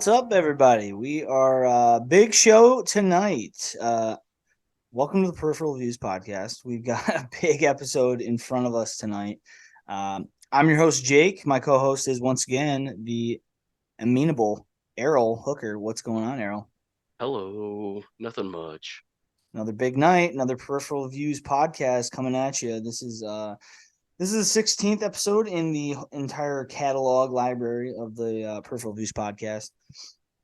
What's up, everybody? We are big show tonight. Welcome to the Peripheral Views podcast. We've got a big episode in front of us tonight. I'm your host, Jake. My co-host is once again the amenable Erroll Hooker. What's going on, Erroll? Hello, nothing much. Another big night, another Peripheral Views podcast coming at you. This is the 16th episode in the entire catalog library of the Peripheral Views podcast.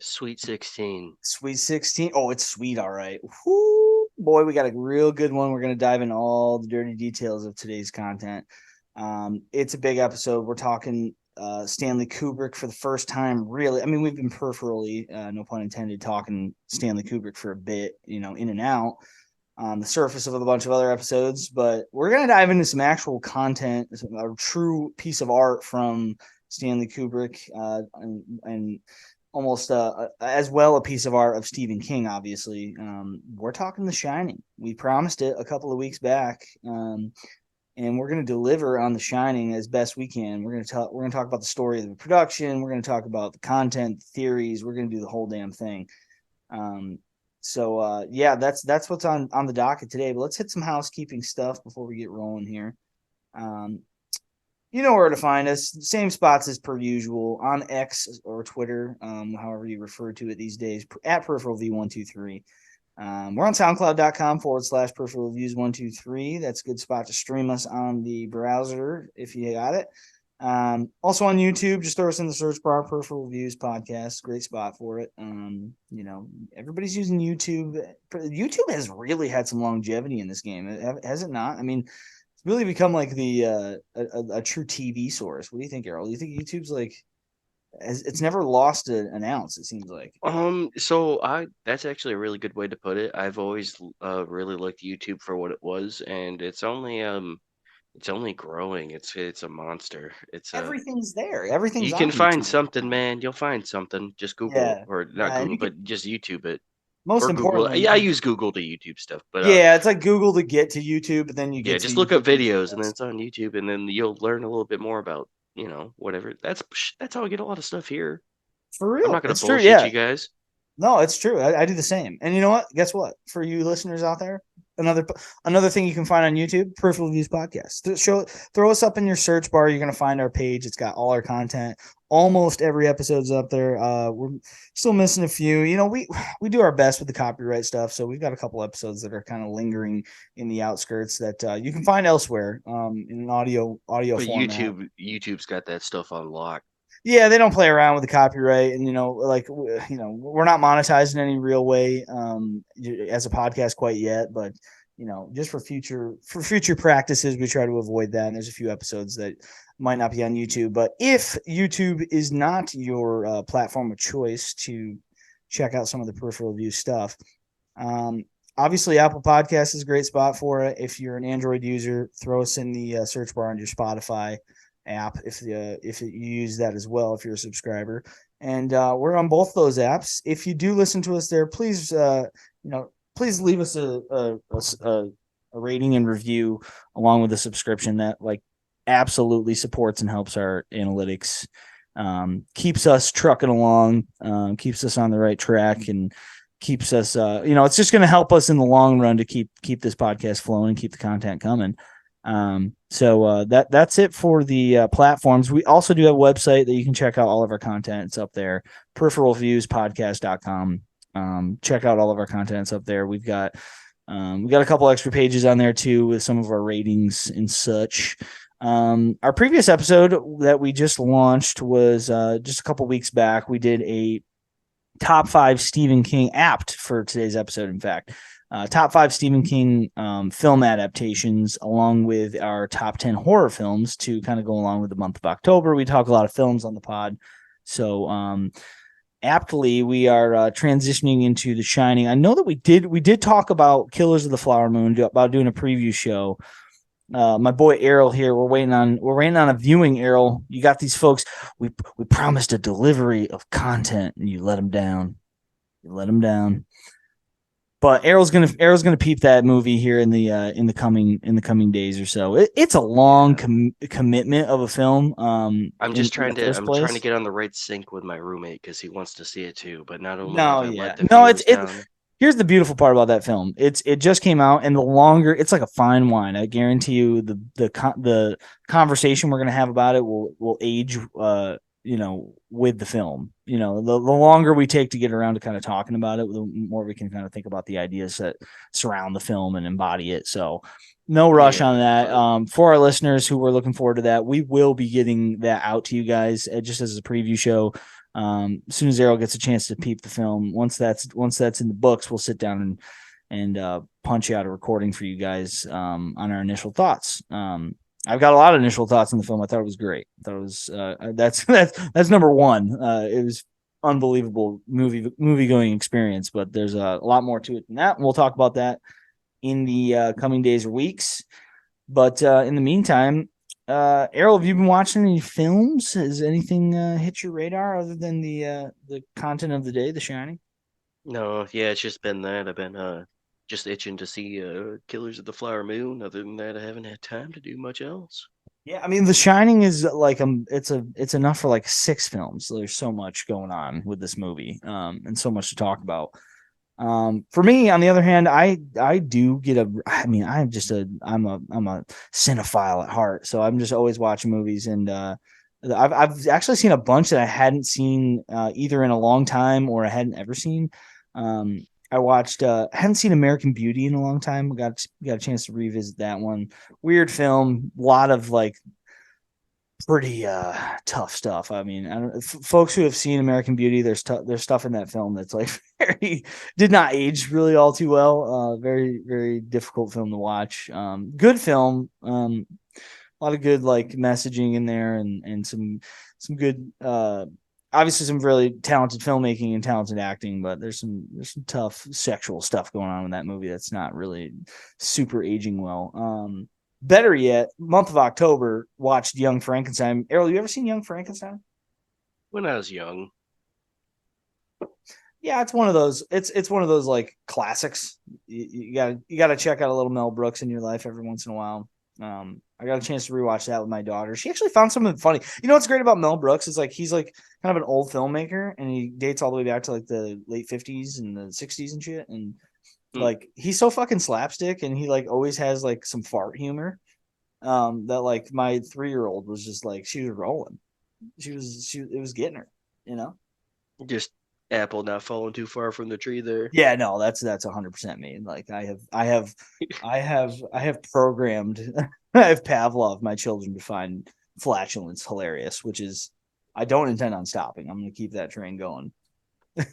Sweet 16. Sweet 16. Oh, it's sweet. All right. Whoo, boy, we got a real good one. We're going to dive in all the dirty details of today's content. It's a big episode. We're talking Stanley Kubrick for the first time, really. I mean, we've been peripherally, no pun intended, talking Stanley Kubrick for a bit, in and out on the surface of a bunch of other episodes. But we're going to dive into some actual content, a true piece of art from Stanley Kubrick, and almost as well a piece of art of Stephen King, obviously. We're talking The Shining. We promised it a couple of weeks back, and we're going to deliver on The Shining as best we can. We're going to talk about the story of the production. We're going to talk about the content, theories. We're going to do the whole damn thing. Yeah, that's what's on the docket today. But let's hit some housekeeping stuff before we get rolling here. You know where to find us. Same spots as per usual on X or Twitter, however you refer to it these days, at Peripheral V123. We're on SoundCloud.com/Peripheral Views 123. That's a good spot to stream us on the browser if you got it. Also on YouTube, just throw us in the search bar, Peripheral Views Podcast. Great spot for it. Everybody's using YouTube. YouTube has really had some longevity in this game, has it not? I mean, it's really become like a true TV source. What do you think, Errol? Do you think YouTube's like it's never lost an ounce? It seems like. That's actually a really good way to put it. I've always really liked YouTube for what it was, and it's only growing. It's a monster. Everything's there. Everything's You can on find YouTube. something, man. You'll find something. Just Google, Yeah, or not yeah, and Google, you can. but just YouTube it. Most Or Google. importantly, Yeah, I use Google to YouTube stuff, but yeah, it's like Google to get to YouTube, but then you yeah, get to just look up YouTube. videos and then it's on YouTube, and then you'll learn a little bit more about, whatever. That's how I get a lot of stuff here. For I'm real. not gonna It's true. bullshit Yeah. you guys. No, it's true. I do the same. And you know what? Guess what? For you listeners out there, another thing you can find on YouTube, Peripheral Views Podcast. Throw us up in your search bar. You're gonna find our page. It's got all our content. Almost every episode's up there. We're still missing a few. We do our best with the copyright stuff, so we've got a couple episodes that are kind of lingering in the outskirts that you can find elsewhere in an audio But format. YouTube's got that stuff on lock. Yeah, they don't play around with the copyright, and we're not monetized in any real way as a podcast quite yet, but just for future practices, we try to avoid that. And there's a few episodes that might not be on YouTube, but if YouTube is not your platform of choice to check out some of the Peripheral View stuff, obviously Apple Podcasts is a great spot for it. If you're an Android user, throw us in the search bar on your Spotify app if you use that as well, if you're a subscriber. And we're on both those apps. If you do listen to us there, please please leave us a rating and review along with a subscription. That absolutely supports and helps our analytics, keeps us trucking along, keeps us on the right track, and keeps us it's just going to help us in the long run to keep this podcast flowing and keep the content coming. That's it for the platforms. We also do have a website that you can check out all of our content. It's up there, peripheralviewspodcast.com. Check out all of our contents up there. We've got a couple extra pages on there too with some of our ratings and such. Our previous episode that we just launched was just a couple weeks back. We did a top 5 Stephen King apt for today's episode. In fact, top 5 Stephen King film adaptations, along with our top 10 horror films to kind of go along with the month of October. We talk a lot of films on the pod. So aptly, we are transitioning into The Shining. I know that we did talk about Killers of the Flower Moon, about doing a preview show. My boy Erroll here, we're waiting on a viewing. Erroll, you got these folks. We promised a delivery of content, and you let them down. But Errol's gonna peep that movie here in the coming days or so. It's a long Yeah. commitment of a film. In the first I'm trying to place. get on the right sync with my roommate because he wants to see it too. But not only No, have I let yeah, the no. viewers down. Here's the beautiful part about that film. It just came out, and the longer it's like a fine wine. I guarantee you, the conversation we're gonna have about it will age. With the film. The longer we take to get around to kind of talking about it, the more we can kind of think about the ideas that surround the film and embody it. So, no rush Yeah, on that. but For our listeners who are looking forward to that, we will be getting that out to you guys just as a preview show. As soon as Errol gets a chance to peep the film, once that's in the books, we'll sit down and punch out a recording for you guys on our initial thoughts. I've got a lot of initial thoughts on the film. I thought it was great. I thought it was that's number one. It was unbelievable movie going experience, but there's a lot more to it than that. And we'll talk about that in the coming days or weeks. But in the meantime, Errol, have you been watching any films? Has anything hit your radar other than the content of the day, The Shining? no, yeah, it's just been that. I've been just itching to see Killers of the Flower Moon. Other than that, I haven't had time to do much else. Yeah, I mean, The Shining is like it's enough for like six films. So there's so much going on with this movie, and so much to talk about. For me, on the other hand, I do get a. I mean, I'm a cinephile at heart, so I'm just always watching movies, and I've actually seen a bunch that I hadn't seen either in a long time or I hadn't ever seen. I watched I hadn't seen American Beauty in a long time. Got a chance to revisit that one. Weird film, a lot of like pretty tough stuff. I mean, folks who have seen American Beauty, there's stuff in that film that's like very did not age really all too well. Very very difficult film to watch. Good film. A lot of good like messaging in there and some good obviously some really talented filmmaking and talented acting, but there's some tough sexual stuff going on in that movie that's not really super aging well. Better yet, month of October, watched Young Frankenstein. Errol, you ever seen Young Frankenstein? When I was young, Yeah, it's one of those. It's one of those like classics. You gotta check out a little Mel Brooks in your life every once in a while. I got a chance to rewatch that with my daughter. She actually found something funny. You know what's great about Mel Brooks is like he's like kind of an old filmmaker, and he dates all the way back to like the late 50s and the 60s and shit. And hmm, like he's so fucking slapstick, and he like always has like some fart humor. That like my 3-year-old was just like she was rolling. She it was getting her, you know. just apple not falling too far from the tree there. Yeah, no, that's 100% me. Like I have programmed I have Pavlov my children to find flatulence hilarious, which is I don't intend on stopping. I'm gonna keep that train going. Um,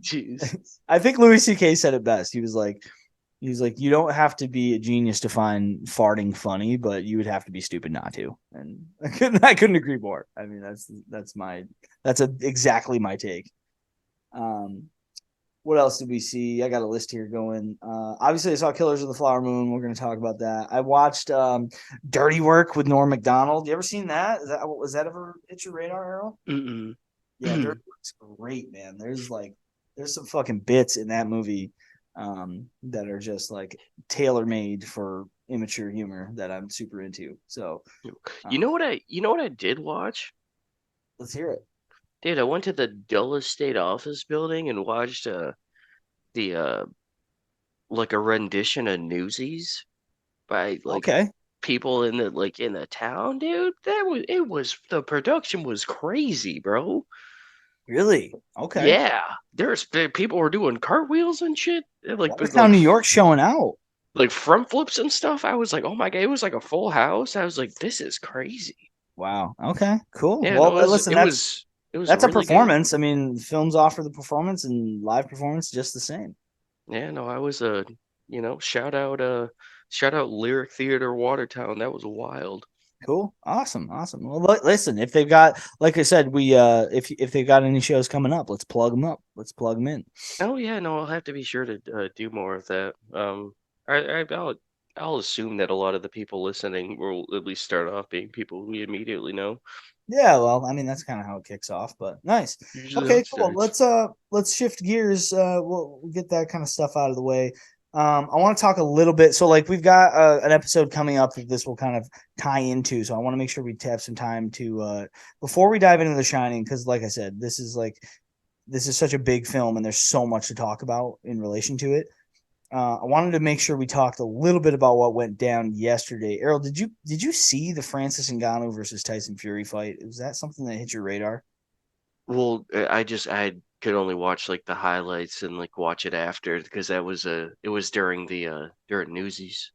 Jeez. I think Louis C.K. said it best. He was like, you don't have to be a genius to find farting funny, but you would have to be stupid not to. And I couldn't agree more. I mean, exactly my take. Um, what else did we see? I got a list here going. Obviously, I saw Killers of the Flower Moon. We're going to talk about that. I watched Dirty Work with Norm Macdonald. You ever seen that? Was that ever hit your radar, Errol? Mm-mm. Yeah, Dirty Work's great, man. There's some fucking bits in that movie that are just like tailor made for immature humor that I'm super into. So You uh, know what I did watch? let's hear it. Dude, I went to the Dulles State Office building and watched the like a rendition of Newsies by like Okay, people in the town, dude. The production was crazy, bro. really? Okay. Yeah, people were doing cartwheels and shit, and Watertown, New York, showing out. like front flips and stuff. I was like, oh my god, it was like a full house. I was like, this is crazy. Wow. Okay. Cool. Yeah, Well, no, listen, it was that's a really good. performance. I mean, films offer the performance and live performance just the same. Yeah, no, I was shout out Lyric Theater Watertown. That was wild. Cool. Awesome. Awesome. Well, listen, if they've got, like I said, if they've got any shows coming up, let's plug them up. Let's plug them in. Oh yeah, no, I'll have to be sure to do more of that. I'll assume that a lot of the people listening will at least start off being people we immediately know. Yeah, well, I mean that's kind of how it kicks off, but nice. Usually how Okay, it cool. starts. Let's shift gears. We'll get that kind of stuff out of the way. I want to talk a little bit. So like we've got an episode coming up that this will kind of tie into. So I want to make sure we have some time to before we dive into The Shining, because like I said, this is such a big film and there's so much to talk about in relation to it. I wanted to make sure we talked a little bit about what went down yesterday. Errol, did you see the Francis Ngannou versus Tyson Fury fight? Was that something that hit your radar? Well, I could only watch like the highlights and like watch it after because that was it was during the during Newsies.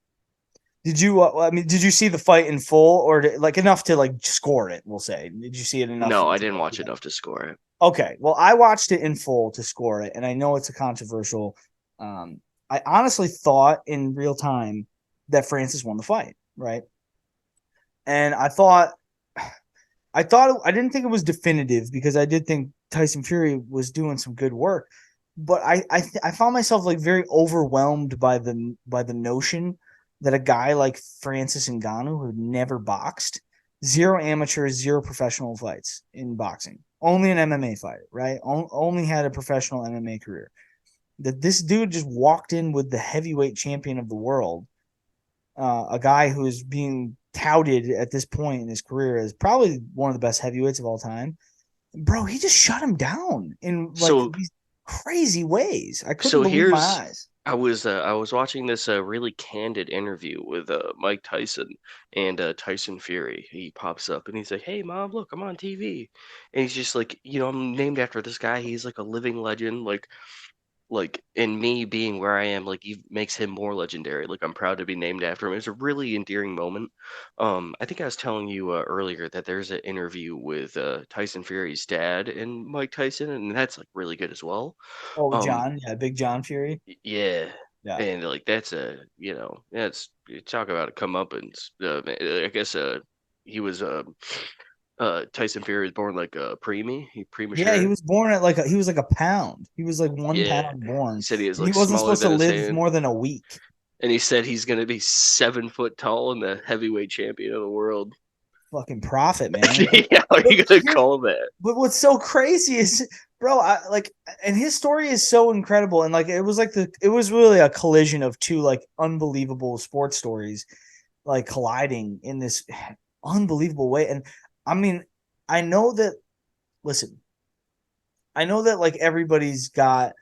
Did you? I mean, did you see the fight in full, or like enough to like score it? We'll say. Did you see it enough No, I to didn't go watch through that? enough to score it. Okay, well, I watched it in full to score it, and I know it's a controversial. Um, I honestly thought in real time that Francis won the fight, right? And I thought I didn't think it was definitive because I did think Tyson Fury was doing some good work, but I found myself like very overwhelmed by the notion that a guy like Francis Ngannou who never boxed, zero amateurs, zero professional fights in boxing, only an MMA fighter, right? Only had a professional MMA career. That this dude just walked in with the heavyweight champion of the world, a guy who is being touted at this point in his career as probably one of the best heavyweights of all time. Bro, he just shut him down in like So these crazy ways. I couldn't so believe my here's eyes. I was watching this really candid interview with Mike Tyson and Tyson Fury. He pops up and he's like, "Hey mom, look, I'm on TV," and he's just like, I'm named after this guy. He's like a living legend. Like and me being where I am, like he makes him more legendary. Like I'm proud to be named after him. It's a really endearing moment. I think I was telling you earlier that there's an interview with Tyson Fury's dad and Mike Tyson, and that's like really good as well. Oh, Um, John, yeah, Big John Fury. yeah, Yeah. and like that's a that's you talk about a comeuppance. I guess he was Tyson Fury was born like a Yeah, he premature. was born at he was like a pound. He was like one Yeah, pound he born. said he was And he like wasn't smaller supposed to than his live hand. more than a week. And he said he's going to be 7 foot tall and the heavyweight champion of the world. Fucking profit, man. Yeah, how are But you going to here's call that? but what's so crazy is, bro, and his story is so incredible, and like it was really a collision of two like unbelievable sports stories, like colliding in this unbelievable way. And I mean, I know that. Listen, I know that like everybody's got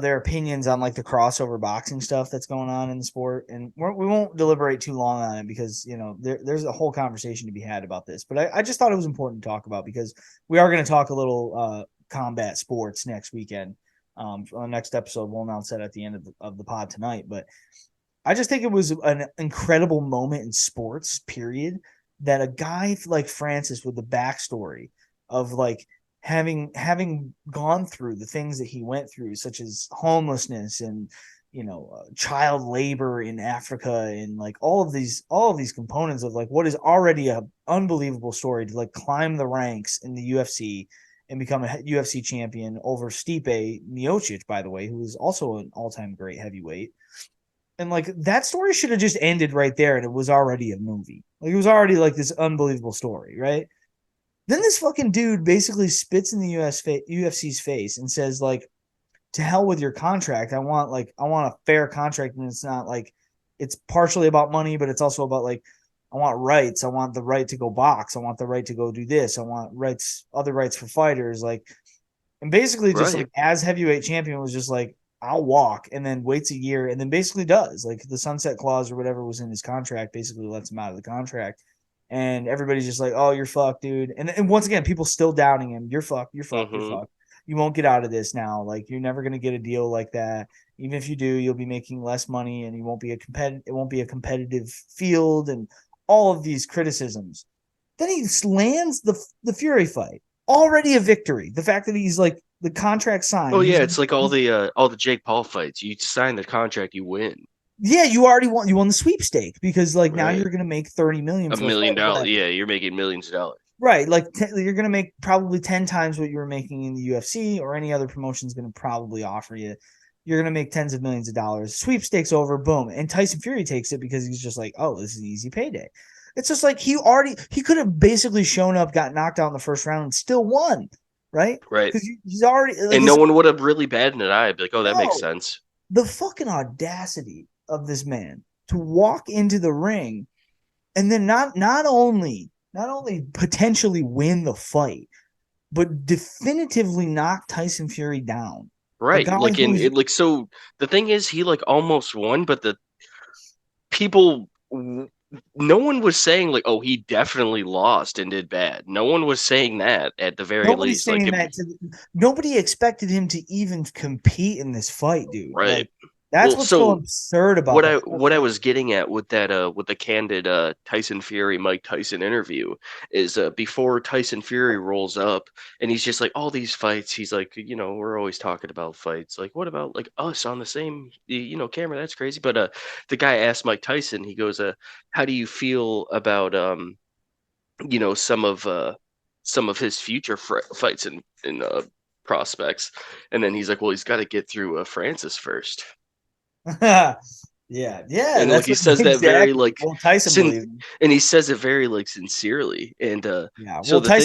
their opinions on like the crossover boxing stuff that's going on in the sport, and we won't deliberate too long on it because there's a whole conversation to be had about this. But I just thought it was important to talk about because we are going to talk a little combat sports next weekend. On the next episode, we'll announce that at the end of the pod tonight. But I just think it was an incredible moment in sports, period, that a guy like Francis with the backstory of like having gone through the things that he went through, such as homelessness and child labor in Africa, and like all of these components of like what is already a unbelievable story to like climb the ranks in the UFC and become a UFC champion over Stipe Miocic, by the way, who is also an all-time great heavyweight. And like that story should have just ended right there and it was already a movie. Like it was already like this unbelievable story, right? Then this fucking dude basically spits in the UFC's face and says like, to hell with your contract. I want a fair contract, and it's not like it's partially about money, but it's also about like I want rights. I want the right to go box. I want the right to go do this. I want other rights for fighters. Like, and basically just Right. like as heavyweight champion was just like I'll walk, and then waits a year and then basically does like the sunset clause or whatever was in his contract basically lets him out of the contract. And everybody's just like, oh, you're fucked, dude. And once again, people still doubting him. You're fucked. You're fucked. You're Mm-hmm. fucked. You won't get out of this now. Like you're never gonna get a deal like that. Even if you do, you'll be making less money, and you won't be a competitive. It won't be a competitive field, and all of these criticisms. Then he lands the Fury fight, already a victory. The fact that he's like the contract Oh signed, yeah, it's like he's all the Jake Paul fights. You sign the contract, you win. yeah, you won the sweepstake because like now Right. you're gonna make 30 million A for a million fight, dollars. whatever. Yeah, you're making millions of dollars. Right, like you're gonna make probably 10 times what you were making in the UFC or any other promotion's gonna probably offer you. You're gonna make tens of millions of dollars. Sweepstakes over, boom, and Tyson Fury takes it because he's just like, oh, this is an easy payday. It's just like he could have basically shown up, got knocked out in the first round, and still won, right? Right. Because he's already like, And no one would have really batted an eye. I'd be like, oh, that makes no, sense. the fucking audacity of this man to walk into the ring and then not only potentially win the fight, but definitively knock Tyson Fury down. A Right. guy Like in who's it like so the thing is he like almost won, but the people no one was saying like, oh, he definitely lost and did bad. No one was saying that at the very nobody's least. Like saying that. Nobody expected him to even compete in this fight, dude. right. Like that's Well, what's so so absurd about the whole what I thing. was getting at with that with the candid Tyson Fury Mike Tyson interview is before Tyson Fury rolls up and he's just like all these fights he's like we're always talking about fights like what about like us on the same camera, that's crazy, but the guy asked Mike Tyson, he goes how do you feel about some of his future fights in prospects, and then he's like, well, he's got to get through Francis first. Yeah, And like that's he what says that very exactly. like Well, Tyson sin believed him. and he says it very like sincerely, and Yeah, so well, the thing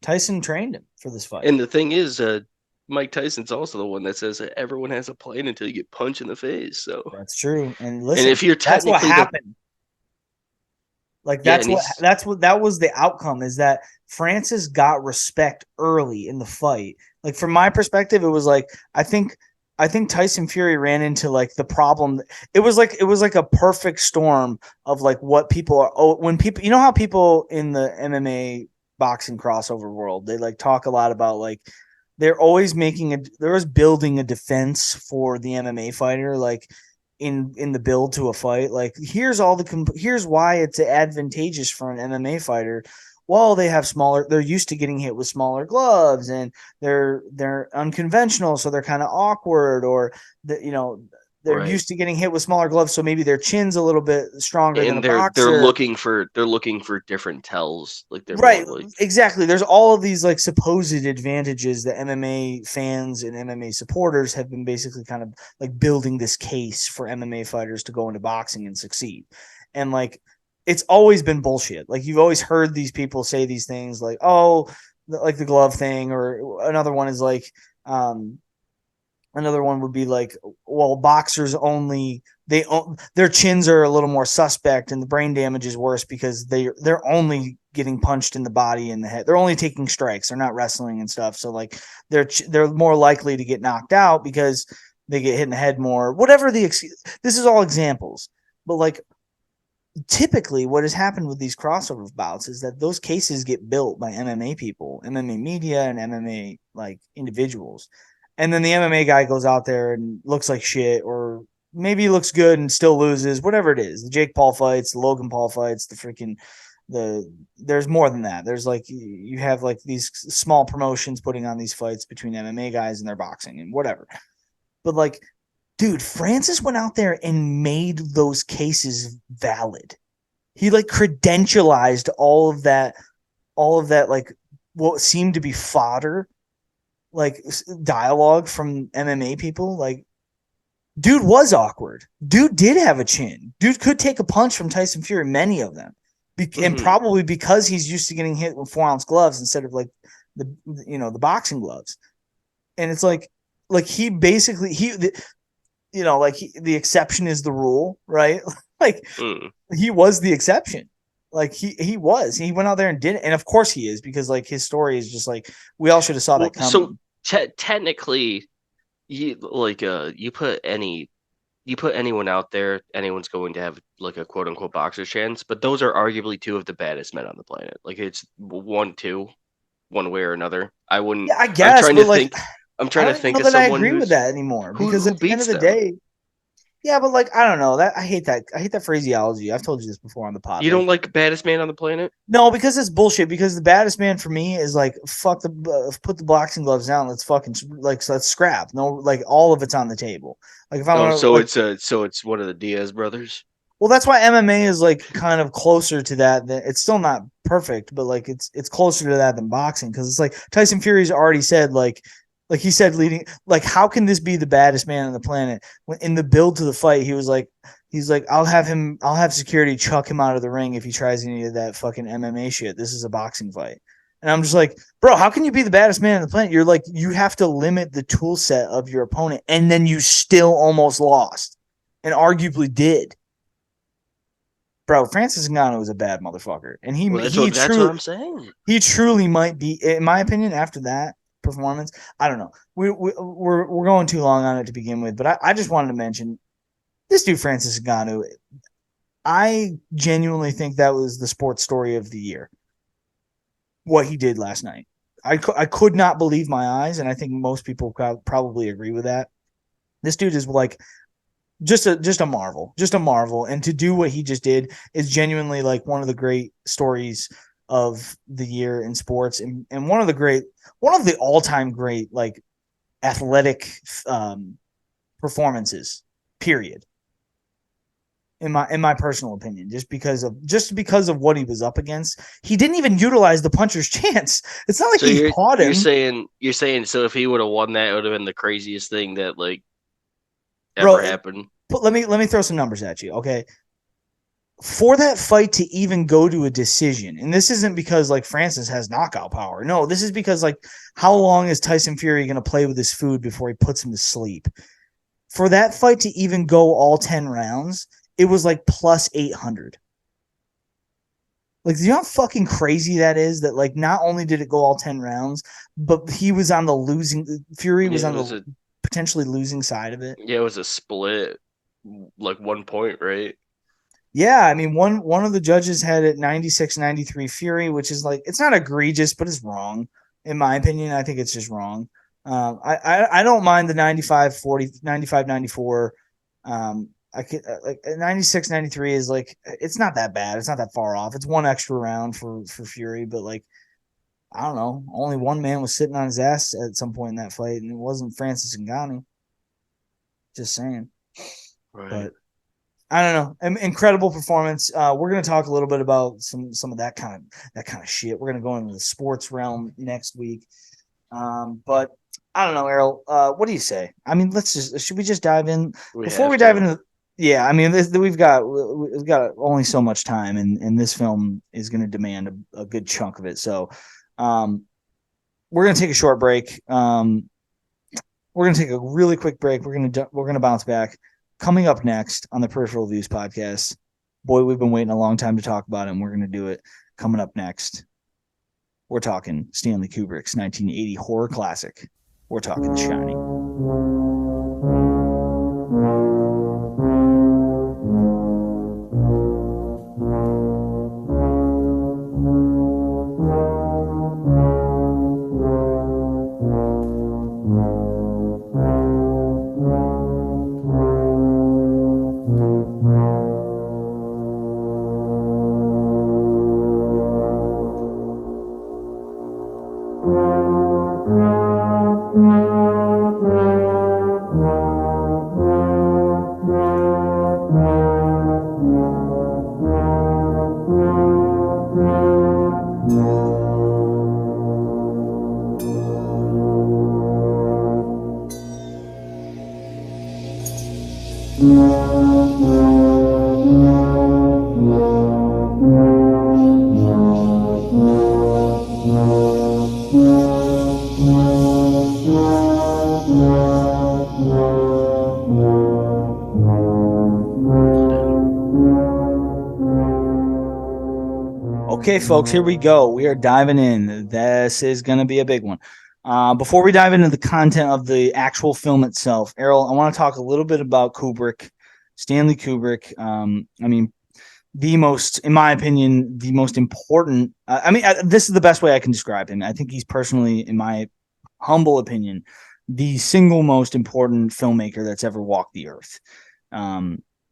Tyson trained him for this fight. and the thing is Mike Tyson's also the one that says that everyone has a plan until you get punched in the face. So That's true. And and if listen, you're that's what technically the happened. Like yeah, and he's that was the outcome, is that Francis got respect early in the fight. Like from my perspective, it was like I think Tyson Fury ran into like the problem. It was like a perfect storm of like what people are. Oh, when people, you know how people in the MMA boxing crossover world, they like talk a lot about like they're always building a defense for the MMA fighter, like in the build to a fight. Like here's why it's advantageous for an MMA fighter. Well, they're used to getting hit with smaller gloves, and they're unconventional, so they're kind of awkward, or they're right. used to getting hit with smaller gloves, so maybe their chin's a little bit stronger than a And they're boxer. looking for different tells, like they're more Right, like exactly. There's all of these like supposed advantages that MMA fans and MMA supporters have been basically kind of like building this case for MMA fighters to go into boxing and succeed. And like it's always been bullshit. Like you've always heard these people say these things like, "Oh, like the glove thing," or another one is like another one would be like, well, boxers only their chins are a little more suspect, and the brain damage is worse because they're only getting punched in the body and the head. They're only taking strikes. They're not wrestling and stuff. So like they're more likely to get knocked out because they get hit in the head more. Whatever this is all examples, but like typically what has happened with these crossover bouts is that those cases get built by MMA people, MMA media, and MMA like individuals. And then the MMA guy goes out there and looks like shit, or maybe he looks good and still loses, whatever it is. The Jake Paul fights, the Logan Paul fights, there's more than that. There's like you have like these small promotions putting on these fights between MMA guys and their boxing and whatever. But like, dude, Francis went out there and made those cases valid. He like credentialized all of that like what seemed to be fodder, like dialogue from MMA people. Like, dude was awkward. Dude did have a chin. Dude could take a punch from Tyson Fury, many of them, and probably because he's used to getting hit with 4-ounce gloves instead of like the boxing gloves. And it's like he basically the exception is the rule, right? Like he was the exception. Like he went out there and did it, and of course he is, because like his story is just like we all should have saw that coming. So technically, you like you put anyone out there, anyone's going to have like a quote unquote boxer chance, but those are arguably two of the baddest men on the planet. Like it's 1-2, one way or another. I wouldn't. Yeah, I guess, but like I'm trying to think know of that I someone agree with that anymore, because who at the end beats of the them. day, yeah, but like I don't know that I hate that phraseology. I've told you this before on the pod. You don't like baddest man on the planet? No, because it's bullshit. Because the baddest man for me is like put the boxing gloves down. Let's fucking let's scrap. No, like all of it's on the table. Like if I want to, so it's one of the Diaz brothers. well, that's why MMA is like kind of closer to that. It's still not perfect, but like it's closer to that than boxing, because it's like Tyson Fury's already said like he said leading, like how can this be the baddest man on the planet? When in the build to the fight, he was like He's like, I'll have security chuck him out of the ring if he tries any of that fucking MMA shit. This is a boxing fight. And I'm just like, bro, how can you be the baddest man on the planet? You're like, you have to limit the tool set of your opponent, and then you still almost lost and arguably did. Bro, Francis Ngannou is a bad motherfucker. And That's what I'm saying. He truly might be, in my opinion, after that performance. I don't know. We're going too long on it to begin with, but I just wanted to mention this dude, Francis Ngannou. I genuinely think that was the sports story of the year. What he did last night. I could not believe my eyes, and I think most people probably agree with that. This dude is like just a marvel, and to do what he just did is genuinely like one of the great stories of the year in sports, and one of the all-time great like athletic performances, period. In my personal opinion, just because of what he was up against. He didn't even utilize the puncher's chance. It's not like he caught him. You're saying so if he would have won that, it would have been the craziest thing that like ever happened. But let me throw some numbers at you, okay? For that fight to even go to a decision, and this isn't because like Francis has knockout power. No, this is because like how long is Tyson Fury going to play with his food before he puts him to sleep? For that fight to even go all 10 rounds, it was like plus 800. Like, do you know how fucking crazy that is? That like not only did it go all 10 rounds, but he was on the losing. Fury was on the potentially losing side of it. Yeah, it was a split, like 1 point, right? Yeah, I mean one of the judges had it 96-93 Fury, which is like, it's not egregious, but it's wrong in my opinion. I think it's just wrong. I don't mind the 95-40, 95-94. I could like 96-93 is like, it's not that bad. It's not that far off. It's one extra round for Fury, but like, I don't know. Only one man was sitting on his ass at some point in that fight, and it wasn't Francis Ngannou. Just saying. Right. But I don't know. Incredible performance. We're gonna talk a little bit about some of that kind of shit. We're gonna go into the sports realm next week. But I don't know, Erroll. What do you say? I mean, should we just dive in before we dive into? Yeah, I mean, we've got only so much time, and this film is going to demand a good chunk of it. So, we're going to take a short break. We're going to take a really quick break. We're going to bounce back. Coming up next on the Peripheral Views podcast, boy, we've been waiting a long time to talk about it, and we're going to do it. Coming up next, we're talking Stanley Kubrick's 1980 horror classic. We're talking The Shining. Okay, folks, here we go. We are diving in. This is going to be a big one. Before we dive into the content of the actual film itself, Errol, I want to talk a little bit about Kubrick, Stanley Kubrick. I mean, in my opinion, the most important. This is the best way I can describe him. I think he's personally, in my humble opinion, the single most important filmmaker that's ever walked the earth.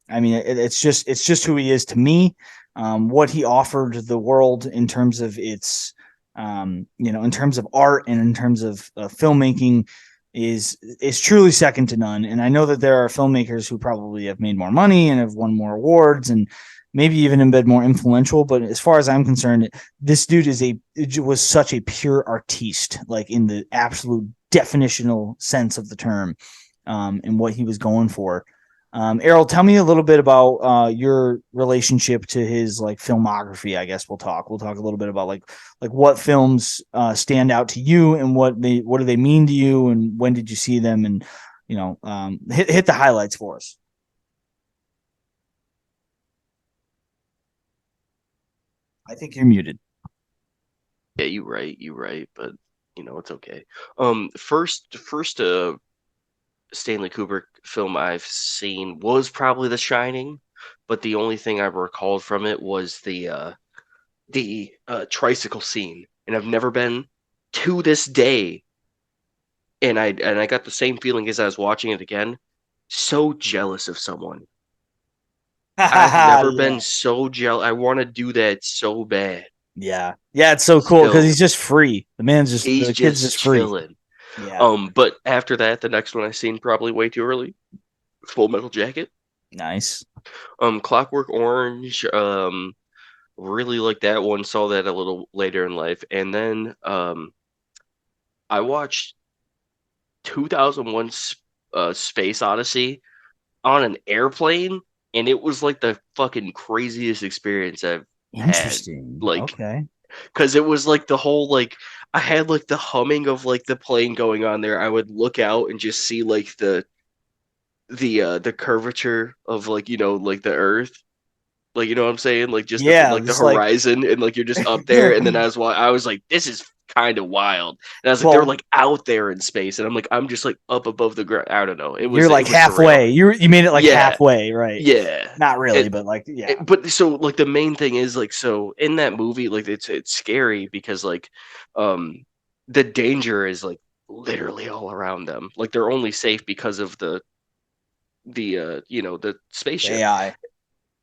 It's just who he is to me. What he offered the world in terms of its, in terms of art and in terms of filmmaking is truly second to none. And I know that there are filmmakers who probably have made more money and have won more awards and maybe even been more influential. But as far as I'm concerned, this dude was such a pure artiste, like in the absolute definitional sense of the term, and what he was going for. Errol, tell me a little bit about your relationship to his like filmography. I guess we'll talk a little bit about like what films stand out to you and what do they mean to you and when did you see them, and hit the highlights for us. I think you're muted. Yeah, you right, but it's okay. First Stanley Kubrick film I've seen was probably The Shining, but the only thing I recalled from it was the tricycle scene, and I've never been to this day, and I got the same feeling as I was watching it again. So jealous of someone. I've never Yeah. been so jealous. I want to do that so bad. Yeah. Yeah, it's so cool because Still, he's just free. he's The kid's just just free. chilling. Yeah. But after that, the next one I seen probably way too early. Full Metal Jacket. Nice. Clockwork Orange. Really like that one. Saw that a little later in life, and then I watched 2001 Space Odyssey on an airplane, and it was like the fucking craziest experience I've had. Interesting. Like, Okay. because it was like the whole like I had like the humming of like the plane going on there. I would look out and just see like the curvature of like like the Earth. Like, you know what I'm saying? Like just Yeah, like the just like horizon, and like you're just up there, and then I was like, this is kind of wild. And I was like, they're well, like out there in space, and I'm just like up above the ground. I don't know. you're It like was surreal. halfway. You made it like Yeah, halfway, right? yeah. Not really, It, but like yeah. but so like the main thing is like, so in that movie, like it's scary because like um the danger is like literally all around them. Like they're only safe because of the spaceship. AI.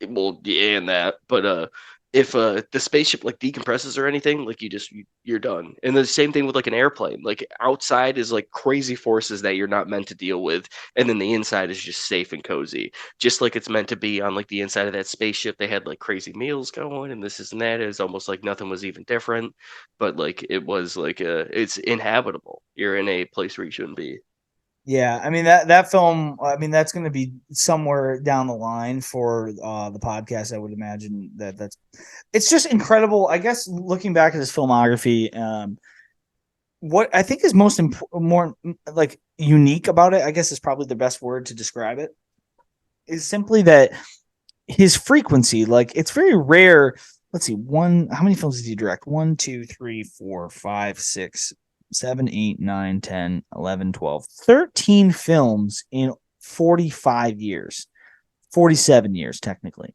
Well, yeah, and that, but if the spaceship like decompresses or anything, like you're done. And the same thing with like an airplane. Like outside is like crazy forces that you're not meant to deal with, and then the inside is just safe and cozy, just like it's meant to be on like the inside of that spaceship. They had like crazy meals going, and this is and that. It's almost like nothing was even different, but like it was like it's inhabitable. You're in a place where you shouldn't be. Yeah, I mean that film. I mean that's going to be somewhere down the line for the podcast. I would imagine that's it's just incredible. I guess looking back at his filmography, what I think is more like unique about it, I guess is probably the best word to describe it, is simply that his frequency, like it's very rare. Let's see, how many films did he direct? 1, 2, 3, 4, 5, 6, 7, 8, 9, 10, 11, 12, 13 films in 45 years, 47 years, technically,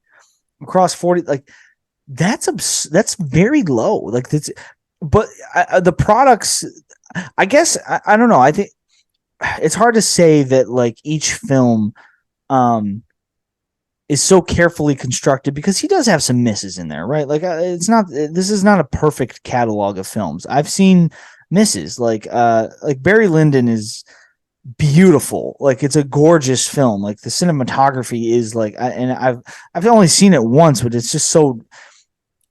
across 40. Like that's very low. Like that's, but the products, I guess, I don't know. I think it's hard to say that like each film, um, is so carefully constructed because he does have some misses in there, right? Like this is not a perfect catalog of films. I've seen misses like Barry Lyndon is beautiful. Like it's a gorgeous film. Like the cinematography is like, and I've only seen it once, but it's just so,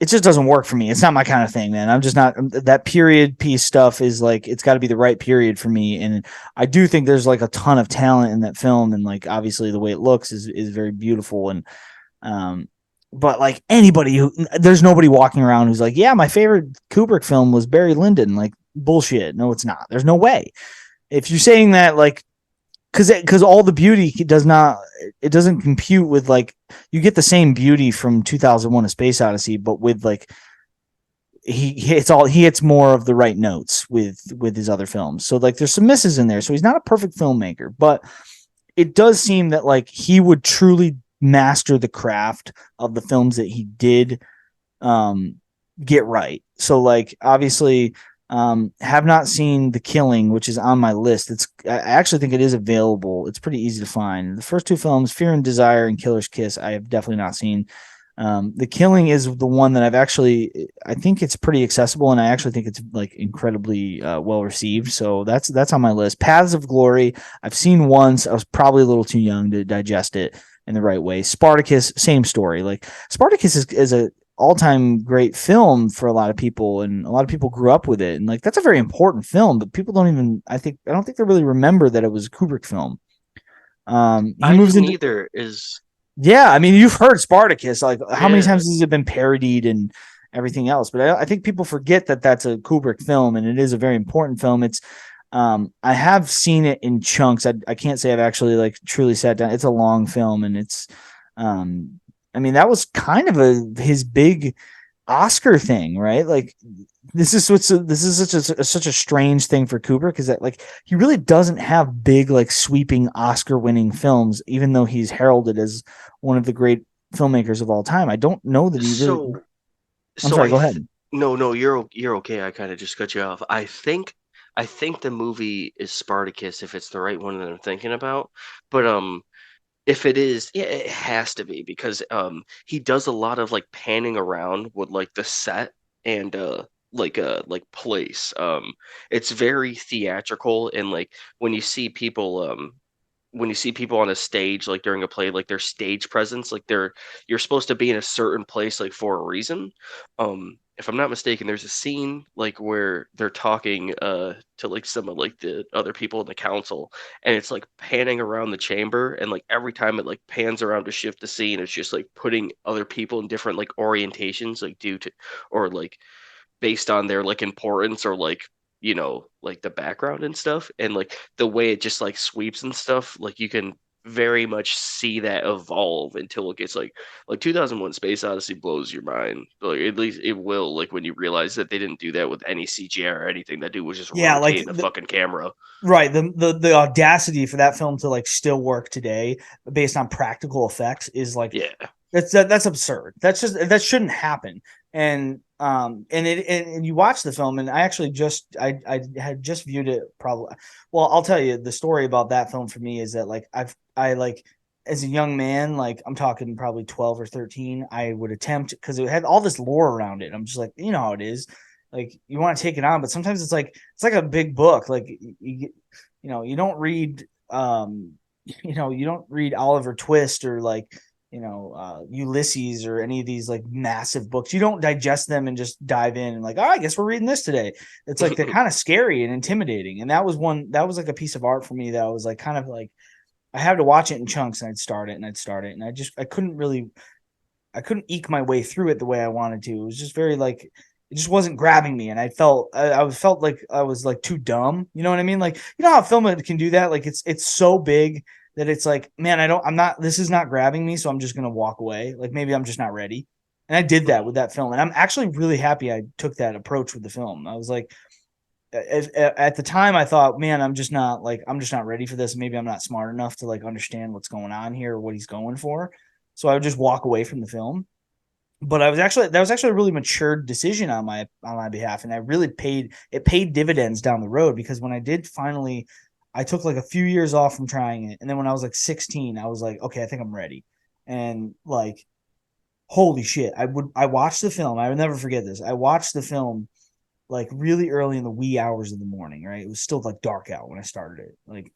it just doesn't work for me. It's not my kind of thing, man. I'm just not, that period piece stuff is like, it's got to be the right period for me. And I do think there's like a ton of talent in that film. And like, obviously the way it looks is very beautiful. And, but like there's nobody walking around who's like, yeah, my favorite Kubrick film was Barry Lyndon. Like bullshit. No, it's not. There's no way. If you're saying that, like, because all the beauty doesn't compute with like, you get the same beauty from 2001 A Space Odyssey, but with like he hits more of the right notes with his other films. So like there's some misses in there. So he's not a perfect filmmaker, but it does seem that like he would truly master the craft of the films that he did get right. So like obviously have not seen The Killing, which is on my list. I actually think it is available. It's pretty easy to find. The first two films, Fear and Desire and Killer's Kiss, I have definitely not seen. The Killing is the one that I think it's pretty accessible, and I actually think it's like incredibly well received. So that's on my list. Paths of Glory, I've seen once. I was probably a little too young to digest it in the right way. Spartacus, same story. Like Spartacus is a all-time great film for a lot of people, and a lot of people grew up with it, and like that's a very important film, but people don't think they really remember that it was a Kubrick film. He I moves didn't into either. Is yeah. I mean, you've heard Spartacus. Like, how many Yeah. times has it been parodied and everything else? But I think people forget that that's a Kubrick film, and it is a very important film. It's I have seen it in chunks. I can't say I've actually like truly sat down. It's a long film, and it's um, I mean, that was kind of his big Oscar thing, right? Like this is such a strange thing for Kubrick is that like he really doesn't have big like sweeping Oscar winning films, even though he's heralded as one of the great filmmakers of all time. I don't know that he really. So I'm so sorry. Go ahead. no, no, you're okay. I kind of just cut you off. I think the movie is Spartacus if it's the right one that I'm thinking about. But if it is, yeah, it has to be because he does a lot of like panning around with like the set and like place. It's very theatrical and like when you see people when you see people on a stage like during a play, like their stage presence, like you're supposed to be in a certain place like for a reason. If I'm not mistaken, there's a scene like where they're talking to like some of like the other people in the council, and it's like panning around the chamber, and like every time it like pans around to shift the scene, it's just like putting other people in different like orientations, like due to or like based on their like importance or like like the background and stuff, and like the way it just like sweeps and stuff, like you can very much see that evolve until it gets like 2001 Space Odyssey blows your mind, like at least it will, like when you realize that they didn't do that with any CGI or anything. That dude was just Yeah, like rotating the fucking camera. right. The audacity for that film to like still work today based on practical effects is like Yeah. that's absurd. That's just that shouldn't happen. And you watch the film, and I actually I had just viewed it probably. Well, I'll tell you the story about that film for me is that like I like as a young man, like I'm talking probably 12 or 13, I would attempt because it had all this lore around it. I'm just like, you know how it is. Like you want to take it on, but sometimes it's like a big book. Like you don't read you don't read Oliver Twist or like Ulysses or any of these like massive books. You don't digest them and just dive in and like, oh, I guess we're reading this today. It's like they're kind of scary and intimidating. And that was like a piece of art for me that I was like kind of like I had to watch it in chunks and I'd start it. And I couldn't eke my way through it the way I wanted to. It was just very like it just wasn't grabbing me, and I felt like I was like too dumb. You know what I mean? Like you know how film can do that. Like it's so big that it's like, man, I'm not. This is not grabbing me, so I'm just gonna walk away. Like maybe I'm just not ready. And I did that with that film, and I'm actually really happy I took that approach with the film. I was like, at the time, I thought, man, I'm just not ready for this. Maybe I'm not smart enough to like understand what's going on here or what he's going for. So I would just walk away from the film. But that was actually a really matured decision on my behalf, and I really paid dividends down the road because when I did finally, I took like a few years off from trying it, and then when I was like 16, I was like, okay, I think I'm ready, and like, holy shit, I watched the film. I would never forget this. I watched the film like really early in the wee hours of the morning. Right, it was still like dark out when I started it. Like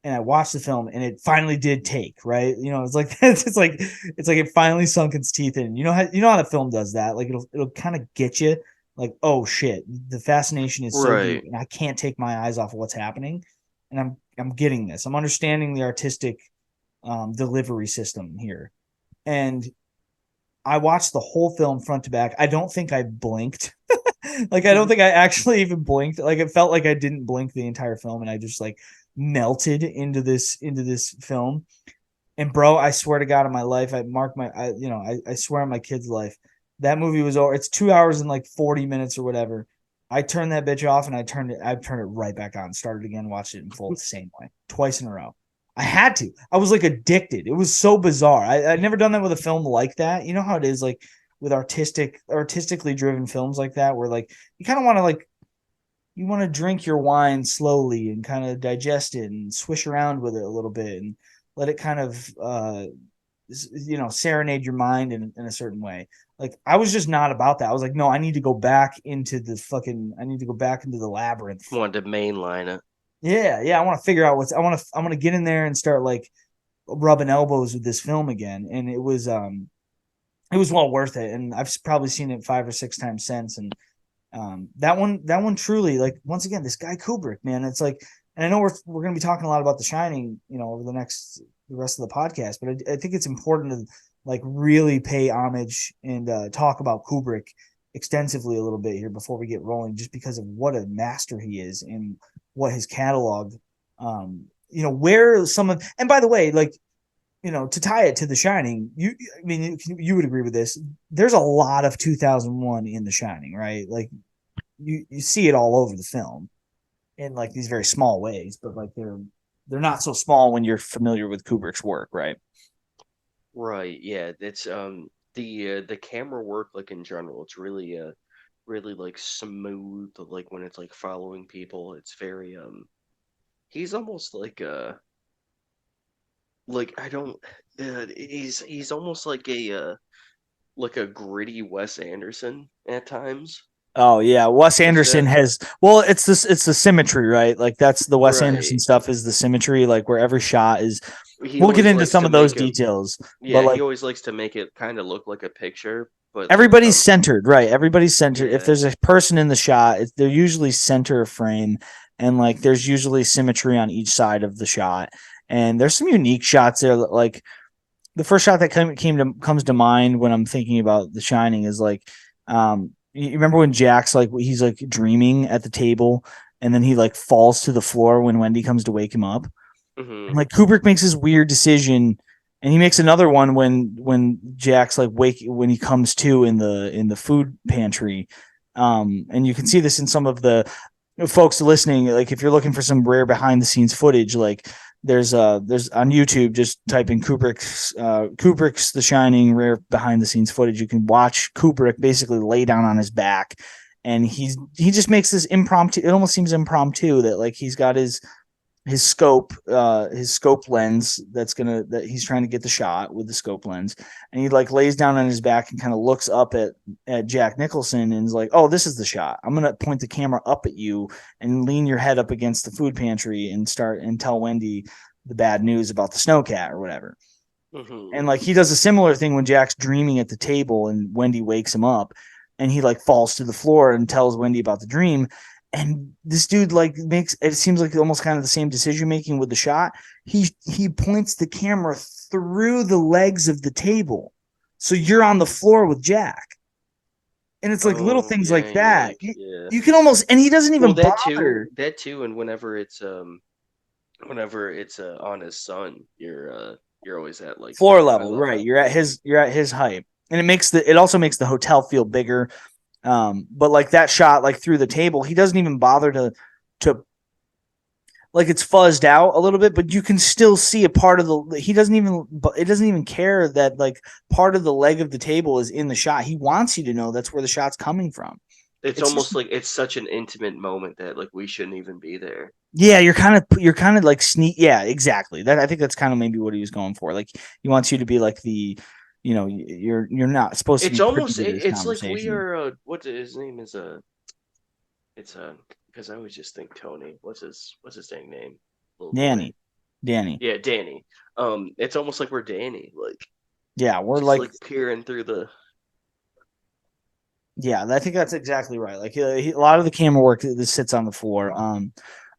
and I watched the film and it finally did take, right? It's like it's like it finally sunk its teeth in. You know how the film does that. Like it'll kind of get you like, oh shit, the fascination is so deep Right. and I can't take my eyes off of what's happening. And I'm getting this. I'm understanding the artistic delivery system here. And I watched the whole film front to back. I don't think I blinked. Like I don't think I actually even blinked. Like it felt like I didn't blink the entire film, and I just like melted into this film. And bro, I swear to God, in my life, I mark my, I swear on my kid's life, that movie was over. It's 2 hours and like 40 minutes or whatever. I turned that bitch off and I turned it right back on, started again, watched it in full the same way, twice in a row. I had to. I was like addicted. It was so bizarre. I'd never done that with a film like that. You know how it is, like with artistically driven films like that, where like you kind of want to like you want to drink your wine slowly and kind of digest it and swish around with it a little bit and let it kind of serenade your mind in a certain way. Like I was just not about that. I was like, no, I need to go back into the labyrinth. Wanted to mainline it. Yeah, I want to figure out I want to get in there and start like rubbing elbows with this film again. And it was well worth it. And I've probably seen it 5 or 6 times since. And that one truly, like once again, this guy Kubrick, man, it's like And I know we're going to be talking a lot about The Shining, over the rest of the podcast, but I think it's important to like really pay homage and talk about Kubrick extensively a little bit here before we get rolling, just because of what a master he is and what his catalog, where some of, and by the way, like, to tie it to The Shining, I mean, you would agree with this. There's a lot of 2001 in The Shining, right? Like you see it all over the film in like these very small ways, but like they're not so small when you're familiar with Kubrick's work, right? Right. Yeah. It's the camera work, like in general, it's really like smooth. Like when it's like following people, it's very he's almost like I don't he's almost like a gritty Wes Anderson at times. Oh yeah, Wes With Anderson that. has, well, it's the symmetry, right? Like that's the Wes Anderson Right. stuff, is the symmetry, like where every shot is. He We'll get always into likes some to of those make a details, but Yeah, he like always likes to make it kind of look like a picture, but like everybody's centered, right? Everybody's centered. If yeah. there's a person in the shot, they're usually center of frame, and like there's usually symmetry on each side of the shot. And there's some unique shots there. That, like the first shot that comes to mind when I'm thinking about The Shining is like, you remember when Jack's like he's like dreaming at the table, and then he like falls to the floor when Wendy comes to wake him up. And Hmm. like Kubrick makes this weird decision, and he makes another one when Jack's like when he comes to in the food pantry. And you can see this in some of the folks listening. Like if you're looking for some rare behind the scenes footage, like there's on YouTube, just type in Kubrick's The Shining rare behind the scenes footage. You can watch Kubrick basically lay down on his back, and he just makes this impromptu. It almost seems impromptu that like he's got his scope lens that he's trying to get the shot with the scope lens, and he like lays down on his back and kind of looks up at Jack Nicholson and is like, oh, this is the shot. I'm gonna point the camera up at you and lean your head up against the food pantry and start and tell Wendy the bad news about the snowcat or whatever. Hmm. And like he does a similar thing when Jack's dreaming at the table and Wendy wakes him up, and he like falls to the floor and tells Wendy about the dream. And this dude like makes it seems like almost kind of the same decision making with the shot. He points the camera through the legs of the table, so you're on the floor with Jack. And it's like little Oh things yeah, like you're that. like yeah. You can almost, and he doesn't Well, even bother. that too, and whenever it's on his son, you're always at like Floor eye level, right? level. You're at his height, and it also makes the hotel feel bigger. But like that shot, like through the table, he doesn't even bother to like it's fuzzed out a little bit, but you can still see a part of the. He doesn't even. It doesn't even care that like part of the leg of the table is in the shot. He wants you to know that's where the shot's coming from. It's It's just almost like it's such an intimate moment that like we shouldn't even be there. yeah, you're kind of like sneak. Yeah, exactly. That I think that's kind of maybe what he was going for. Like he wants you to be like you're not supposed to It's be privy almost to this it's like we conversation. are what his name is it's because I always just think Tony. What's his dang name? Little boy. Danny, Danny. Yeah, Danny. It's almost like we're Danny, like Yeah, we're just like like peering through the. yeah. I think that's exactly right. Like a lot of the camera work that sits on the floor.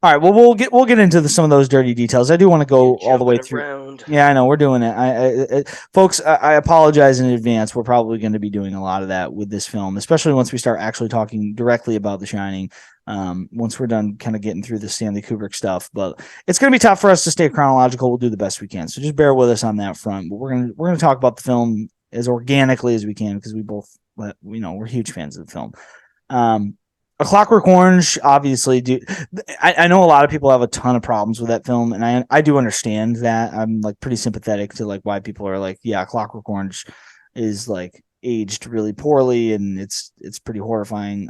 All right. Well, we'll get into some of those dirty details. I do want to Yeah, go all the way jumping through. around. Yeah, I know we're doing it. Folks, I apologize in advance. We're probably going to be doing a lot of that with this film, especially once we start actually talking directly about The Shining. Once we're done, kind of getting through the Stanley Kubrick stuff, but it's going to be tough for us to stay chronological. We'll do the best we can, so just bear with us on that front. But we're gonna talk about the film as organically as we can because we both, we're huge fans of the film. Um, a Clockwork Orange, obviously, I know a lot of people have a ton of problems with that film, and I do understand that. I'm like pretty sympathetic to like why people are like, yeah, Clockwork Orange is like aged really poorly, and it's pretty horrifying.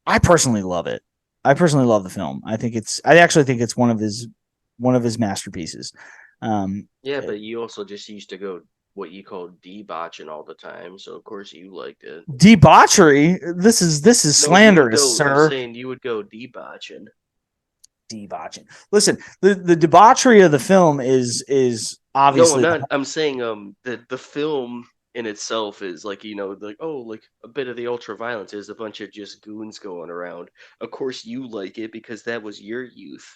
I personally love it. I personally love the film. I actually think it's one of his masterpieces. Um, Yeah, but you also just used to go what you call debauching all the time, so of course you liked it. Debauchery. This is No, you would slanderous, go. I'm sir. saying you would go debauching. Debauching. Listen, the debauchery of the film is No, I'm obviously not. I'm saying the film in itself is like, like, oh, like a bit of the ultra violence is a bunch of just goons going around. Of course you like it because that was your youth.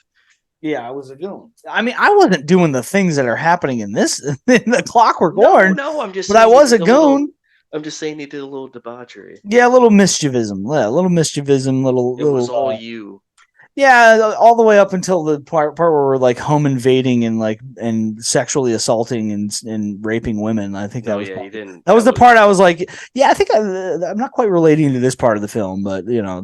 Yeah, I was a goon. I mean, I wasn't doing the things that are happening in this in the Clockwork No, Orange, no, I'm just but I saying he was a did a little. goon. I'm just saying he did a little debauchery. Yeah, a little mischievism, yeah, a little mischievism, little It was little. all you. Yeah, all the way up until the part where we're like home invading and like and sexually assaulting and raping women. I think that No, was yeah, you didn't. that was the part I was like, yeah, I think I'm not quite relating to this part of the film, but you know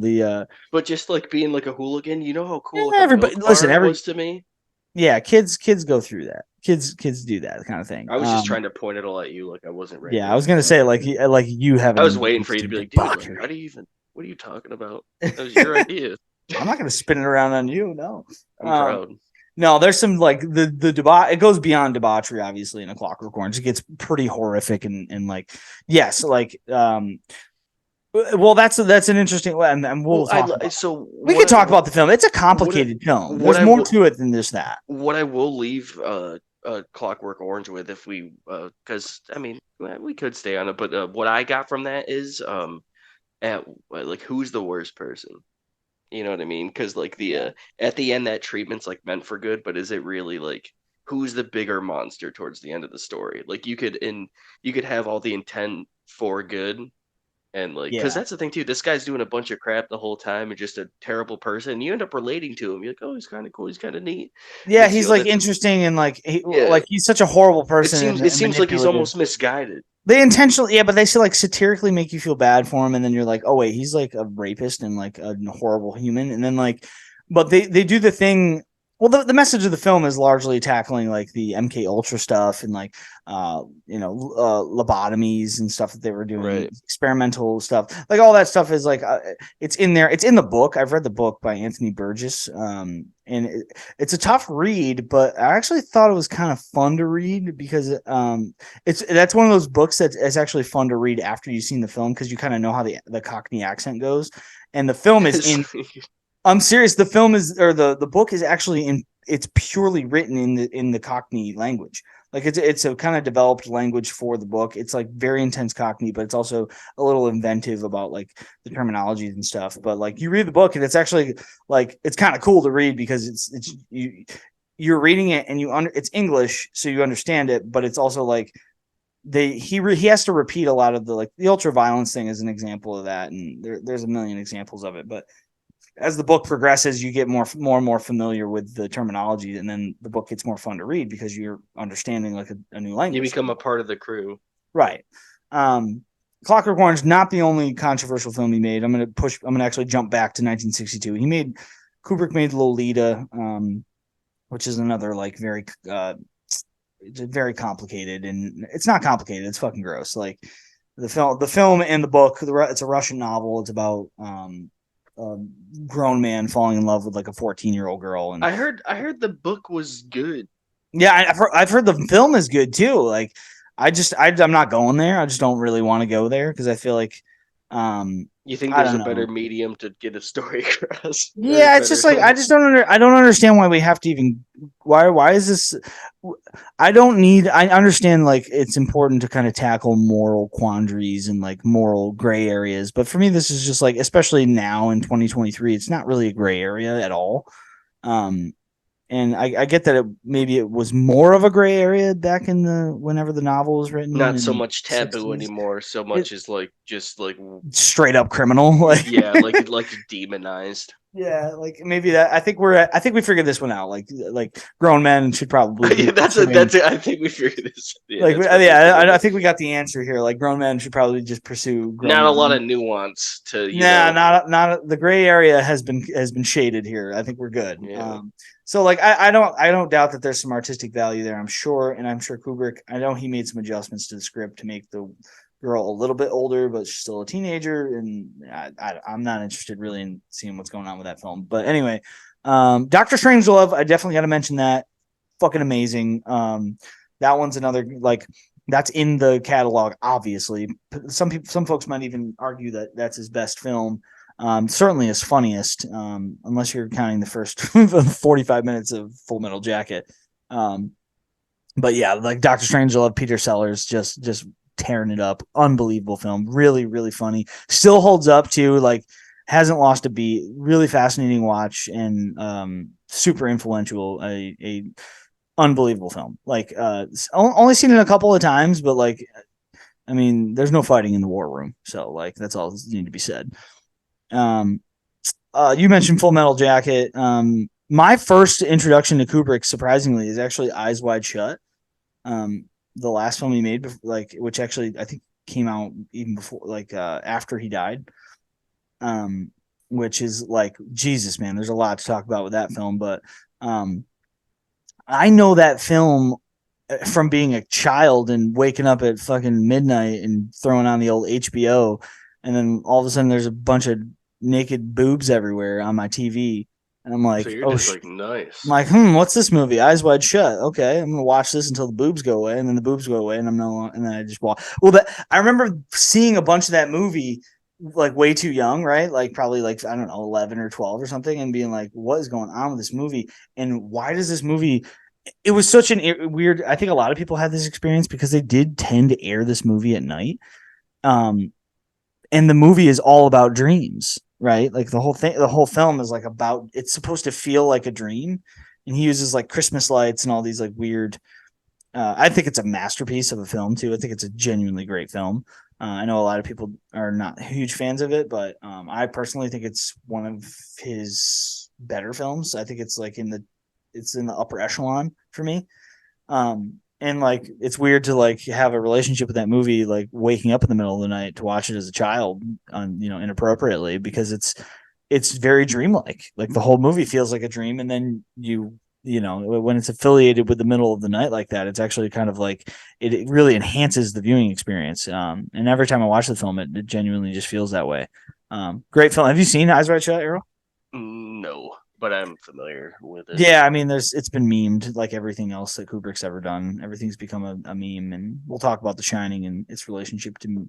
But just like being like a hooligan, you know how cool like a everybody milk listen, bar every was to me. yeah, kids go through that. Kids do that kind of thing. I was just trying to point it all at you, like I wasn't Yeah, I regular was gonna stuff. say like you I haven't was waiting for engaged you to in be like, dude, like, how debauchery. do you even? What are you talking about? That was your idea. I'm not gonna spin it around on you. No. I'm proud. No, there's some like the debauch. It goes beyond debauchery, obviously, in A Clockwork Orange. It gets pretty horrific and like yes, like well, that's an interesting one, and we'll Well, talk about. so We what? could talk about the film. It's a What? complicated film. What There's I more will to it than just that. what I will leave Clockwork Orange with if we because I mean we could stay on it, but what I got from that is at like who's the worst person? You know what I mean? Because like the at the end that treatment's like meant for good, but is it really like who's the bigger monster towards the end of the story? Like you could have all the intent for good and like because Yeah, that's the thing too. This guy's doing a bunch of crap the whole time and just a terrible person. And you end up relating to him. You're like, oh, he's kind of cool. He's kind of neat. And yeah, it's he's like interesting and yeah. like he's such a horrible It person seems and like he's manipulative. almost misguided. They intentionally, yeah, but they still like satirically make you feel bad for him, and then you're like, oh wait, he's like a rapist and like a horrible human, and then like, but they do the thing. Well, the message of the film is largely tackling like the MK Ultra stuff and like lobotomies and stuff that they were doing, Right. experimental stuff, like all that stuff is like it's in there. It's in the book. I've read the book by Anthony Burgess, and it's a tough read, but I actually thought it was kind of fun to read because that's one of those books that is actually fun to read after you've seen the film because you kind of know how the Cockney accent goes, and the film is in. I'm serious. The film is or the book is actually in. It's purely written in the Cockney language. Like it's a kind of developed language for the book. It's like very intense Cockney, but it's also a little inventive about like the terminologies and stuff. But like you read the book and it's actually like it's kind of cool to read because you're reading it and it's English, so you understand it, but it's also like he has to repeat a lot of the ultra violence thing as an example of that, and there's a million examples of it. But as the book progresses, you get more and more familiar with the terminology, and then the book gets more fun to read because you're understanding like a new language. You become a part of the crew, right? Clockwork Orange, not the only controversial film he made. I'm gonna actually jump back to 1962. Kubrick made Lolita, which is another like very very complicated, and it's not complicated. It's fucking gross. Like the film and the book. It's a Russian novel. It's about a grown man falling in love with like a 14-year-old girl. And I heard the book was good. Yeah, I've heard the film is good too. Like I'm not going there. I just don't really want to go there because I feel like You think I there's don't a better know. medium to get a story across? Yeah, it's just like I just I don't understand why we have to even why is this I understand like it's important to kind of tackle moral quandaries and like moral gray areas, but for me this is just like especially now in 2023 it's not really a gray area at all. Um and I get that maybe it was more of a gray area back in the whenever the novel was written Not so in much the taboo 60s. anymore, so It much as like just like straight up criminal like yeah, like demonized. yeah, like maybe that. I think we figured this one out. Like grown men should probably be Yeah, pursuing. I think we figured this. Yeah, Like that's what we yeah, figured I out. think we got the answer here. Like grown men should probably just pursue grown Not a lot women. of nuance to Nah, not the gray area has been shaded here. I think we're good. yeah. So like I don't doubt that there's some artistic value there. I'm sure Kubrick. I know he made some adjustments to the script to make the girl a little bit older, but she's still a teenager, and I'm not interested really in seeing what's going on with that film. But anyway, Doctor Strangelove, I definitely got to mention that. Fucking amazing. That one's another like that's in the catalog. Obviously, some folks might even argue that that's his best film. Certainly his funniest, unless you're counting the first 45 minutes of Full Metal Jacket. But yeah, like Doctor Strangelove, Peter Sellers, just tearing it up. Unbelievable film. Really, really funny. Still holds up too. Like, hasn't lost a beat. Really fascinating watch and super influential. A unbelievable film. Like, only seen it a couple of times, but like, I mean, there's no fighting in the war room. So like, that's all that need to be said. You mentioned Full Metal Jacket. My first introduction to Kubrick, surprisingly, is actually Eyes Wide Shut. The last film he made, like, which actually I think came out even before, like, after he died. Which is like, Jesus, man, there's a lot to talk about with that film, but I know that film from being a child and waking up at fucking midnight and throwing on the old HBO, and then all of a sudden there's a bunch of naked boobs everywhere on my TV, and I'm like, So you're oh, just like, nice. I'm like, what's this movie? Eyes Wide Shut. Okay, I'm gonna watch this until the boobs go away, and then the boobs go away, and and then I just watch. Well, I remember seeing a bunch of that movie like way too young, right? Like probably like, I don't know, 11 or 12 or something, and being like, what is going on with this movie, and why does this movie? It was such an weird. I think a lot of people had this experience because they did tend to air this movie at night. Um, and the movie is all about dreams, right? Like the whole film is like about, it's supposed to feel like a dream. And he uses like Christmas lights and all these like weird, I think it's a masterpiece of a film too. I think it's a genuinely great film. I know a lot of people are not huge fans of it, but I personally think it's one of his better films. I think it's like it's in the upper echelon for me. And like, it's weird to like have a relationship with that movie, like waking up in the middle of the night to watch it as a child on, inappropriately, because it's very dreamlike. Like the whole movie feels like a dream. And then when it's affiliated with the middle of the night like that, it's actually kind of like, it really enhances the viewing experience. And every time I watch the film, it genuinely just feels that way. Great film. Have you seen Eyes Wide Shut, Erroll? No, but I'm familiar with it. Yeah, I mean, it's been memed like everything else that Kubrick's ever done. Everything's become a meme, and we'll talk about The Shining and its relationship to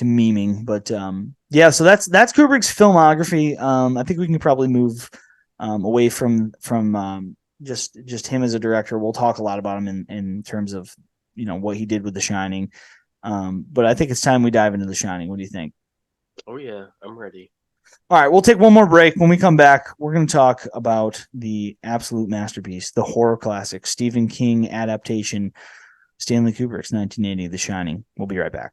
memeing. But yeah, so that's Kubrick's filmography. I think we can probably move away from just him as a director. We'll talk a lot about him in terms of what he did with The Shining. But I think it's time we dive into The Shining. What do you think? Oh yeah, I'm ready. All right, we'll take one more break. When we come back, we're going to talk about the absolute masterpiece, the horror classic, Stephen King adaptation, Stanley Kubrick's 1980, The Shining. We'll be right back.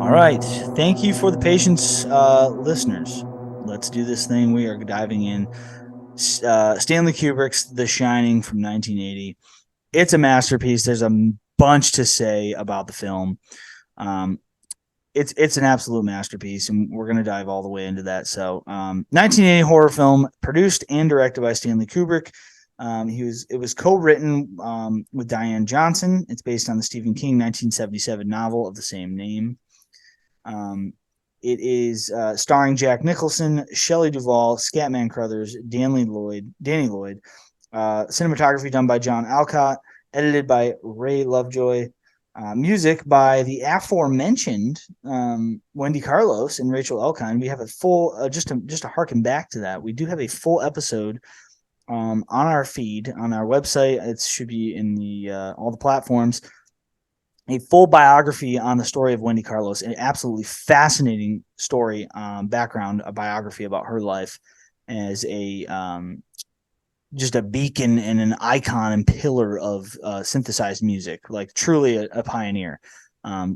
All right. Thank you for the patience, listeners. Let's do this thing. We are diving in. Stanley Kubrick's The Shining from 1980. It's a masterpiece. There's a bunch to say about the film. It's an absolute masterpiece, and we're going to dive all the way into that. So, 1980 horror film, produced and directed by Stanley Kubrick. It was co-written with Diane Johnson. It's based on the Stephen King 1977 novel of the same name. It is starring Jack Nicholson, Shelley Duvall, Scatman Crothers, Danny Lloyd. Cinematography done by John Alcott, edited by Ray Lovejoy. Music by the aforementioned Wendy Carlos and Rachel Elkind. We have a full just to harken back to that. We do have a full episode on our feed on our website. It should be in the all the platforms. a full biography on the story of Wendy Carlos, an absolutely fascinating story, background, a biography about her life as a just a beacon and an icon and pillar of synthesized music, like truly a pioneer.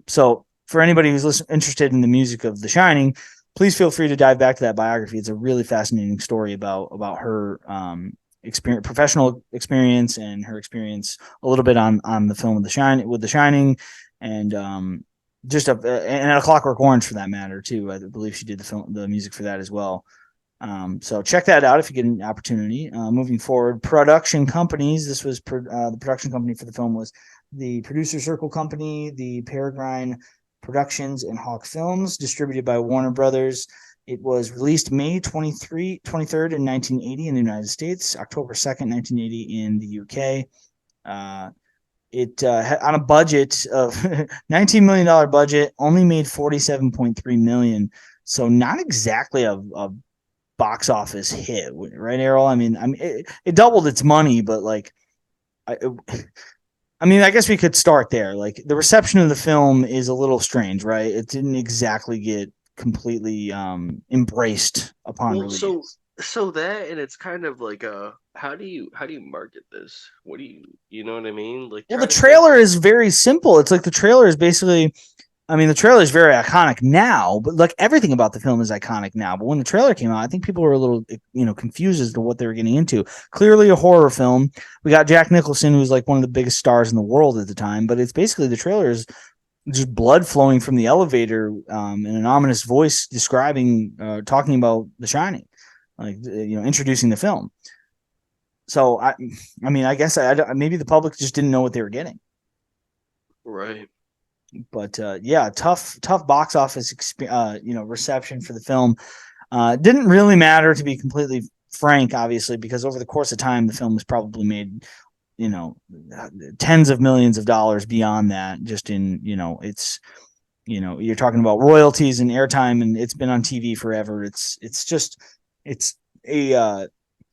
So for anybody who's interested in the music of The Shining, please feel free to dive back to that biography. It's a really fascinating story about her experience, professional experience, and her experience a little bit on the film of The Shining, and just and A Clockwork Orange for that matter too. I believe she did the music for that as well. So check that out if you get an opportunity. Moving forward, production companies. This was the production company for the film was the Producer Circle Company, the Peregrine Productions, and Hawk Films, distributed by Warner Brothers. It was released May 23rd in 1980 in the United States, October 2nd, 1980 in the UK. It had on a budget of $19 million budget, only made $47.3 million. So not exactly a box office hit, right, Erroll? I mean, it doubled its money, but like, I mean, I guess we could start there. Like, the reception of the film is a little strange, right? It didn't exactly get completely embraced upon Well, release. so that, and it's kind of like how do you market this? What do you know what I mean? Like Well, the try to think. trailer is very simple. It's like the trailer is basically, I mean, the trailer is very iconic now, but like everything about the film is iconic now. But when the trailer came out, I think people were a little, confused as to what they were getting into. Clearly a horror film. We got Jack Nicholson, who's like one of the biggest stars in the world at the time, but it's basically the trailer is just blood flowing from the elevator, in an ominous voice talking about The Shining, like, introducing the film. So I mean, I guess maybe the public just didn't know what they were getting. Right. But yeah, tough box office reception for the film. Didn't really matter, to be completely frank, obviously, because over the course of time, the film was probably made, tens of millions of dollars beyond that. Just in, it's, you're talking about royalties and airtime, and it's been on TV forever. It's a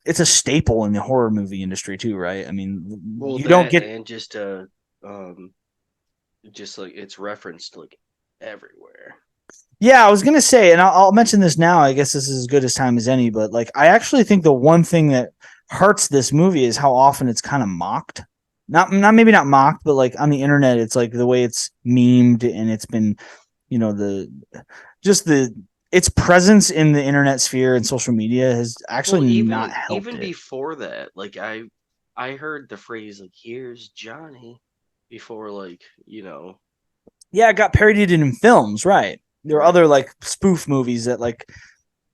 it's a staple in the horror movie industry too, right? I mean, Well, you don't that get. and just like it's referenced like everywhere. Yeah, I was gonna say, and I'll mention this now. I guess this is as good as time as any, but like, I actually think the one thing that hurts this movie is how often it's kind of mocked. Not maybe not mocked, but like on the internet, it's like the way it's memed, and it's been, the just the its presence in the internet sphere and social media has Well, actually not helped even it. before that, like I heard the phrase like "Here's Johnny" before, like Yeah, it got parodied in films, right? There are other right. like spoof movies that like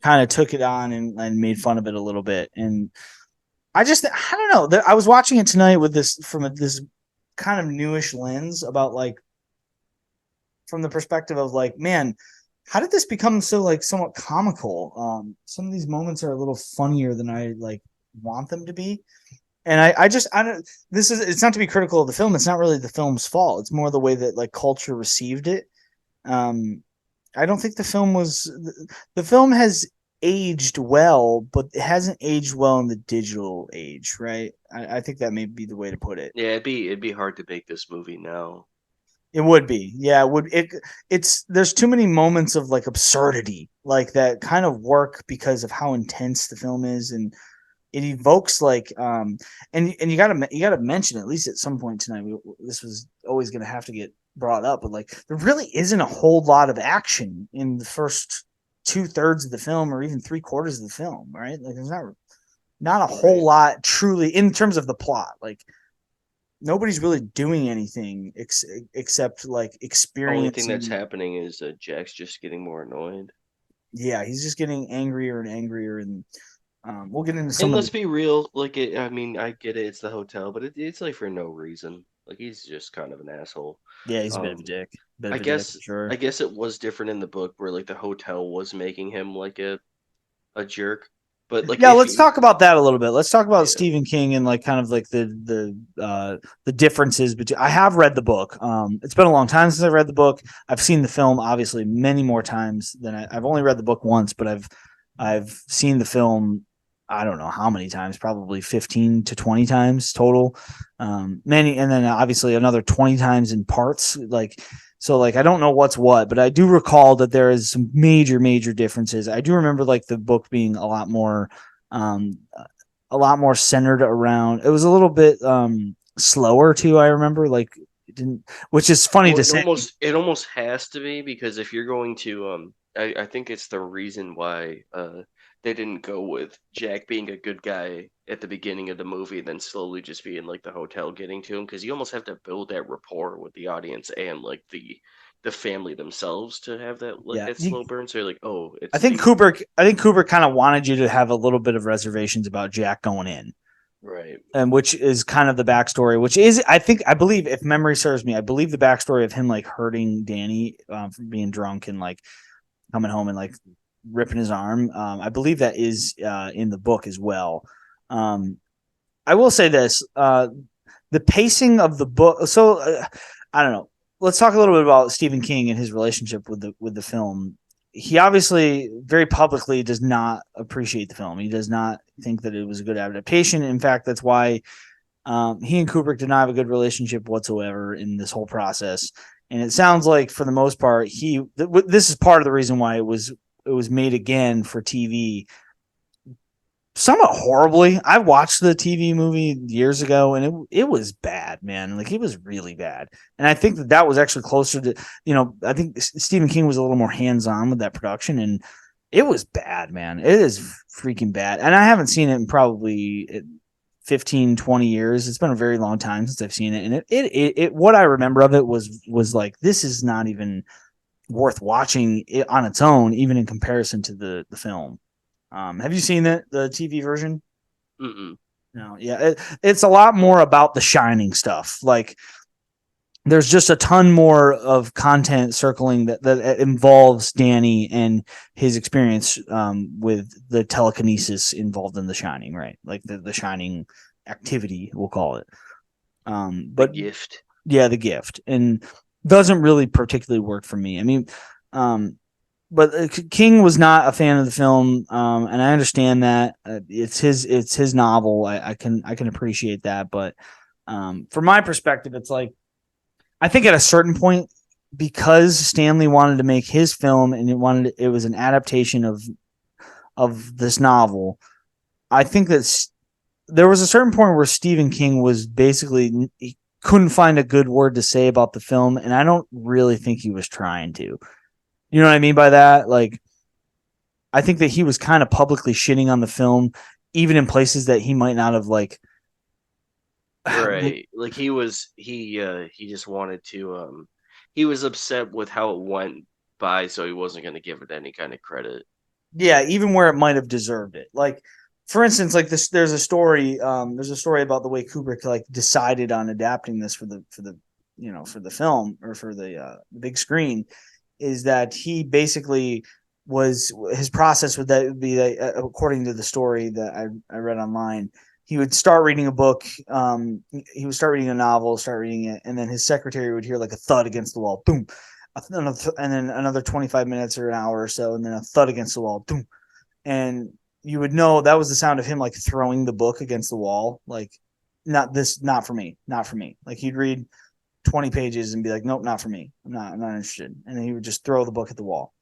kind of took it on and made fun of it a little bit. And I don't know. I was watching it tonight with this kind of newish lens about like, from the perspective of like, man, how did this become so like somewhat comical? Some of these moments are a little funnier than I like want them to be. And I don't, it's not to be critical of the film. It's not really the film's fault. It's more the way that like culture received it. Um, I don't think the film has aged well, but it hasn't aged well in the digital age, right? I think that may be the way to put it. Yeah, it'd be hard to make this movie now. It would be, yeah. It's there's too many moments of like absurdity, like that kind of work because of how intense the film is, and it evokes like, and you gotta mention, at least at some point tonight, this was always gonna have to get brought up, but like, there really isn't a whole lot of action in the first 2/3 of the film, or even 3/4 of the film, right? Like, there's not a whole Right. lot truly in terms of the plot. Like, nobody's really doing anything except like Only thing that's experiencing. happening is Jack's just getting more annoyed. Yeah, he's just getting angrier and angrier, and we'll get into And some of let's the. be real, like I mean, I get it, it's the hotel, but it's like for no reason. Like he's just kind of an asshole. Yeah, he's a bit of a Um, dick, bit I of a dick for guess sure. I guess it was different in the book where like the hotel was making him like a jerk. But like Yeah, if let's you talk about that a little bit. Let's talk about yeah. Stephen King and like kind of like the differences between. I have read the book. It's been a long time since I've read the book. I've seen the film obviously many more times than I've only read the book once, but I've seen the film I don't know how many times, probably 15 to 20 times total. Many, and then obviously another 20 times in parts. Like, so like, I don't know what's what, but I do recall that there is some major differences. I do remember like the book being um, a lot more centered around, it was a little bit, slower too. I remember like, it didn't, which is funny Well, to say. it almost has to be because if you're going to, I think it's the reason why they didn't go with Jack being a good guy at the beginning of the movie, and then slowly just being like the hotel getting to him, because you almost have to build that rapport with the audience and like the family themselves to have that like Yeah. that slow burn. So you're like, oh, I it's think the Kubrick kind of wanted you to have a little bit of reservations about Jack going in, right. and which is kind of the backstory, which is, I believe, if memory serves me, I believe the backstory of him like hurting Danny, from being drunk and like coming home and like ripping his arm. I believe that is, in the book as well. Um, I will say this: the pacing of the book. So, I don't know. Let's talk a little bit about Stephen King and his relationship with the film. He obviously very publicly does not appreciate the film. He does not think that it was a good adaptation. In fact, that's why, he and Kubrick did not have a good relationship whatsoever in this whole process. And it sounds like, for the most part, this is part of the reason why it was made again for TV, somewhat horribly. I watched the TV movie years ago, and it was bad, man. Like, it was really bad. And I think that was actually closer to, I think Stephen King was a little more hands on with that production, and it was bad, man. It is freaking bad. And I haven't seen it in probably 15, 20 years. It's been a very long time since I've seen it. And it what I remember of it was like, this is not even worth watching it on its own, even in comparison to the film. Have you seen the TV version? Mm-mm. No, yeah, it's a lot more about the Shining stuff. Like, there's just a ton more of content circling that involves Danny and his experience, with the telekinesis involved in the Shining, right? Like the Shining activity, we'll call it. The But gift. yeah, the gift, and doesn't really particularly work for me. I mean, um, but King was not a fan of the film, and I understand that, it's his novel. I can appreciate that, but, from my perspective, it's like, I think at a certain point, because Stanley wanted to make his film and it was an adaptation of this novel. I think that there was a certain point where Stephen King was basically, he couldn't find a good word to say about the film, and I don't really think he was trying to. You know what I mean by that? Like, I think that he was kind of publicly shitting on the film, even in places that he might not have like. Right. Like he just wanted to he was upset with how it went by, so he wasn't going to give it any kind of credit. Yeah, even where it might have deserved it. Like, for instance, like this, there's a story. There's a story about the way Kubrick like decided on adapting this for the film, or for the big screen, is that he basically was, his process would that would be that, according to the story that I read online, he would start reading a book, he would start reading a novel, start reading it, and then his secretary would hear like a thud against the wall, boom, and then another 25 minutes or an hour or so, and then a thud against the wall, boom, and you would know that was the sound of him like throwing the book against the wall, like, not for me, not for me. Like, he'd read 20 pages and be like, nope, not for me. I'm not interested. And then he would just throw the book at the wall.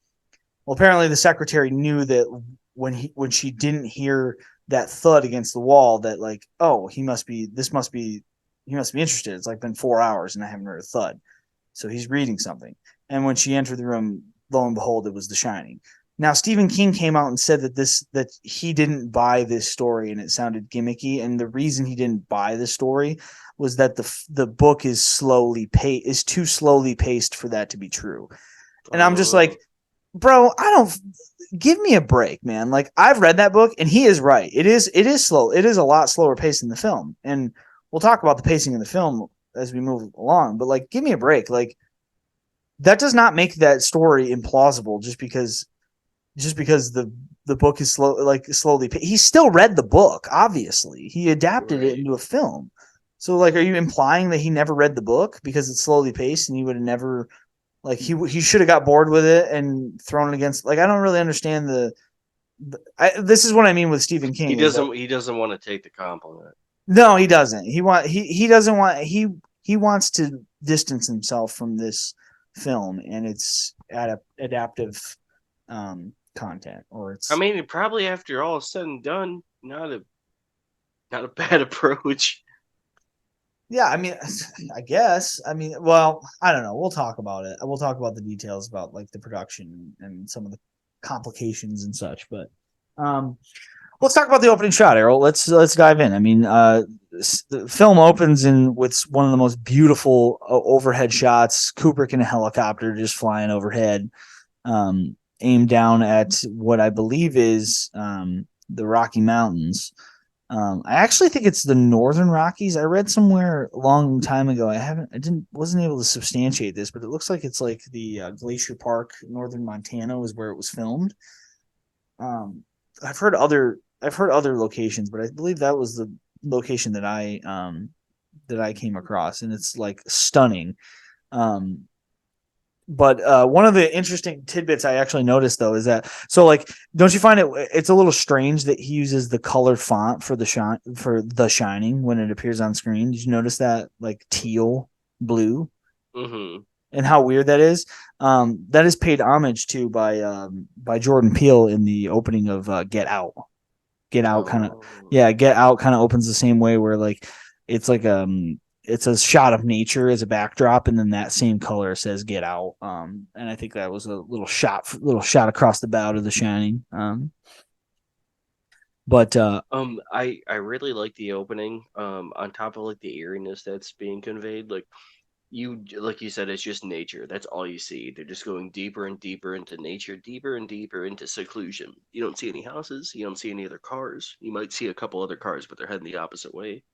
Well, apparently the secretary knew that when she didn't hear that thud against the wall, that like, oh, he must be interested. It's like been 4 hours and I haven't heard a thud. So he's reading something. And when she entered the room, lo and behold, it was The Shining. Now, Stephen King came out and said that he didn't buy this story and it sounded gimmicky. And the reason he didn't buy the story was that the book is too slowly paced for that to be true. And I'm just Oh, like, bro, I don't, give me a break, man. Like, I've read that book and he is right. It is slow. It is a lot slower paced in the film. And we'll talk about the pacing in the film as we move along, but like, give me a break. Like, that does not make that story implausible just because the book is slowly. He still read the book. Obviously, he adapted it right. into a film. So, like, are you implying that he never read the book because it's slowly paced and he would have never, like, he should have got bored with it and thrown it against? Like, I don't really understand this is what I mean with Stephen King. He doesn't want to take the compliment. No, he doesn't. He doesn't want he wants to distance himself from this film and its adaptive content, or it's. I mean, probably after all is said and done, not a bad approach. Yeah, I mean, I guess. I mean, well, I don't know. We'll talk about it. We'll talk about the details about like the production and some of the complications and such. But let's talk about the opening shot, Erroll. Let's dive in. I mean, the film opens with one of the most beautiful overhead shots. Kubrick in a helicopter just flying overhead, aimed down at what I believe is the Rocky Mountains. I actually think it's the Northern Rockies. I read somewhere a long time ago. Wasn't able to substantiate this, but it looks like it's like the Glacier Park, Northern Montana, was where it was filmed. I've heard other locations, but I believe that was the location that I came across, and it's like stunning. But one of the interesting tidbits I actually noticed though is that like, don't you find it's a little strange that he uses the colored font for The Shining when it appears on screen? Did you notice that, like teal blue? Mm-hmm. And how weird that is? That is paid homage to by Jordan Peele in the opening of Get Out. Get Out kind of Get Out kind of opens the same way, where like it's like it's a shot of nature as a backdrop, and then that same color says "Get Out." And I think that was a little shot across the bow to The Shining. But I really like the opening. On top of like the eeriness that's being conveyed, like you said, it's just nature. That's all you see. They're just going deeper and deeper into nature, deeper and deeper into seclusion. You don't see any houses. You don't see any other cars. You might see a couple other cars, but they're heading the opposite way.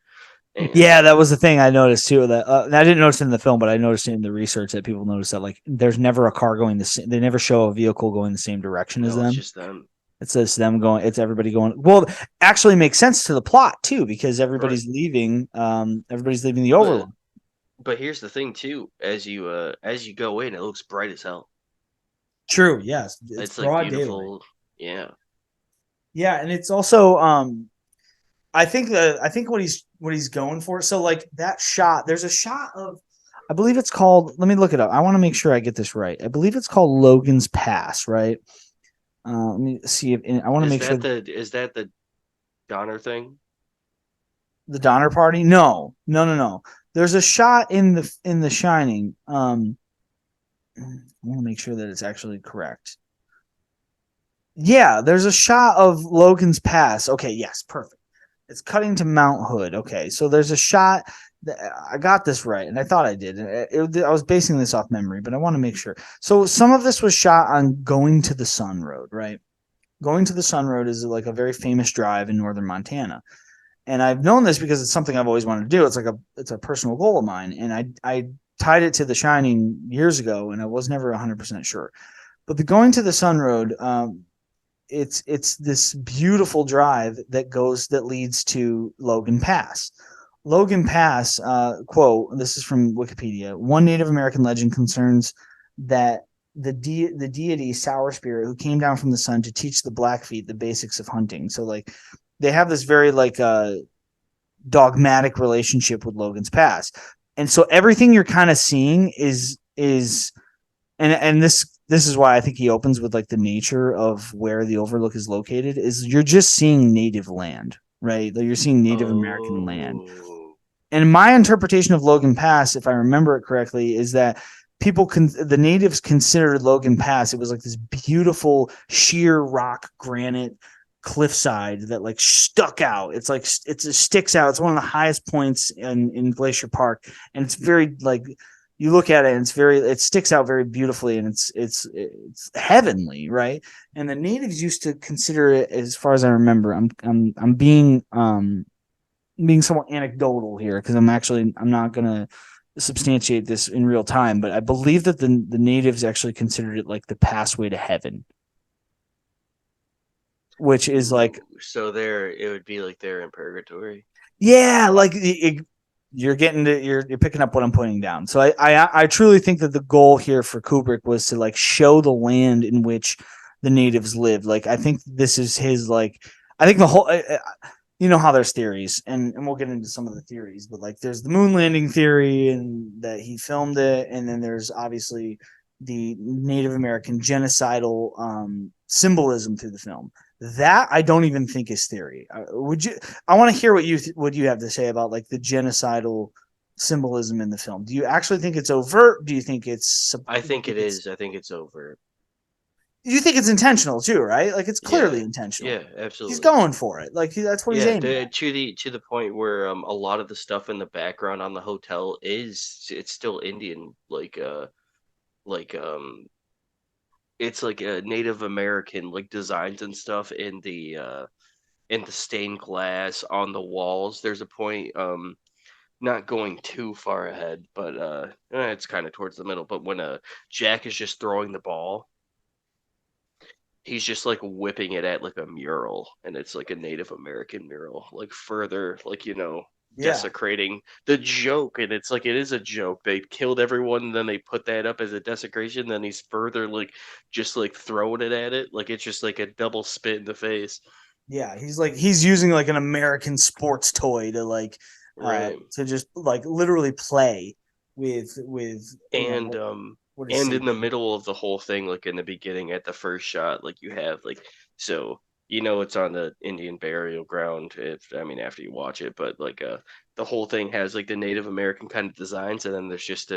And, yeah, that was the thing I noticed too. That I didn't notice it in the film, but I noticed it in the research that people noticed that like there's never a car going the same. They never show a vehicle going the same direction as them. It's just them. It's just them going. It's everybody going. Well, actually makes sense to the plot too, because everybody's leaving. Everybody's leaving the Overlook. But here's the thing too: as you go in, it looks bright as hell. True. Yes, it's like beautiful. Daylight. Yeah. Yeah, and it's also I think what he's going for. So like that shot, there's a shot of, I believe it's called. Let me look it up. I want to make sure I get this right. I believe it's called Logan's Pass, right? Let me see if I want to make sure. Is that the Donner thing? The Donner Party? No. There's a shot in The Shining. I want to make sure that it's actually correct. Yeah, there's a shot of Logan's Pass. Okay, yes, perfect. It's cutting to Mount Hood. Okay, so there's a shot. I got this right, and I thought I did. I was basing this off memory, but I want to make sure. So some of this was shot on Going to the Sun Road, right? Going to the Sun Road is like a very famous drive in northern Montana. And I've known this because it's something I've always wanted to do. It's a personal goal of mine. And I tied it to The Shining years ago, and I was never 100% sure. But the Going to the Sun Road, it's this beautiful drive that leads to Logan Pass. Logan Pass, quote, this is from Wikipedia. One Native American legend concerns that the deity Sour Spirit, who came down from the sun to teach the Blackfeet the basics of hunting. So like they have this very like dogmatic relationship with Logan's Pass. And so everything you're kind of seeing is and this is why I think he opens with like the nature of where the Overlook is located, is you're just seeing native land, right? Like you're seeing Native American land. And my interpretation of Logan Pass, if I remember it correctly, is that the natives considered Logan Pass, it was like this beautiful sheer rock granite cliffside that like stuck out. It's like it sticks out. It's one of the highest points in Glacier Park, and it's very like you look at it and it sticks out very beautifully, and it's heavenly, right? And the natives used to consider it, as far as I remember. I'm being somewhat anecdotal here because I'm not gonna substantiate this in real time, but I believe that the natives actually considered it like the pathway to heaven, which is like, so it would be like they're in purgatory. Yeah, like you're picking up what I'm putting down. So I truly think that the goal here for Kubrick was to like show the land in which the natives lived. Like I think this is his like I think the whole you know how there's theories and we'll get into some of the theories, but like there's the moon landing theory and that he filmed it, and then there's obviously the Native American genocidal symbolism through the film. That I don't even think is theory. Would you? I want to hear what you have to say about like the genocidal symbolism in the film. Do you actually think it's overt? Do you think it's I do you think it think it's is. I think it's over. you think it's intentional too, right? Like it's clearly Yeah, intentional. yeah, He's absolutely. going for it. Like that's what he's Yeah, aiming at. to the point where a lot of the stuff in the background on the hotel is it's still Indian, like it's like a Native American like designs and stuff in the stained glass on the walls. There's a point, not going too far ahead, but it's kind of towards the middle. But when Jack is just throwing the ball, he's just like whipping it at like a mural, and it's like a Native American mural, like further, like Yeah, desecrating the joke. And it's like it is a joke. They killed everyone, and then they put that up as a desecration. Then he's further like just like throwing it at it, like it's just like a double spit in the face. yeah. He's using like an American sports toy Right. to just like literally play with and what is and in the sacred. middle of the whole thing, like in the beginning at the first shot, like you have like, so it's on the Indian burial ground, if I mean after you watch it, but like the whole thing has like the Native American kind of designs, and then there's just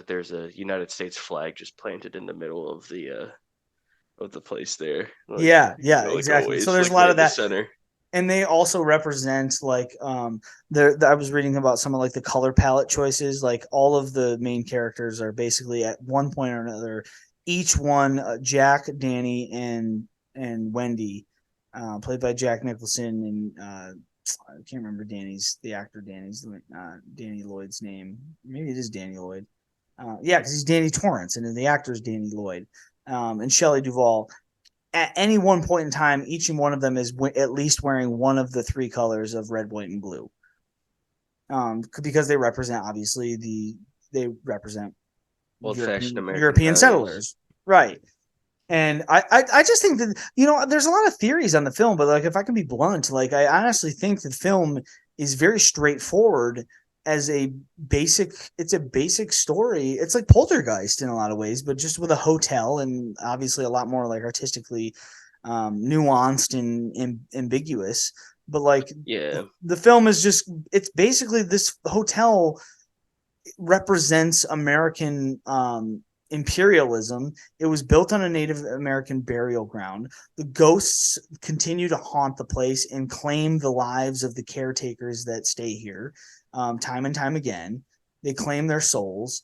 there's a United States flag just planted in the middle of the place there, Yeah, yeah, like exactly. So always, there's a like lot right of in the that, center. and they also represent like there. I was reading about some of like the color palette choices. Like all of the main characters are basically at one point or another. Each one, Jack, Danny, and Wendy, played by Jack Nicholson, and I can't remember the actor Danny's Danny Lloyd's name. Maybe it is Danny Lloyd. Yeah, because he's Danny Torrance, and then the actor is Danny Lloyd, and Shelley Duvall. At any one point in time, each and one of them is at least wearing one of the three colors of red, white, and blue. Because they represent obviously they represent Old fashioned American European values. settlers, right? And I just think that there's a lot of theories on the film, but like if I can be blunt, like I honestly think the film is very straightforward as a basic. It's a basic story. It's like Poltergeist in a lot of ways, but just with a hotel and obviously a lot more like artistically nuanced and ambiguous. But like Yeah. the film is just it's basically this hotel represents American imperialism. It was built on a Native American burial ground. The ghosts continue to haunt the place and claim the lives of the caretakers that stay here, time and time again. They claim their souls.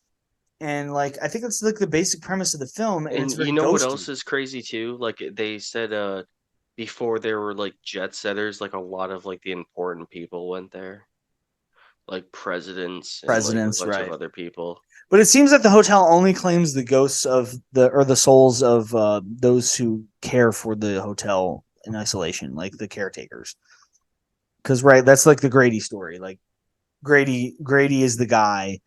And like I think that's like the basic premise of the film, and it's And you very know what ghosty. else is crazy too? Like they said, before there were like jet setters, like a lot of like the important people went there, like presidents and like a Presidents, bunch of right? other people. But it seems that the hotel only claims the ghosts of the souls of those who care for the hotel in isolation, like the caretakers. Because right, that's like the Grady story. Like Grady is the guy.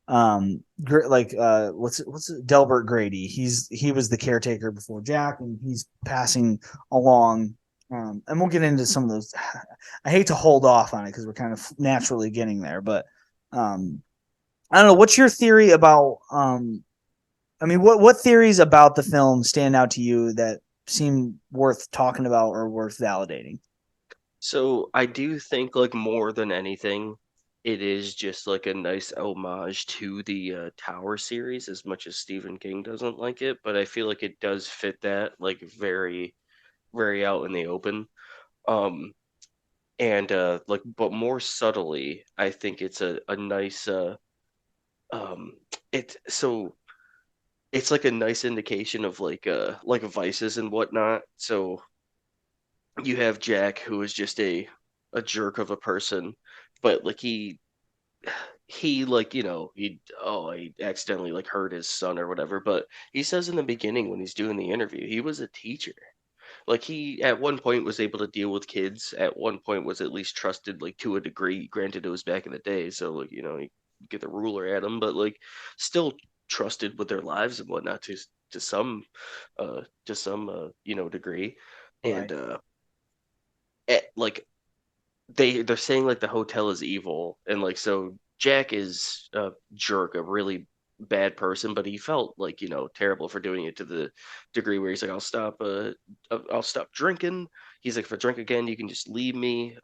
What's it, Delbert Grady? He was the caretaker before Jack, and he's passing along. And we'll get into some of those. I hate to hold off on it because we're kind of naturally getting there, but um, I don't know. What's your theory about? I mean, what theories about the film stand out to you that seem worth talking about or worth validating? So I do think like more than anything, it is just like a nice homage to the Tower series, as much as Stephen King doesn't like it, but I feel like it does fit that like very, very out in the open. Um, and like but more subtly, I think it's a nice um it so it's like a nice indication of like vices and whatnot. So you have Jack, who is just a jerk of a person, but like he like he accidentally like hurt his son or whatever. But he says in the beginning when he's doing the interview, he was a teacher. Like he at one point was able to deal with kids, at one point was at least trusted like to a degree. Granted, it was back in the day, so you get the ruler at them, but like still trusted with their lives and whatnot too. to some degree. And Right. like they're saying like the hotel is evil, and like so Jack is a jerk, a really bad person, but he felt like terrible for doing it to the degree where he's like, I'll stop drinking. He's like, if I drink again, you can just leave me.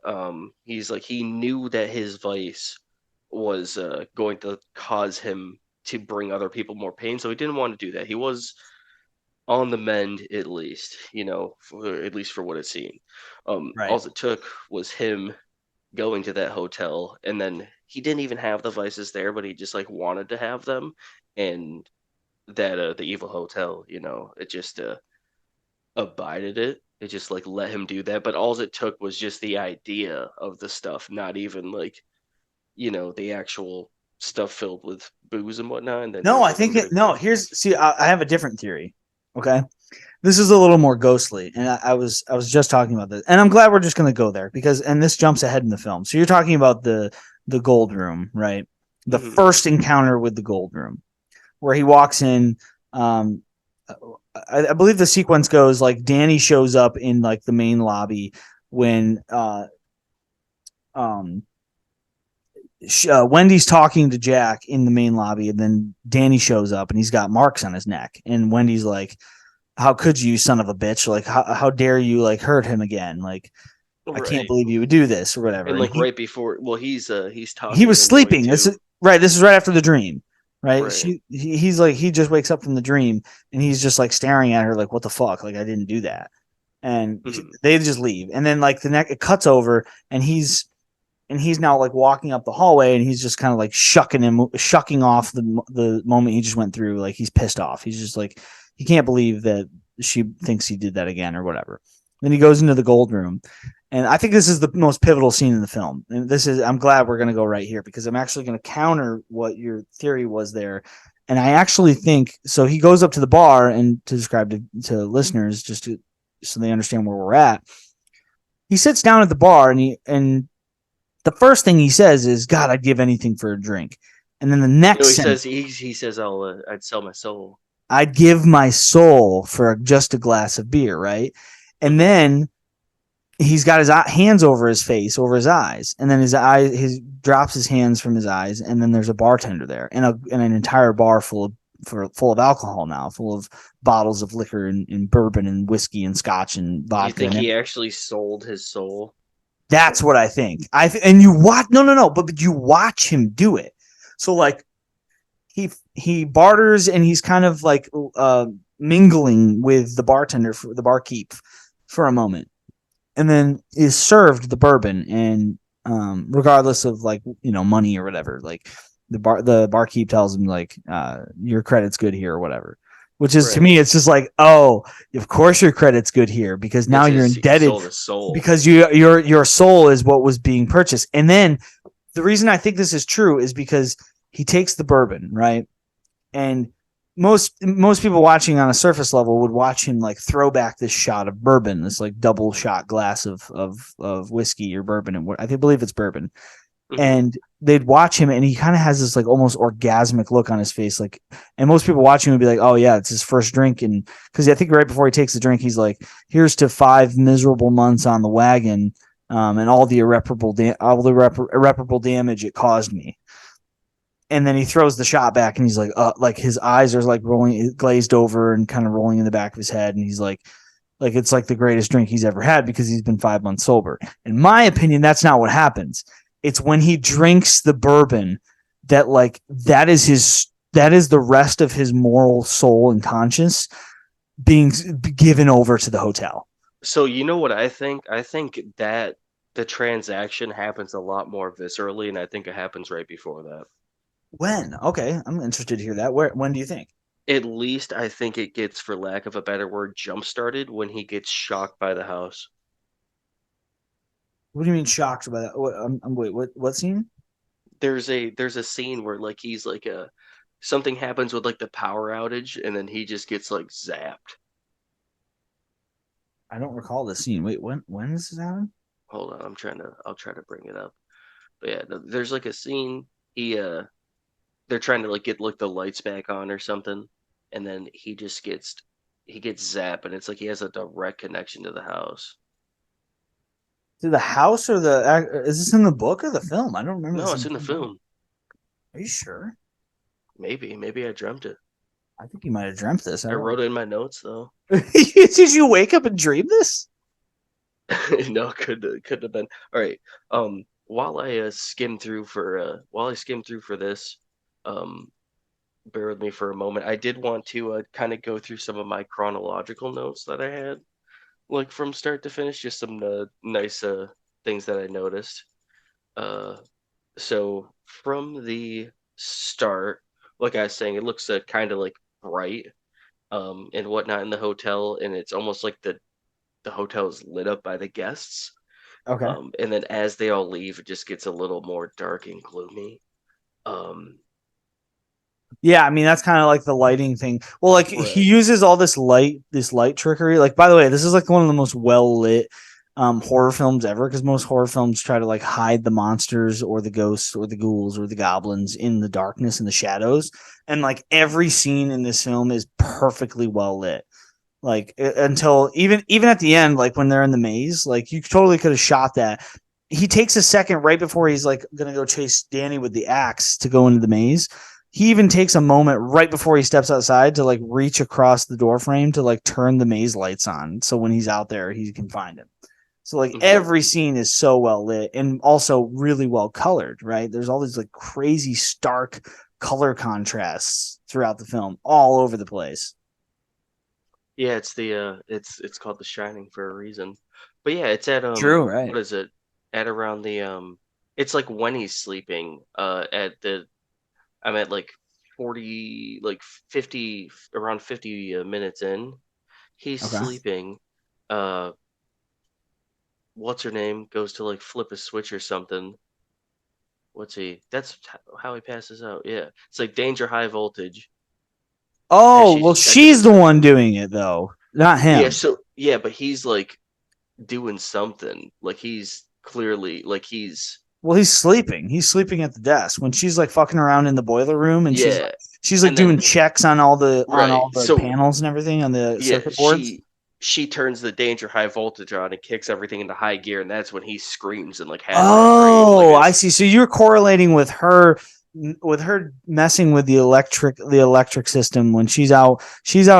He's like, he knew that his vice was going to cause him to bring other people more pain, so he didn't want to do that. He was on the mend, at least, at least for what it seemed. All Right. it took was him going to that hotel, and then he didn't even have the vices there, but he just like wanted to have them. And that the evil hotel, it just abided it. It just like let him do that. But all it took was just the idea of the stuff, not even like the actual stuff filled with booze and whatnot. And then he No, was I like, I'm think gonna. no. Here's see. I have a different theory. Okay, this is a little more ghostly, and I was just talking about this, and I'm glad we're just going to go there because and this jumps ahead in the film. So you're talking about the gold room, right? The Mhm. first encounter with the gold room, where he walks in. Um, I believe the sequence goes like Danny shows up in like the main lobby when um Wendy's talking to Jack in the main lobby, and then Danny shows up and he's got marks on his neck, and Wendy's like, "How could you, son of a bitch? Like, how dare you like hurt him again? Like, I can't Right. believe you would do this or whatever." And And like right before, well, he's he talking was to Lloyd sleeping. This too. is right. This is right after the dream, right? Right. He's like he just wakes up from the dream and he's just like staring at her like, "What the fuck? Like, I didn't do that." And Mhm. they just leave, and then like the neck it cuts over, and he's now like walking up the hallway and he's just kind of like shucking off the moment he just went through. Like he's pissed off. He's just like he can't believe that she thinks he did that again or whatever. Then he goes into the gold room, and I think this is the most pivotal scene in the film. And this is I'm glad we're going to go right here because I'm actually going to counter what your theory was there. And I actually think so. He goes up to the bar and to describe to listeners just to so they understand where we're at. He sits down at the bar and the first thing he says is, "God, I'd give anything for a drink." And then the next He sentence, says he says I'd sell my soul. "I'd give my soul for just a glass of beer," right? And Hmm. then he's got his hands over his face, over his eyes, and then his drops his hands from his eyes, and then there's a bartender there, and an entire bar full of alcohol now, full of bottles of liquor and bourbon and whiskey and scotch and You vodka think and he actually sold his soul? that's what I think. And you watch no, but you watch him do it. So like he barters and he's kind of like mingling with the bartender for the barkeep for a moment, and then is served the bourbon and regardless of like money or whatever, like the barkeep tells him like your credit's good here or whatever, which is to Right. me it's just like, oh, of course your credit's good here because now It's you're he indebted sold his soul. because your soul is what was being purchased. And then the reason I think this is true is because he takes the bourbon, right? And most people watching on a surface level would watch him like throw back this shot of bourbon, this like double shot glass of whiskey or bourbon, and I believe it's bourbon. Hmm. And they'd watch him, and he kind of has this like almost orgasmic look on his face, like. And most people watching would be like, "Oh yeah, it's his first drink," and because I think right before he takes the drink, he's like, "Here's to 5 miserable months on the wagon, and all the irreparable damage it caused me." And then he throws the shot back and he's like his eyes are like rolling glazed over and kind of rolling in the back of his head, and he's like it's like the greatest drink he's ever had because he's been 5 months sober. In my opinion, that's not what happens. It's when he drinks the bourbon that like that is the rest of his moral soul and conscience being given over to the hotel. So you know what I think? I think that the transaction happens a lot more viscerally, and I think it happens right before that. When? Okay, I'm interested to hear that. When do you think? At least I think it gets, for lack of a better word, jump started when he gets shocked by the house. What do you mean shocked by that? Wait, what scene? There's a scene where like he's like a something happens with like the power outage, and then he just gets like zapped. I don't recall the scene. Wait, when does this happen? Hold on, I'll try to bring it up. But yeah, there's like a scene he they're trying to like get like the lights back on or something, and then he gets zapped, and it's like he has a direct connection to the house. To the house or is this in the book or the film? I don't remember No, this it's in in the the film. film. Are you sure? Maybe I dreamt it. I think you might have dreamt this. I I don't. wrote it in my notes though. Did you wake up and dream this? No, could have been. All right. While I skim through for this, um, bear with me for a moment. I did want to kind of go through some of my chronological notes that I had, like from start to finish, just some nice things that I noticed. Uh, so from the start, like I was saying, it looks kind of like bright and whatnot in the hotel, and it's almost like the hotel is lit up by the guests. Okay. And then as they all leave, it just gets a little more dark and gloomy. Um, Yeah, I mean that's kind of like the lighting thing. Well, like he right. uses all this light trickery. Like, by the way, this is like one of the most well lit horror films ever, because most horror films try to like hide the monsters or the ghosts or the ghouls or the goblins in the darkness and the shadows. And like every scene in this film is perfectly well lit. Like until even at the end, like when they're in the maze, like you totally could have shot that. He takes a second right before he's like gonna go chase Danny with the axe to go into the maze. He even takes a moment right before he steps outside to like reach across the door frame to like turn the maze lights on, so when he's out there he can find him. So like Hmm. every scene is so well lit and also really well colored, right? There's all these like crazy stark color contrasts throughout the film all over the place. Yeah, it's called The Shining for a reason. But yeah, it's at True, right? what is it? At around the it's like when he's sleeping at the I'm at like 40 like 50 around 50 minutes in. He's Okay. sleeping. Uh what's her name goes to like flip a switch or something. What's he? That's how he passes out. Yeah. It's like danger high voltage as Oh, she's well, checking the she's the one temperature. doing it though, not Yeah, him. so yeah, but he's like doing something. Like he's clearly like he's Well, he's sleeping. He's sleeping at the desk when she's like fucking around in the boiler room, and yeah. she's like And then doing checks on right. all the So panels and everything on the yeah, circuit boards. she turns the danger high voltage on and kicks everything into high gear, and that's when he screams and like has that dream. Like Oh, I it's see. So you're correlating with her messing with the electric system when she's out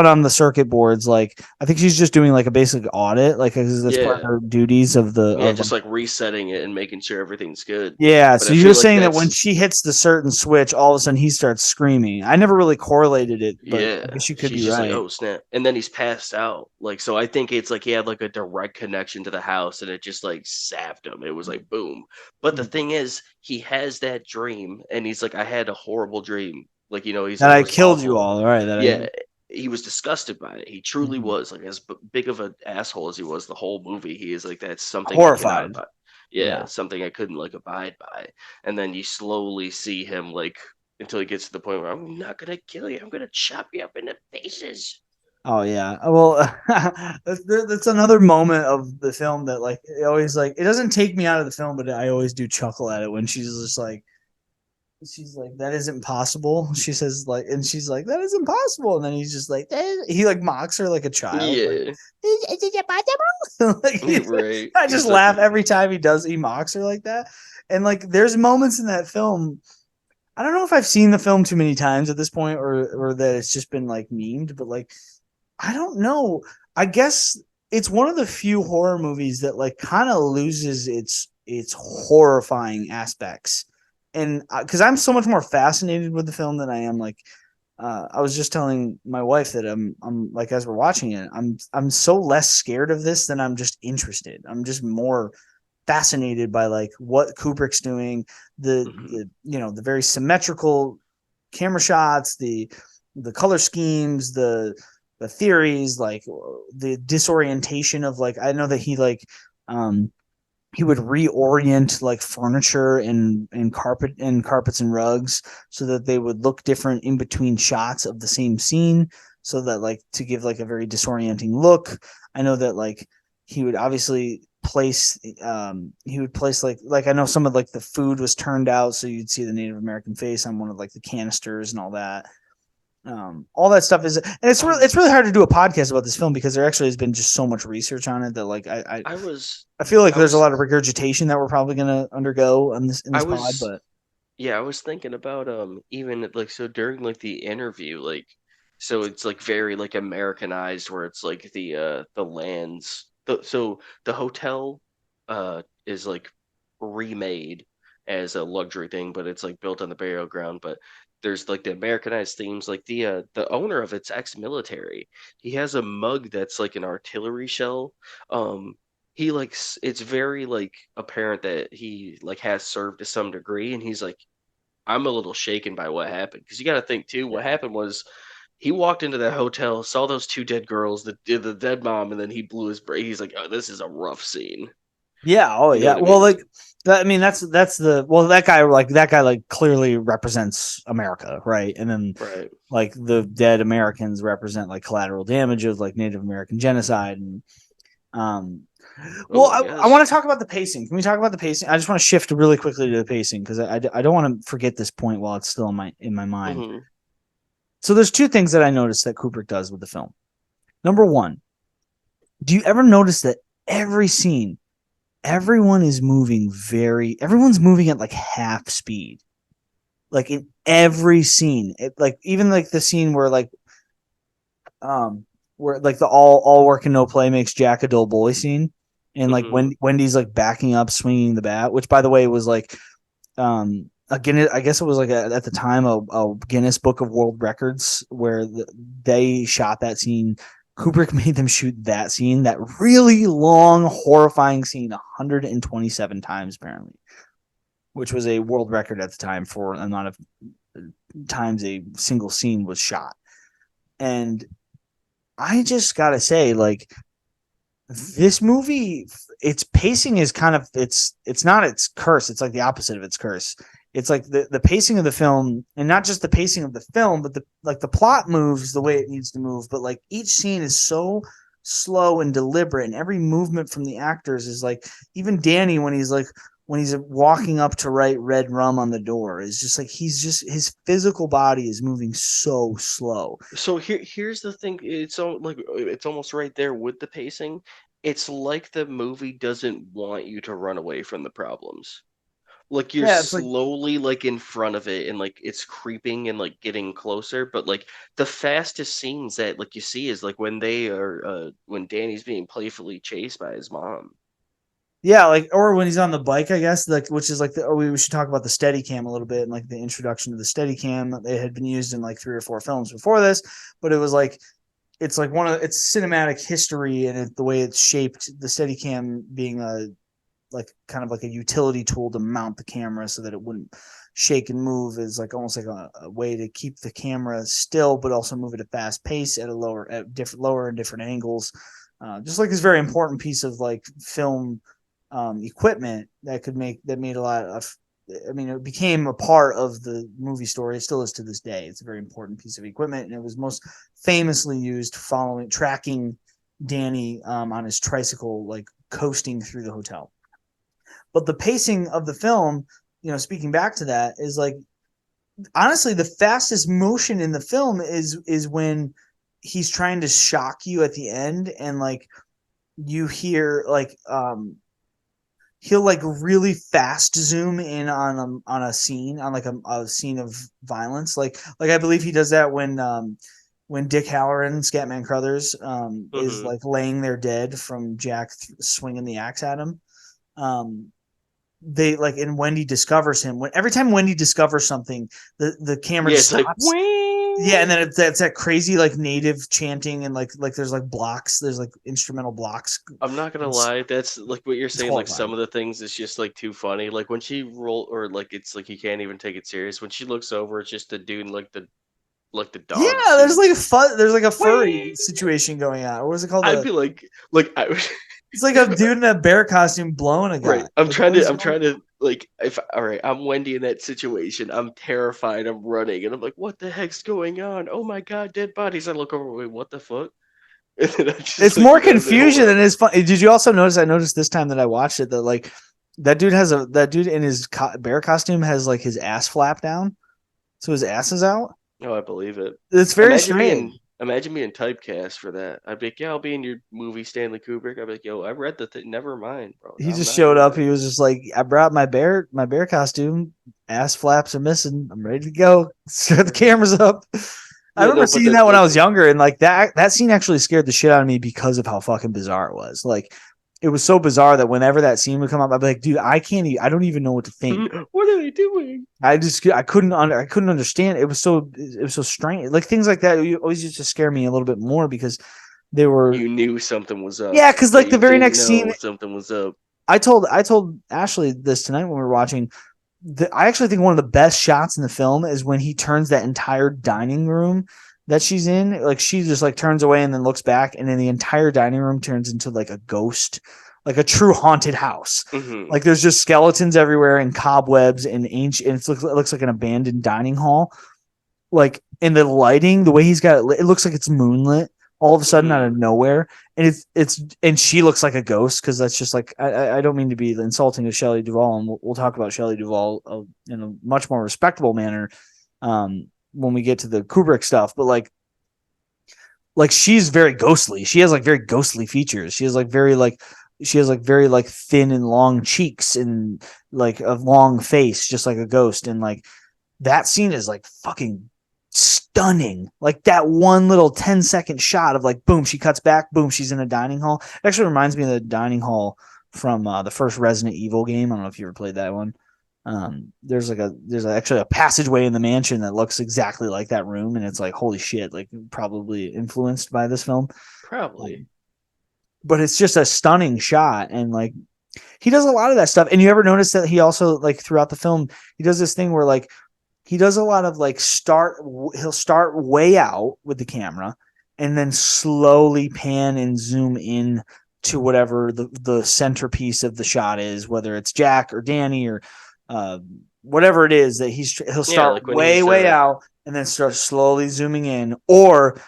on the circuit boards. Like I think she's just doing like a basic audit, like that's part of yeah. her duties of the Yeah, of just like resetting it and making sure everything's good. Yeah, But so I you're feel like saying that when that's she hits the certain switch, all of a sudden he starts screaming. I never really correlated it, but yeah, I guess you could be she's just like, right. "Oh, snap." And then he's passed out. Like, so I think it's like he had like a direct connection to the house and it just like sapped him. It was like boom. But the thing is, he has that dream and he's like, "I had a horrible dream." Like, he's That like, "It I was killed you awful." all. All right, that I Yeah, he was disgusted by it. He truly mhm. was. Like, as big of an asshole as he was the whole movie, he is like, "That's something I cannot Horrified. abide." Yeah. Yeah, something I couldn't like abide by. And then you slowly see him like until he gets to the point where I'm not gonna kill you. I'm gonna chop you up into pieces. Oh yeah. Well, that's another moment of the film that like it always like it doesn't take me out of the film, but I always do chuckle at it when she's like that isn't possible. She says like, and she's like that isn't possible, and then he's just like he like mocks her like a child, like Yeah, is it possible? right. I just He's like, laugh every time he mocks her like that, and like there's moments in that film. I don't know if I've seen the film too many times at this point, or that it's just been like memed, but like I don't know. I guess it's one of the few horror movies that like kind of loses its horrifying aspects. And because I'm so much more fascinated with the film than I am like I was just telling my wife that I'm like as we're watching it, I'm so less scared of this than I'm just interested. I'm just more fascinated by like what Kubrick's doing, mhm. the very symmetrical camera shots, the color schemes, the theories, like the disorientation of like I know that um he would reorient like furniture and carpets and rugs so that they would look different in between shots of the same scene, so that like to give like a very disorienting look. I know that like he would obviously place like I know some of like the food was turned out so you'd see the Native American face on one of like the canisters and all that. All that stuff is, and it's really hard to do a podcast about this film because there actually has been just so much research on it that like I was I feel like I there's a was lot of regurgitation that we're probably going to undergo in I this pod, was but Yeah, I was thinking about even like so during like the interview, like so it's like very like Americanized where it's like the lands so the hotel is like remade as a luxury thing, but it's like built on the burial ground. But there's like the Americanized themes, like the owner of it's ex-military. He has a mug that's like an artillery shell. Um he like it's very like apparent that he like has served to some degree, and he's like, I'm a little shaken by what happened because you got to think too. What yeah. happened was he walked into that hotel, saw those two dead girls, the dead mom, and then he blew his brain. He's like, "Oh, this is a rough scene." Yeah. Oh, You know yeah. what I Well, mean? like, I mean, that's the that guy like clearly represents America, right? And then Right. like the dead Americans represent like collateral damage of like Native American genocide, and um. Well, Oh, I I guess. want to talk about the pacing. Can we talk about the pacing? I just want to shift really quickly to the pacing because I don't want to forget this point while it's still in my mind. Hmm. So there's two things that I noticed that Kubrick does with the film. Number one, do you ever notice that every scene everyone's moving at like half speed, like in every scene, like even like the scene um where like the all work and no play makes Jack a dull bully scene, and like Hmm. when Wendy's like backing up swinging the bat, which by the way was like again I guess it was like at the time a Guinness Book of World Records where they shot that scene. Kubrick made them shoot that scene, that really long, horrifying scene, 127 times, apparently, which was a world record at the time for the amount of times a single scene was shot. And I just gotta say, like, this movie, its pacing is kind of it's not its curse. It's like the opposite of its curse. It's like the pacing of the film, and not just the pacing of the film, but the plot moves the way it needs to move. But like each scene is so slow and deliberate, and every movement from the actors is like, even Danny when he's walking up to write red rum on the door is just like his physical body is moving so slow. So here's the thing. It's almost right there with the pacing. It's like the movie doesn't want you to run away from the problems. Like you're Yeah, it's like slowly like in front of it and like it's creeping and like getting closer, but like the fastest scenes that like you see is like when they are when Danny's being playfully chased by his mom. yeah, like or when he's on the bike, I guess, like which is like we should talk about the Steadicam a little bit and like the introduction to the Steadicam. It had been used in like 3 or 4 films before this, but it was like it's like one of its cinematic history and the way it's shaped. The Steadicam being a like kind of like a utility tool to mount the camera so that it wouldn't shake and move is like almost like a way to keep the camera still, but also move at a fast pace at lower and different angles. Just like this very important piece of like film equipment that made a lot of. I mean, it became a part of the movie story. It still is to this day. It's a very important piece of equipment, and it was most famously used tracking Danny on his tricycle, like coasting through the hotel. But the pacing of the film, speaking back to that, is like honestly the fastest motion in the film is when he's trying to shock you at the end, and like you hear like he'll like really fast zoom in on a scene, on like a scene of violence, like I believe he does that when Dick Halloran, Scatman Crothers, is Hmm. like laying there dead from Jack swinging the axe at him. um they like, and Wendy discovers him, when every time Wendy discovers something, the camera Yeah, just it's like stops. Yeah, and wing. then that's that crazy like native chanting, and like there's like blocks, there's like instrumental blocks. I'm not gonna It's lie, that's like what you're it's saying. Like some horrifying. of the things is just like too funny. Like when she roll, or like it's like you can't even take it serious. When she looks over, it's just the dude in like the dog Yeah, there's like suit. there's like a furry Wing. situation going on. What was it called? I'd be like I It's like a if dude in a bear costume blowing a right. guy. Like what was it I'm called? trying to like if all right, I'm Wendy in that situation. I'm terrified. I'm running, and I'm like, what the heck's going on? Oh my god, dead bodies! I look over, wait, what the fuck? And then I just It's like more and then hold confusion on. than it's fun. Did you also notice? I noticed this time that I watched it that like that dude in his bear costume has like his ass flap down, so his ass is out. Oh, I believe it. It's very Imagine strange. being imagine being typecast for that. I'd be like, yeah, I'll be in your movie, Stanley Kubrick. I'd be like, yo, I read the thing. Never mind, bro. He I'm just not showed doing up. it. He was just like, I brought my bear costume. Ass flaps are missing. I'm ready to go. Set the cameras up. I Yeah, remember no, but seeing the that when I like was younger, and like that scene actually scared the shit out of me because of how fucking bizarre it was. Like, it was so bizarre that whenever that scene would come up, I'd be like, dude, I don't even know what to think. what are they doing? I couldn't understand. It was so strange. Like things like that always used to scare me a little bit more because they were, You knew something was up, yeah, because but like the you very didn't next scene, know something was up. I told Ashley this tonight when we were watching. I actually think one of the best shots in the film is when he turns that entire dining room that she's in. Like she just like turns away and then looks back, and then the entire dining room turns into like a ghost, like a true haunted house. Hmm. Like there's just skeletons everywhere and cobwebs and ancient. And it looks like an abandoned dining hall. Like in the lighting, the way he's got it looks like it's moonlit all of a sudden out Hmm. of nowhere, and it's and she looks like a ghost because that's just like I don't mean to be insulting to Shelley Duvall, and we'll talk about Shelley Duvall in a much more respectable manner when we get to the Kubrick stuff, but like she's very ghostly. She has like very ghostly features. She has like very like thin and long cheeks and like a long face, just like a ghost, and like that scene is like fucking stunning. Like that one little 10-second shot of like boom, she cuts back, boom, she's in a dining hall. It actually reminds me of the dining hall from the first Resident Evil game. I don't know if you ever played that one. There's actually a passageway in the mansion that looks exactly like that room, and it's like holy shit, like probably influenced by this film. Probably. Um, but it's just a stunning shot, and like he does a lot of that stuff. And you ever notice that he also like throughout the film he does this thing where like he does a lot of like he'll start way out with the camera and then slowly pan and zoom in to whatever the centerpiece of the shot is, whether it's Jack or Danny or uh, whatever it is that he'll Yeah, start like when way out and then start slowly zooming in, or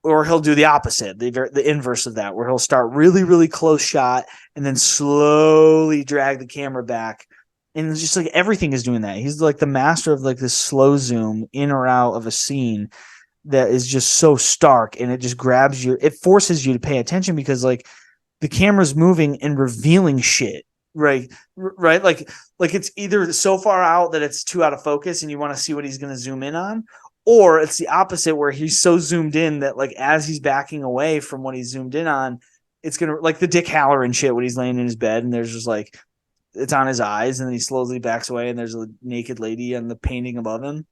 he'll do the opposite, the inverse of that, where he'll start really close shot and then slowly drag the camera back. And it's just like everything is doing that. He's like the master of like this slow zoom in or out of a scene that is just so stark, and it just grabs you. It forces you to pay attention because like the camera's moving and revealing shit. Right. Like it's either so far out that it's too out of focus and you want to see what he's going to zoom in on, or it's the opposite where he's so zoomed in that like as he's backing away from what he's zoomed in on, it's gonna like the Dick Halloran shit when he's laying in his bed and there's just like it's on his eyes and then he slowly backs away and there's a naked lady on the painting above him.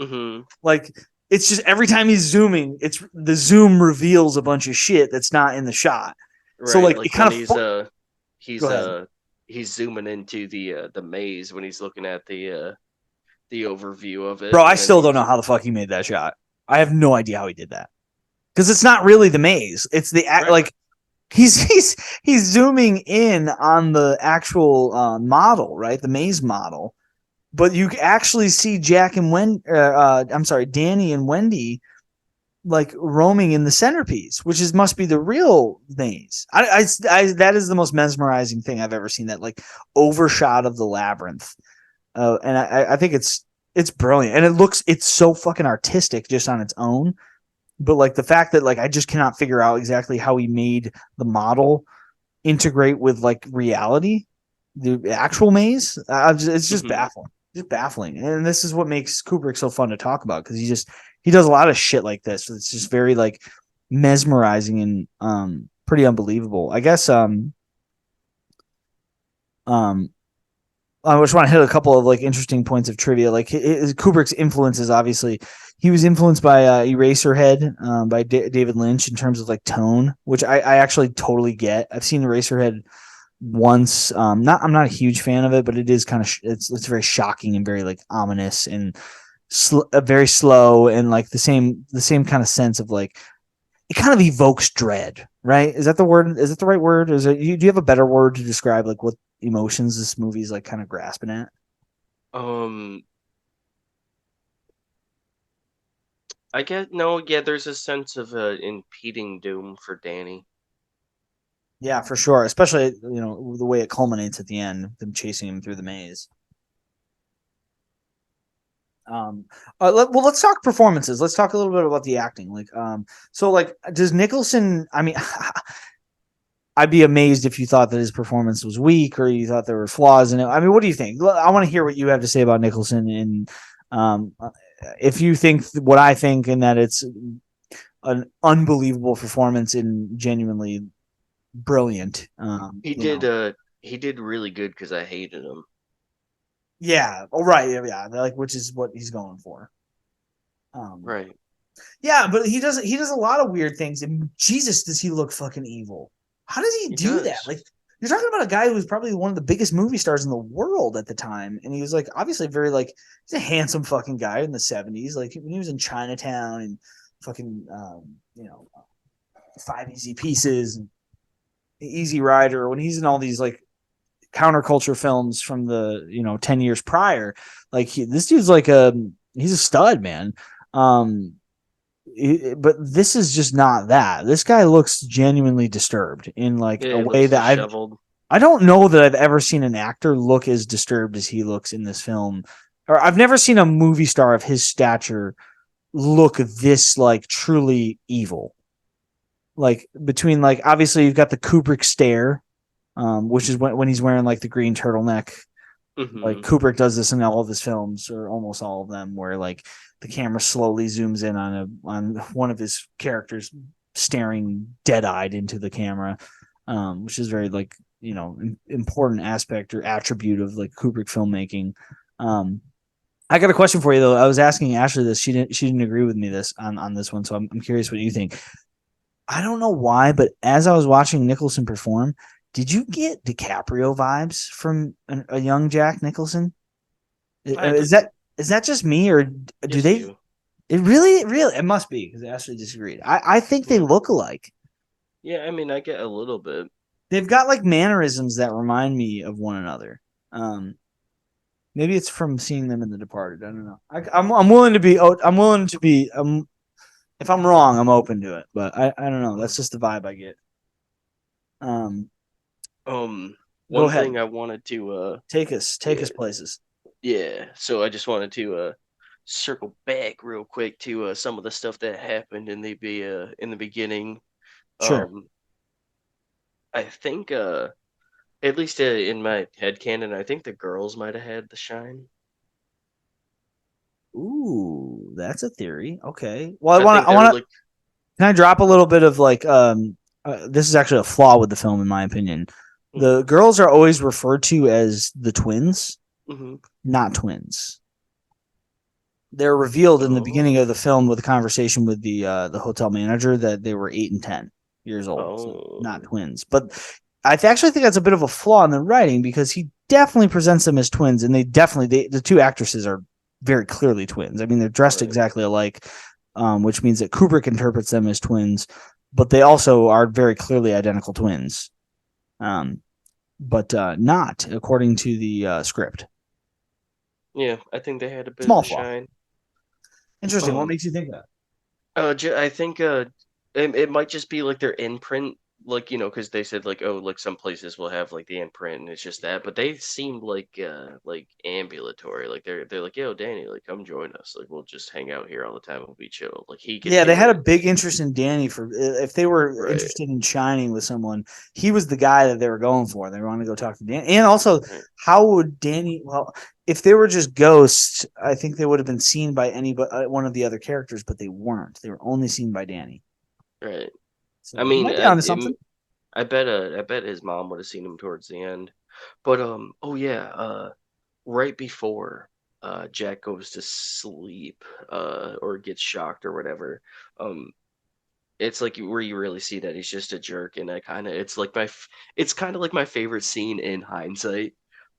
hmm Like it's just every time he's zooming, it's the zoom reveals a bunch of shit that's not in the shot. So right, like it like kind when of go he's ahead. he's zooming into the maze when he's looking at the overview of Bro, it, I and then still don't know he's how the fuck he made that shot. I have no idea how he did that. Because it's not really the maze. It's the right. like he's zooming in on the actual model, right? The maze model. But you actually see Jack and I'm sorry, Danny and Wendy like roaming in the centerpiece, which is must be the real maze. That is the most mesmerizing thing I've ever seen. That like overshot of the labyrinth, and I think it's brilliant, and it's so fucking artistic just on its own. But like the fact that like I just cannot figure out exactly how he made the model integrate with like reality, the actual maze. It's Hmm. just baffling. And this is what makes Kubrick so fun to talk about because he does a lot of shit like this. It's just very like mesmerizing and pretty unbelievable. I guess um I just want to hit a couple of like interesting points of trivia. Like Kubrick's influences, obviously, he was influenced by Eraserhead, by David Lynch in terms of like tone, which I actually totally get. I've seen Eraserhead once. Not I'm not a huge fan of it, but it is kind of it's very shocking and very like ominous and very slow and like the same kind of sense of like it kind of evokes dread, right? Is that the word? Is it the right word? Is it? Do you have a better word to describe like what emotions this movie is like kind of grasping at? Um, I guess no, yeah. There's a sense of impeding doom for Danny. Yeah, for sure. Especially the way it culminates at the end, them chasing him through the maze. Let's talk performances. Let's talk a little bit about the acting. So like, does Nicholson? I mean, I'd be amazed if you thought that his performance was weak or you thought there were flaws in it. I mean, what do you think? I want to hear what you have to say about Nicholson, and um, if you think what I think, and that it's an unbelievable performance and genuinely brilliant. He You did know, he did really good because I hated him. yeah, oh right, yeah, like which is what he's going for. Um, Right. yeah, but he does a lot of weird things, and Jesus, does he look fucking evil? How does he He do that? does. Like you're talking about a guy who was probably one of the biggest movie stars in the world at the time, and he was like obviously very like he's a handsome fucking guy in the '70s. Like when he was in Chinatown and fucking Five Easy Pieces and Easy Rider, when he's in all these like counterculture films from the 10 years prior, like this dude's like he's a stud, man. um but this is just not that. This guy looks genuinely disturbed in like Yeah, a he way looks that disheveled. I don't know that I've ever seen an actor look as disturbed as he looks in this film, or I've never seen a movie star of his stature look this like truly evil. Like between like obviously you've got the Kubrick stare, which is when he's wearing like the green turtleneck. Like Hmm. Kubrick does this in all of his films, or almost all of them, where like the camera slowly zooms in on one of his characters staring dead-eyed into the camera, which is very like important aspect or attribute of like Kubrick filmmaking. I got a question for you though. I was asking Ashley this. She didn't agree with me this on this one, so I'm curious what you think. I don't know why, but as I was watching Nicholson perform, did you get DiCaprio vibes from a young Jack Nicholson? I Is didn't. that just me, or do Just they? you. It really it must be because Ashley disagreed. I think they Yeah. look alike. Yeah, I mean, I get a little bit. They've got like mannerisms that remind me of one another. Um, Maybe it's from seeing them in The Departed. I don't know. I'm willing to be. I'm willing to be. If I'm wrong, I'm open to it. But I don't know. That's Mm. just the vibe I get. Um, Go One ahead. thing I wanted to Take us yeah, places. yeah. So I just wanted to circle back real quick to some of the stuff that happened in the beginning. Sure. Um, I think at least in my head canon, I think the girls might have had the shine. Ooh, that's a theory. Okay. Well, I think I they're want to. like, Can I drop a little bit of like this is actually a flaw with the film in my opinion. mm, The girls are always referred to as the twins, hmm. not twins. They're revealed in the beginning of Oh, the film with a conversation with the hotel manager that they were 8 and 10 years old, so not oh, twins. But actually think that's a bit of a flaw in the writing because he definitely presents them as twins, and the two actresses are very clearly twins. I mean, they're dressed right. exactly alike, which means that Kubrick interprets them as twins, but they also are very clearly identical twins. Um, but not according to the script. Yeah, I think they had a bit of Small the flaw. shine. Interesting. What Um, makes you think that? I think it might just be like their imprint, like because they said like, oh, like some places will have like the imprint, and it's just that. But they seemed like ambulatory, like they're like, yo, Danny, like come join us, like we'll just hang out here all the time, we'll be chill. Like he could Yeah, they do had a it, big interest in Danny for if they were right? interested in shining with someone, he was the guy that they were going for. They wanted to go talk to Danny. And also, Right, how would Danny? Well, if they were just ghosts, I think they would have been seen by any but one of the other characters, but they weren't. They were only seen by Danny. right. I So you mean, might be onto something. I bet his mom would have seen him towards the end. But oh yeah, right before Jack goes to sleep or gets shocked or whatever, um it's like where you really see that he's just a jerk, and I kind of it's kind of like my favorite scene in hindsight.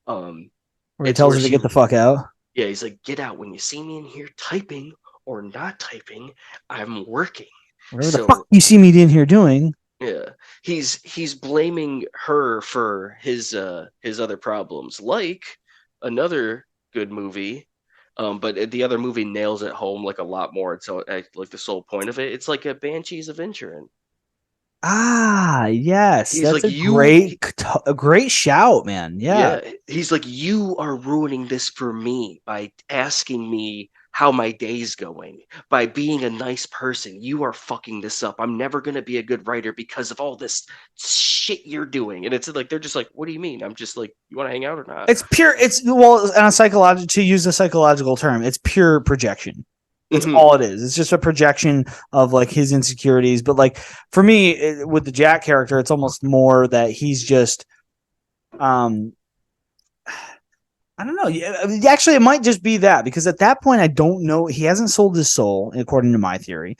Um Where he it's tells where her to get she the fuck out. yeah, he's like, get out when you see me in here typing or not typing, I'm working. Whatever the fuck So you see me in here doing. yeah, he's blaming her for his other problems, like another good movie. But the other movie nails it home like a lot more. So like the sole point of it, it's like a Banshees of Inisherin. Ah, yes, He's that's like you, a great shout, man. Yeah. yeah. He's like you are ruining this for me by asking me how my day's going by being a nice person. You are fucking this up. I'm never going to be a good writer because of all this shit you're doing. And it's like, they're just like, what do you mean? I'm just like, you want to hang out or not? It's pure. It's well, on a psychological, to use a psychological term, it's pure projection. It's all it is. It's just a projection of like his insecurities. But like for me, with the Jack character, it's almost more that he's just, I don't know. Actually, it might just be that, because at that point, I don't know. He hasn't sold his soul, according to my theory.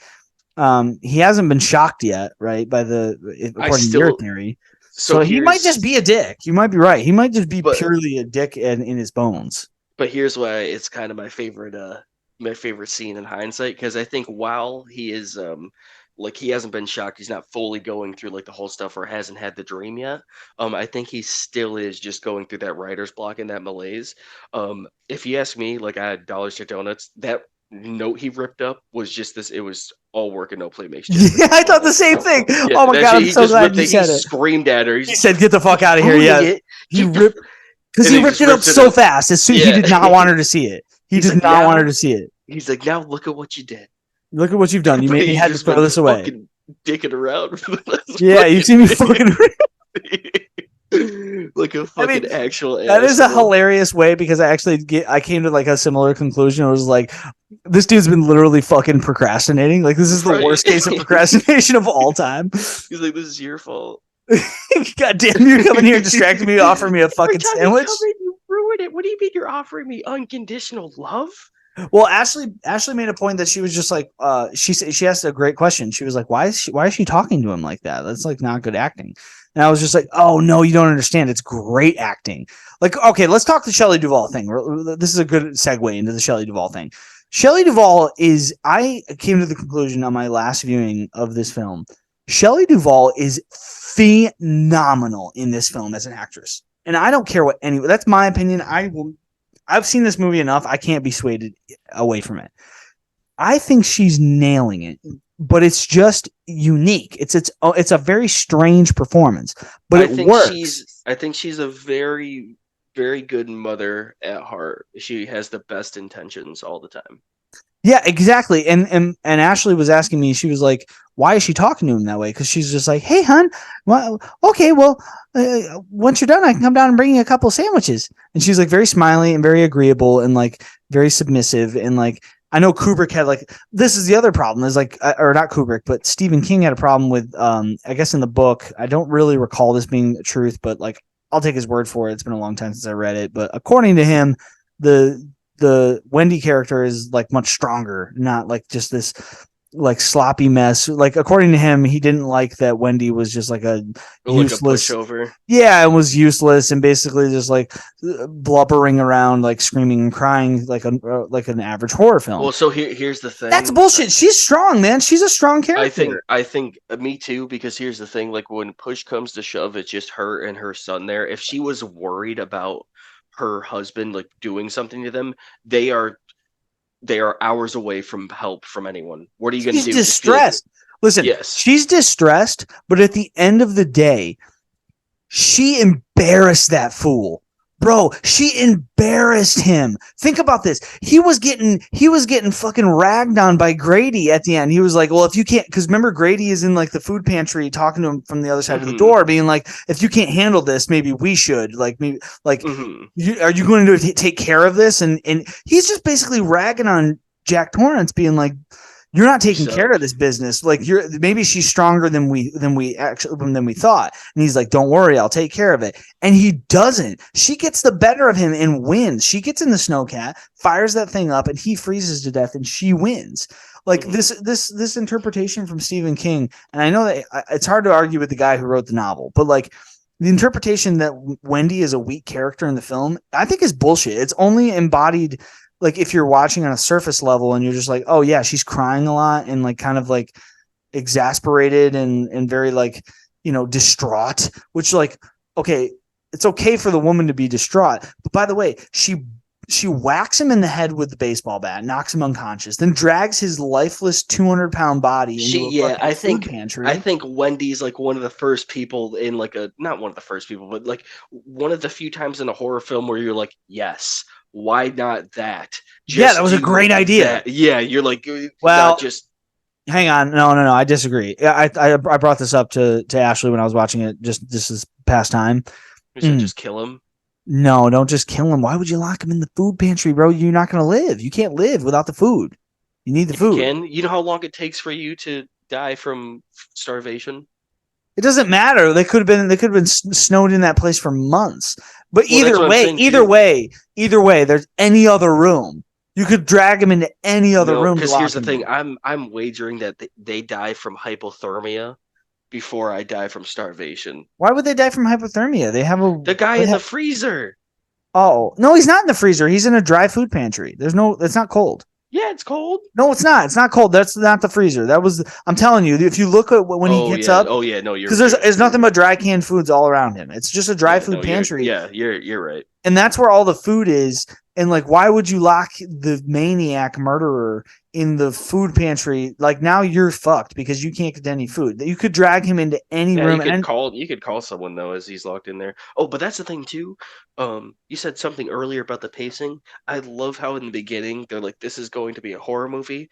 He hasn't been shocked yet, right? According to your theory. So he might just be a dick. You might be right. He might just be purely a dick in his bones. But here's why it's kind of my favorite scene in hindsight, because I think while he is like he hasn't been shocked, he's not fully going through like the whole stuff or hasn't had the dream yet. I think he still is just going through that writer's block and that malaise. If you ask me, like, I had dollars to donuts, that note he ripped up was just this. It was all work and no play makes Jack. Yeah, I thought the same thing. Yeah, oh my god, I'm so glad you said it. He screamed at her. He said, "Get the fuck out of here!" Yeah, he ripped because he ripped it up so fast. As soon he did not want her to see it. He did not want her to see it. He's like, now look at what you did. Look at what you've done. You made me had to throw this away. Dicking around. Yeah, you see me fucking. Like a fucking actual. That is a hilarious way, because I came to like a similar conclusion. It was like, this dude's been literally fucking procrastinating. Like, this is the worst case of procrastination of all time. He's like, this is your fault. God damn, you're coming here distracting me, offering me a fucking sandwich. You ruined it. What do you mean you're offering me unconditional love? Well, Ashley made a point that she was just like, she asked a great question. She was like, why is she talking to him like that? That's like not good acting. And I was just like, oh no, you don't understand. It's great acting. Like, okay, let's talk the Shelley Duvall thing. This is a good segue into the Shelley Duvall thing. Shelley Duvall I came to the conclusion on my last viewing of this film. Shelley Duvall is phenomenal in this film as an actress. And I don't care that's my opinion. I've seen this movie enough. I can't be swayed away from it. I think she's nailing it, but it's just unique. It's a very strange performance, but it works. I think she's a very, very good mother at heart. She has the best intentions all the time. Yeah, exactly. And Ashley was asking me, she was like, why is she talking to him that way? Because she's just like, hey, hon, well, okay, well, once you're done, I can come down and bring you a couple of sandwiches. And she's like very smiley and very agreeable and like very submissive. And like, I know Kubrick had like, this is the other problem is like, or not Kubrick, but Stephen King had a problem with, I guess in the book, I don't really recall this being the truth, but like, I'll take his word for it. It's been a long time since I read it. But according to him, the Wendy character is like much stronger, not like just this like sloppy mess. Like according to him, he didn't like that Wendy was just like a useless pushover. Yeah, it was useless and basically just like blubbering around, like screaming and crying like an average horror film. Well, so here's the thing. That's bullshit. She's strong, man. She's a strong character. I think me too, because here's the thing. Like when push comes to shove, it's just her and her son there. If she was worried about her husband like doing something to them, they are hours away from help from anyone. What are you going to do? She's distressed. Listen, yes, she's distressed, but at the end of the day, she embarrassed that fool. Bro, she embarrassed him. Think about this. He was getting fucking ragged on by Grady at the end. He was like, well, if you can't, because remember Grady is in like the food pantry talking to him from the other side of the door, being like, if you can't handle this, maybe we should. Like, maybe, like, are you going to take care of this? And he's just basically ragging on Jack Torrance, being like, you're not taking care of this business. Like maybe she's stronger than we thought. And he's like, don't worry, I'll take care of it. And he doesn't. She gets the better of him and wins. She gets in the snowcat, fires that thing up, and he freezes to death and she wins. Like this interpretation from Stephen King. And I know that it's hard to argue with the guy who wrote the novel, but like the interpretation that Wendy is a weak character in the film, I think is bullshit. It's only embodied like if you're watching on a surface level and you're just like, oh yeah, she's crying a lot and like kind of like exasperated and very like, you know, distraught, which like, okay, it's okay for the woman to be distraught. But by the way, she whacks him in the head with the baseball bat, knocks him unconscious, then drags his lifeless 200-pound body into a food pantry. I think Wendy's like one of the first people in like not one of the first people, but like one of the few times in a horror film where you're like, yes, why not that? Yeah, that Just was a do great idea. that. Yeah, you're like, Well, not just. hang on. No, I disagree. I brought this up to Ashley when I was watching it just this past time. You should just kill him. No, don't just kill him. Why would you lock him in the food pantry, bro? You're not going to live. You can't live without the food. You need the If food. you can, you know how long it takes for you to die from starvation? It doesn't matter. They could have been snowed in that place for months. But either way, there's any other room. You could drag him into any other room. Because here's the thing: I'm wagering that they die from hypothermia before I die from starvation. Why would they die from hypothermia? They have the guy in the freezer. Oh no, he's not in the freezer. He's in a dry food pantry. It's not cold. Yeah, it's cold. No, it's not. It's not cold. That's not the freezer. I'm telling you, if you look at when he gets up. Oh yeah, no, you're because there's nothing but dry canned foods all around him. It's just a dry food pantry. You're right. And that's where all the food is. And like, why would you lock the maniac murderer in the food pantry? Like now you're fucked because you can't get any food. You could drag him into any room. You could call someone though as he's locked in there. Oh, but that's the thing too. You said something earlier about the pacing. I love how in the beginning they're like, this is going to be a horror movie.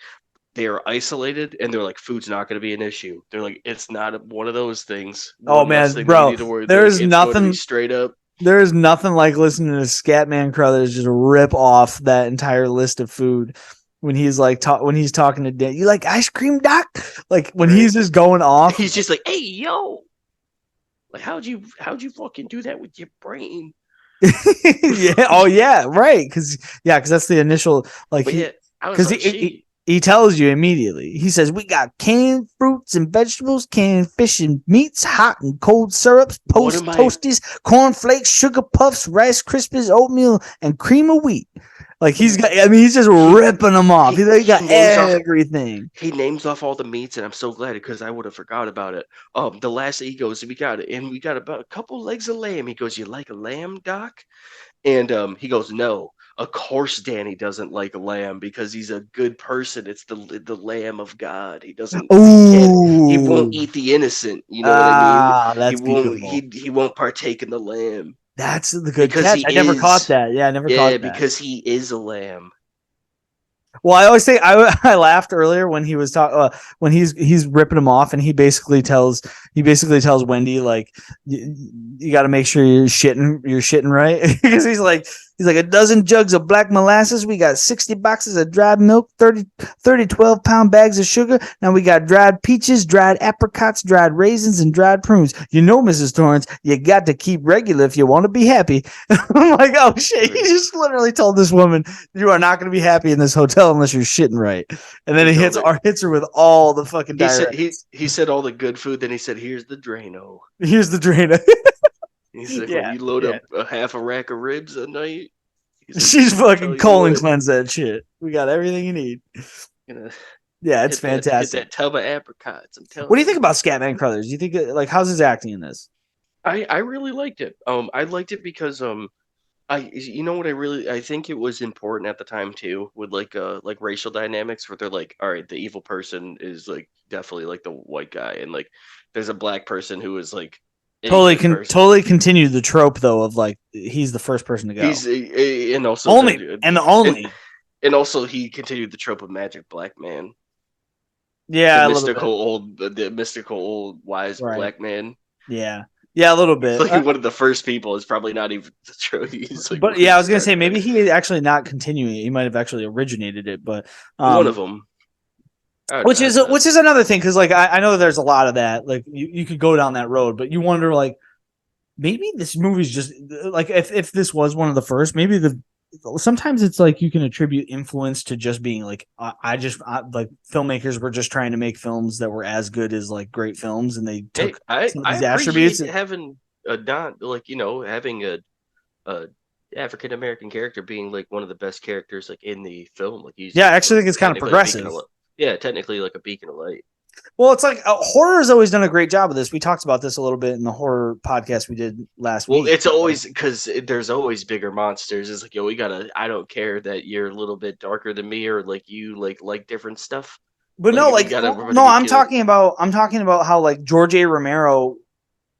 They are isolated and they're like, food's not going to be an issue. They're like, it's not one of those things. Oh man, bro, there's nothing straight up. There is nothing like listening to Scatman Crothers just rip off that entire list of food when he's like when he's talking to Dan. You like ice cream, Doc? Like when he's just going off. He's just like, hey, yo, like how'd you fucking do that with your brain? Yeah. Oh yeah. Right. Because that's the initial like. Because he tells you immediately. He says, we got canned fruits and vegetables, canned fish and meats, hot and cold syrups, toasties, cornflakes, sugar puffs, Rice Krispies, oatmeal, and cream of wheat. Like he's just ripping them off. He got everything. He names off all the meats, and I'm so glad because I would have forgot about it. The last he goes, we got about a couple legs of lamb. He goes, you like a lamb, Doc? And he goes, no. Of course, Danny doesn't like lamb because he's a good person. It's the Lamb of God. He doesn't. He won't eat the innocent. You know what I mean? That's beautiful. He won't partake in the lamb. That's the good catch. I never caught that. Yeah, I never caught that. Yeah, because he is a lamb. Well, I always say I laughed earlier when he was talking when he's ripping him off, and he basically tells Wendy like you got to make sure you're shitting right because he's like a dozen jugs of black molasses, we got 60 boxes of dried milk, 30 12-pound bags of sugar. Now we got dried peaches, dried apricots, dried raisins, and dried prunes. You know, Mrs. Torrance, you got to keep regular if you want to be happy. I'm like, oh shit! He just literally told this woman, you are not going to be happy in this hotel unless you're shitting right. And then he hits her with all the fucking diarrhea. He said all the good food. Then he said, "Here's the Drano." Here's the Drano. He's like, when you load up a half a rack of ribs a night. She's fucking colon cleanse that shit. We got everything you need. Yeah, it's fantastic. Hit that tub of apricots. I'm telling you. What do you think about Scatman Crothers? Do you think like how's his acting in this? I really liked it. I liked it because I think it was important at the time too with like racial dynamics where they're like, all right, the evil person is like definitely like the white guy, and like there's a black person who is like totally continued the trope though of like he's the first person to go. And also he continued the trope of magic black man. Yeah, the mystical old wise black man. Yeah, a little bit. Like one of the first people is probably not even the trope. Like, but yeah, I was gonna say maybe he actually not continuing it. He might have actually originated it, but one of them. Which is another thing because like I know there's a lot of that. Like you could go down that road, but you wonder like maybe this movie's just like if this was one of the first, maybe sometimes it's like you can attribute influence to just being like like filmmakers were just trying to make films that were as good as like great films, and they took some of these attributes. Having having a African American character being like one of the best characters like in the film, like I actually think it's kind of progressive. Technically like a beacon of light. Well, it's like horror has always done a great job of this. We talked about this a little bit in the horror podcast we did last week. Well, it's always because there's always bigger monsters. It's like, yo, I don't care that you're a little bit darker than me or like you like different stuff. But I'm talking about how like George A. Romero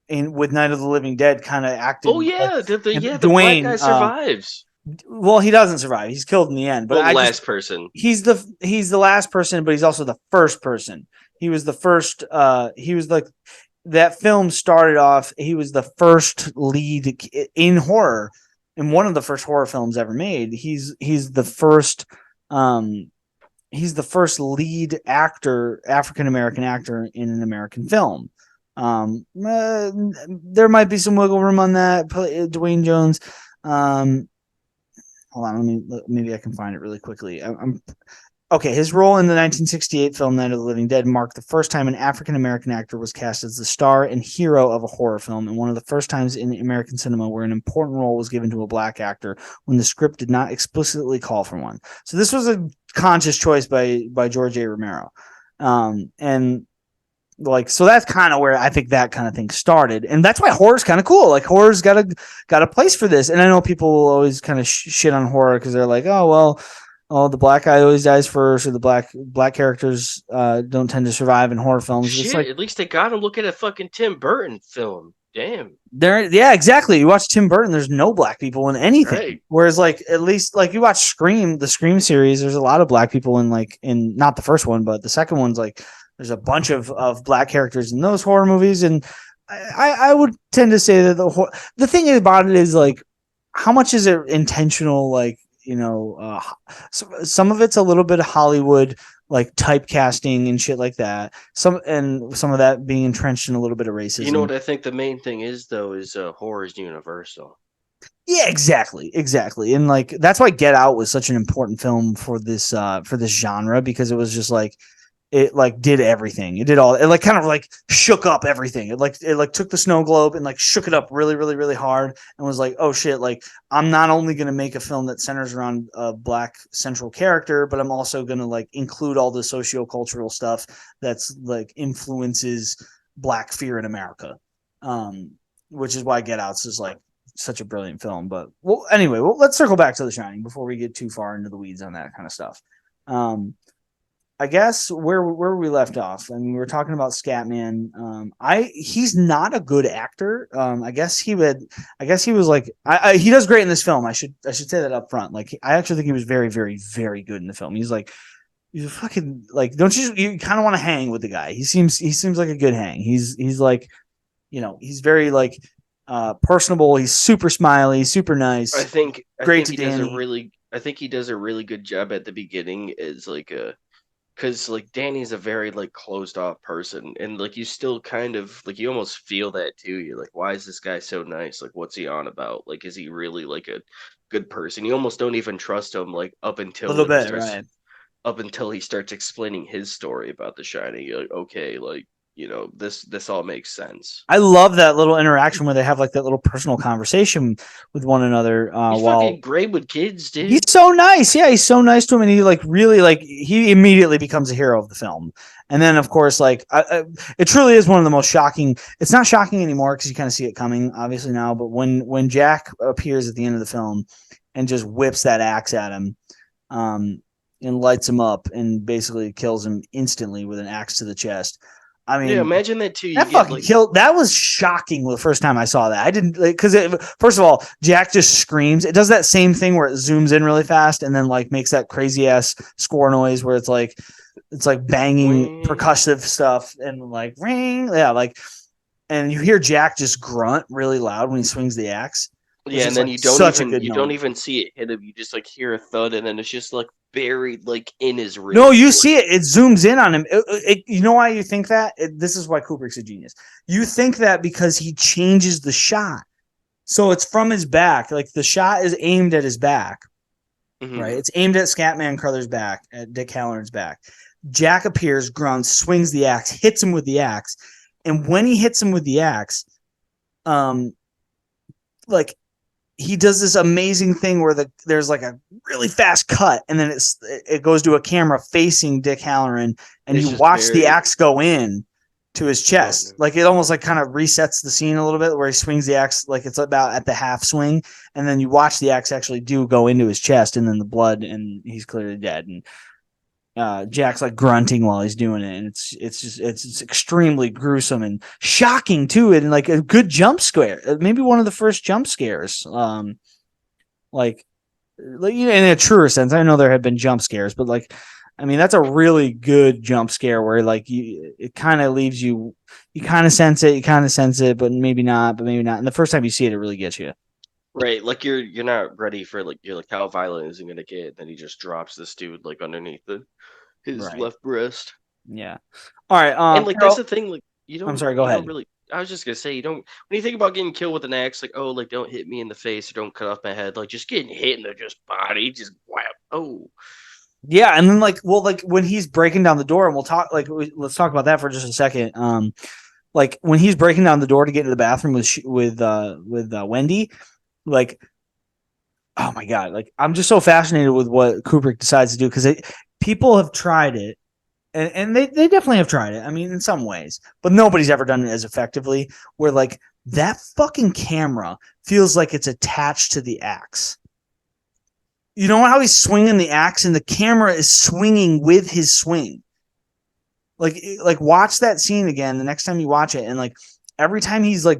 with Night of the Living Dead kind of acted. Oh yeah, the black guy survives. Well, he doesn't survive. He's killed in the end. But Well, the I just last person. he's the last person, but he's also the first person. He was the first. He was like that film started off. He was the first lead in horror, in one of the first horror films ever made. He's the first. He's the first lead actor, African American actor in an American film. There might be some wiggle room on that. Dwayne Jones. Hold on, maybe I can find it really quickly. I'm okay. His role in the 1968 film Night of the Living Dead marked the first time an African American actor was cast as the star and hero of a horror film, and one of the first times in American cinema where an important role was given to a black actor when the script did not explicitly call for one. So this was a conscious choice by George A. Romero, and like, so that's kind of where I think that kind of thing started, and that's why horror's kind of cool. Like, horror's got a place for this. And I know people will always kind of shit on horror because they're like, oh well, the black guy always dies first, or the black characters don't tend to survive in horror films. Shit, It's like, at least they got him. Look at a fucking Tim Burton film. Damn. yeah, exactly. You watch Tim Burton, there's no black people in anything. Right. Whereas, like, at least like you watch Scream, the Scream series, there's a lot of black people in not the first one, but the second one's like there's a bunch of black characters in those horror movies. And I would tend to say that the thing about it is, like, how much is it intentional? Like, some of it's a little bit of Hollywood, like typecasting and shit like that. Some of that being entrenched in a little bit of racism. You know what I think the main thing is, though, is horror is universal. Yeah, exactly. And like that's why Get Out was such an important film for this genre, because it was just like it like did everything. It did all. It like kind of like shook up everything. It like took the snow globe and like shook it up really, really, really hard, and was like, oh shit! Like, I'm not only gonna make a film that centers around a black central character, but I'm also gonna like include all the sociocultural stuff that's like influences black fear in America. Which is why Get Out's is like such a brilliant film. But anyway, let's circle back to The Shining before we get too far into the weeds on that kind of stuff. I guess where we left off, I mean, we were talking about Scatman. He's not a good actor. I guess he was like, he does great in this film. I should say that up front. Like, I actually think he was very, very, very good in the film. He's a fucking, like, don't you kind of want to hang with the guy? He seems like a good hang. He's like, he's very like personable. He's super smiley, super nice. I think great he to Danny. he does a really good job at the beginning as like because like Danny's a very like closed off person, and like you still kind of like you almost feel that too. You're like, why is this guy so nice? Like, what's he on about? Like, is he really like a good person? You almost don't even trust him like up until up until he starts explaining his story about The Shining. You're like, okay, like, this all makes sense. I love that little interaction where they have like that little personal conversation with one another. He's fucking great with kids, dude. He's so nice. Yeah, he's so nice to him, and he like really like he immediately becomes a hero of the film. And then of course, like it truly is one of the most shocking. It's not shocking anymore because you kind of see it coming, obviously now. But when Jack appears at the end of the film and just whips that axe at him, and lights him up and basically kills him instantly with an axe to the chest. I mean, yeah, imagine that too. That fucking killed. That was shocking the first time I saw that. I didn't because first of all, Jack just screams. It does that same thing where it zooms in really fast and then like makes that crazy ass score noise where it's like banging percussive stuff and like ring. Yeah, like, and you hear Jack just grunt really loud when he swings the axe. Yeah, and then like, you don't even see it hit him. You just like hear a thud, and then it's just like buried like in his ribs. No, you see it. It zooms in on him. You know why you think that? This is why Kubrick's a genius. You think that because he changes the shot, so it's from his back. Like the shot is aimed at his back, right? It's aimed at Scatman Crothers' back, at Dick Halloran's back. Jack appears, grunts, swings the axe, hits him with the axe, and when he hits him with the axe, like. He does this amazing thing where there's like a really fast cut, and then it goes to a camera facing Dick Halloran, and you watch the axe go in to his chest. Like it almost like kind of resets the scene a little bit where he swings the axe like it's about at the half swing, and then you watch the axe actually go into his chest, and then the blood, and he's clearly dead. And Jack's like grunting while he's doing it, and it's extremely gruesome and shocking too, and like a good jump scare, maybe one of the first jump scares. Like like, in a truer sense. I know there have been jump scares, but like, I mean, that's a really good jump scare where like it kind of leaves you, you kind of sense it, but maybe not. And the first time you see it, it really gets you. Right, like you're not ready for like you're like how violent is he gonna get? Then he just drops this dude like underneath his Right. left breast. Yeah. All right. And like that's Erroll, the thing, like I'm sorry. Go you don't ahead. really. I was just gonna say you don't when you think about getting killed with an axe, like oh like don't hit me in the face or don't cut off my head, like just getting hit in the just body, just whap. Oh, Yeah, and then like, well, like when he's breaking down the door, and we'll talk. Like, let's talk about that for just a second. Like when he's breaking down the door to get into the bathroom with Wendy, like, oh my god, like I'm just so fascinated with what Kubrick decides to do because people have tried it, and they definitely have tried it. I mean, in some ways, but nobody's ever done it as effectively. Where like that fucking camera feels like it's attached to the axe. You know how he's swinging the axe, and the camera is swinging with his swing. Like watch that scene again the next time you watch it, and like every time he's like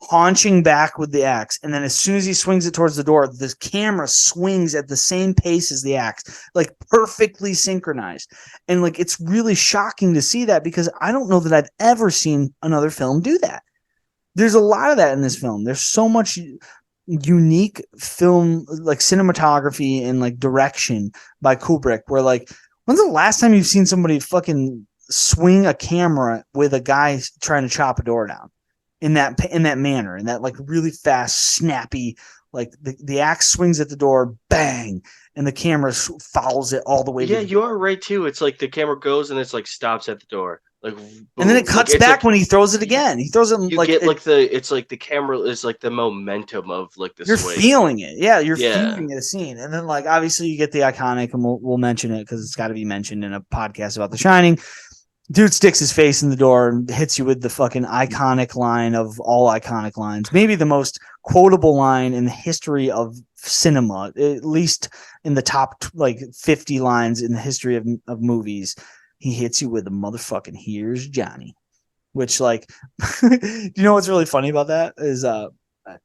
haunching back with the axe, and then as soon as he swings it towards the door, the camera swings at the same pace as the axe, like perfectly synchronized. And like it's really shocking to see that because I don't know that I've ever seen another film do that. There's a lot of that in this film. There's so much unique film, like cinematography and like direction by Kubrick, where like, when's the last time you've seen somebody fucking swing a camera with a guy trying to chop a door down in that manner, in that like really fast, snappy, like the axe swings at the door, bang, and the camera follows it all the way to yeah, the you door. are right too. It's like the camera goes and it's like stops at the door, like And then it boom, like cuts it's back like when he throws it again. He throws it you like get like it's like the camera is like the momentum of like the you're swing. feeling it. Yeah, you're Yeah. feeling the scene. And then like obviously you get the iconic, and we'll mention it because it's got to be mentioned in a podcast about The Shining. Dude sticks his face in the door and hits you with the fucking iconic line of all iconic lines. Maybe the most quotable line in the history of cinema, at least in the top like 50 lines in the history of movies. He hits you with the motherfucking "Here's Johnny," which like, you know what's really funny about that is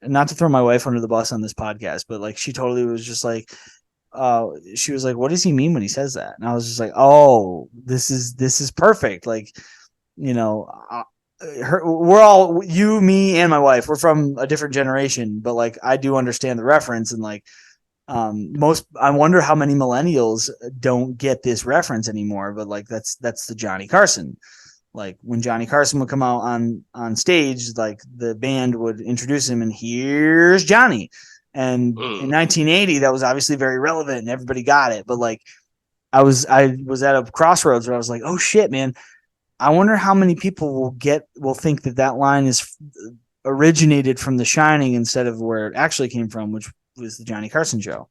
not to throw my wife under the bus on this podcast, but like she totally was just like, she was like, "What does he mean when he says that?" And I was just like, "Oh, this is perfect." Like, you know, we're all, you, me, and my wife. We're from a different generation, but like I do understand the reference, and like most. I wonder how many millennials don't get this reference anymore. But like that's the Johnny Carson. Like when Johnny Carson would come out on stage, like the band would introduce him, and "Here's Johnny." And in Mm. 1980, that was obviously very relevant, and everybody got it. But like, I was at a crossroads where I was like, "Oh shit, man! I wonder how many people will think that line is originated from The Shining instead of where it actually came from, which was the Johnny Carson show."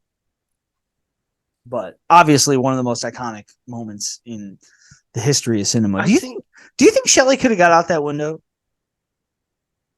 But obviously, one of the most iconic moments in the history of cinema. I think Do you think Shelley could have got out that window?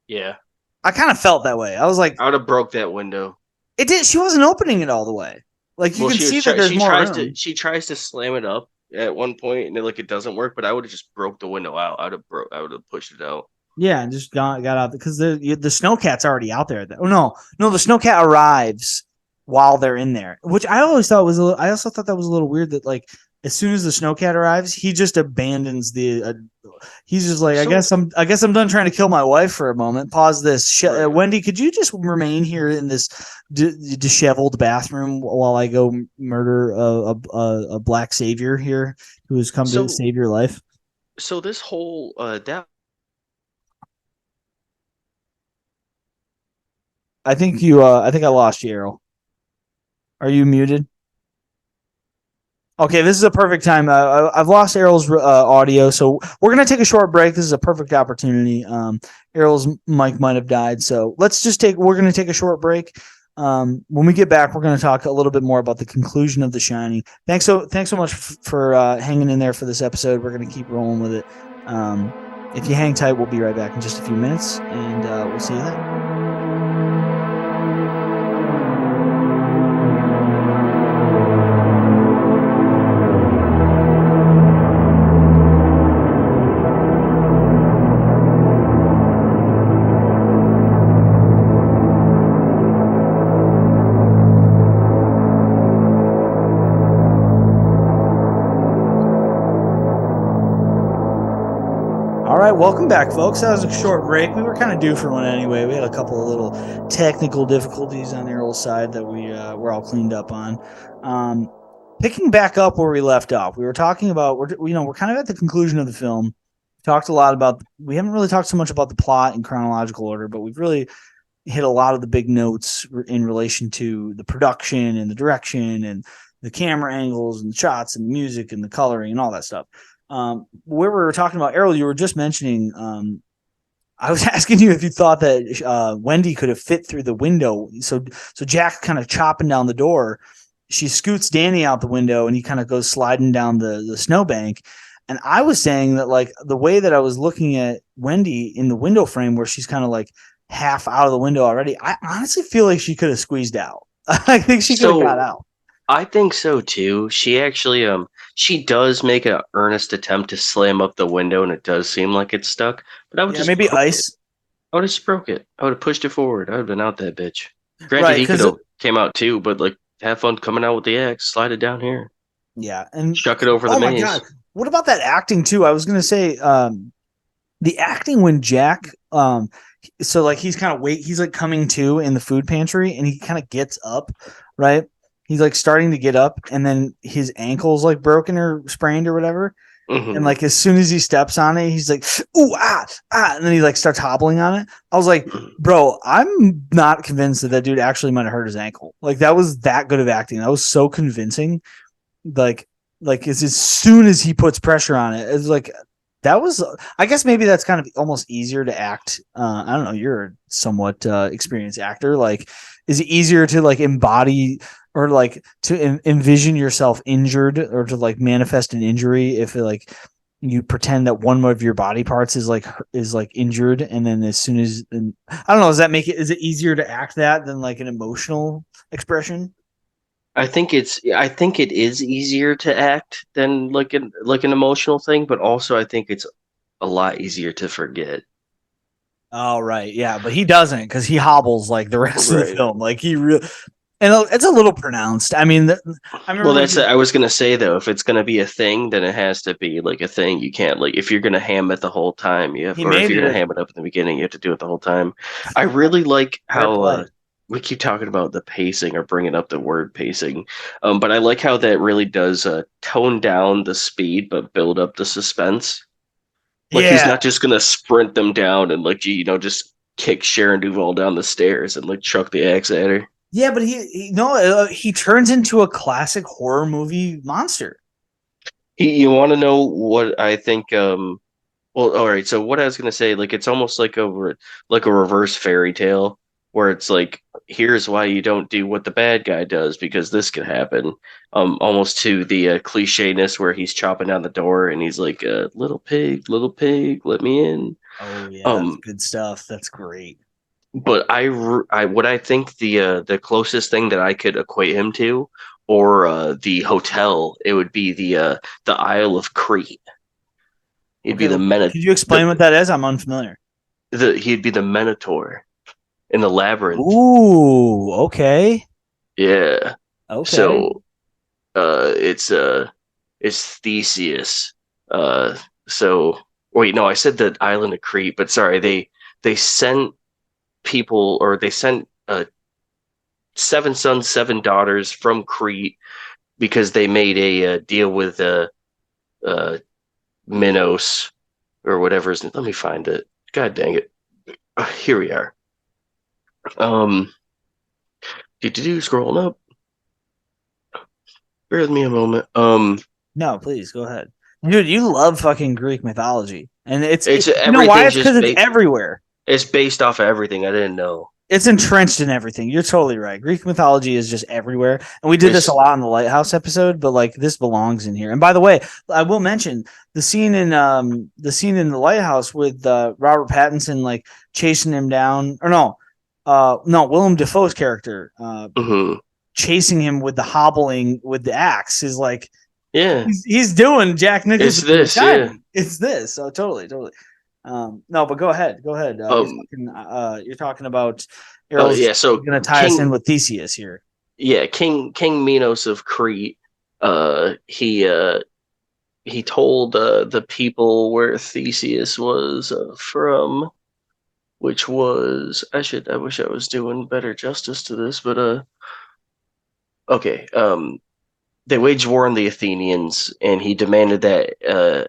yeah, I kind of felt that way. I was like, I would have broke that window. it did. She wasn't opening it all the way. Like you Well, can see that there's more room. she tries to slam it up at one point and it doesn't work, but I would have just broke the window out. I would have pushed it out. Yeah, and just got out because the snowcat's already out there. Oh no, the snowcat arrives while they're in there, which I always thought was I also thought that was a little weird that like as soon as the snowcat arrives, he just abandons the. He's just like, So I guess I'm done trying to kill my wife for a moment. Pause this. right. Wendy, could you just remain here in this disheveled bathroom while I go murder a black savior here who has come to So save your life? so this whole that I think I think I lost you, Errol. Are you muted? Okay, this is a perfect time. I've lost Errol's audio, so we're gonna take a short break. This is a perfect opportunity. Errol's mic might have died, so we're gonna take a short break. When we get back, we're gonna talk a little bit more about the conclusion of The Shining. Thanks so much for hanging in there for this episode. We're gonna keep rolling with it. If you hang tight, we'll be right back in just a few minutes, and we'll see you then. right, welcome back, folks. That was a short break. We were kind of due for one anyway. We had a couple of little technical difficulties on Errol's side that we're all cleaned up on. Um, Picking back up where we left off, we were talking about we're kind of at the conclusion of the film. We talked a lot about. We haven't really talked so much about the plot in chronological order, but we've really hit a lot of the big notes in relation to the production and the direction and the camera angles and the shots and the music and the coloring and all that stuff. Where we were talking about Errol, you were just mentioning. I was asking you if you thought that Wendy could have fit through the window. So Jack kind of chopping down the door. She scoots Danny out the window, and he kind of goes sliding down the snowbank. And I was saying that, like, the way that I was looking at Wendy in the window frame, where she's kind of like half out of the window already, I honestly feel like she could have squeezed out. I think she could have got out. I think so too. She actually she does make an earnest attempt to slam up the window, and it does seem like it's stuck. But I would just maybe ice. I would have just broke it. I would have pushed it forward. I would have been out that bitch. Granted, he could have came out too, but like, have fun coming out with the axe. Slide it down here. Yeah, and chuck it over the maze. Oh my god! What about that acting too? I was gonna say the acting when Jack so like he's kind of he's like coming to in the food pantry, and he kind of gets up, right? He's like starting to get up, and then his ankle's like broken or sprained or whatever. Mm-hmm. And like as soon as he steps on it, he's like, ooh, and then he like starts hobbling on it. I was like, bro, I'm not convinced that dude actually might have hurt his ankle. Like, that was that good of acting. That was so convincing. Like as soon as he puts pressure on it, it's like, that was, I guess maybe that's kind of almost easier to act. I don't know. You're a somewhat experienced actor. Like, is it easier to like embody or like to envision yourself injured, or to like manifest an injury if like you pretend that one of your body parts is like injured, and then as soon as, I don't know, is it easier to act that than like an emotional expression? I think it is easier to act than like an emotional thing, but also I think it's a lot easier to forget. Oh, right. Yeah, but he doesn't, because he hobbles like the rest of the film. Like, he really, and it's a little pronounced. I mean, I was gonna say though, if it's gonna be a thing, then it has to be like a thing. You can't, like, if you're gonna ham it the whole time, if you're gonna ham it up in the beginning, you have to do it the whole time. I really like how we keep talking about the pacing, or bringing up the word pacing, but I like how that really does tone down the speed but build up the suspense. Like, he's not just gonna sprint them down and like, just kick Sharon Duvall down the stairs and like chuck the axe at her. Yeah, but he turns into a classic horror movie monster. You want to know what I think? Well, all right. So what I was gonna say, like, it's almost like a reverse fairy tale, where it's like, here's why you don't do what the bad guy does, because this could happen. Almost to the cliche-ness where he's chopping down the door and he's like, little pig, let me in. Oh yeah, that's good stuff. That's great. But what I think the closest thing that I could equate him to, or the hotel, it would be the Isle of Crete. He'd be the Minotaur. Could you explain what that is? I'm unfamiliar. He'd be the Minotaur in the labyrinth. Ooh, okay. Yeah. Okay. So, it's Theseus. So wait, no, I said the island of Crete, but sorry, they sent people, or they sent 7 sons, 7 daughters from Crete, because they made a deal with Minos or whatever. Let me find it. God dang it. Here we are. Scrolling up. Bear with me a moment. No, please go ahead, dude. You love fucking Greek mythology, and it's you know why? It's because it's everywhere. It's based off of everything. I didn't know. It's entrenched in everything. You're totally right. Greek mythology is just everywhere. And we did this a lot in the Lighthouse episode, but like, this belongs in here. And by the way, I will mention the scene in the Lighthouse with Robert Pattinson like chasing him down, or no, Willem Dafoe's character chasing him with the hobbling with the axe is like, yeah, he's doing Jack Nicholson. It's this. So totally. No, but go ahead. You're talking about Errol's so going to tie us in with Theseus here. Yeah, King Minos of Crete. He he told the people where Theseus was from, which was I wish I was doing better justice to this, but okay. They waged war on the Athenians, and he demanded that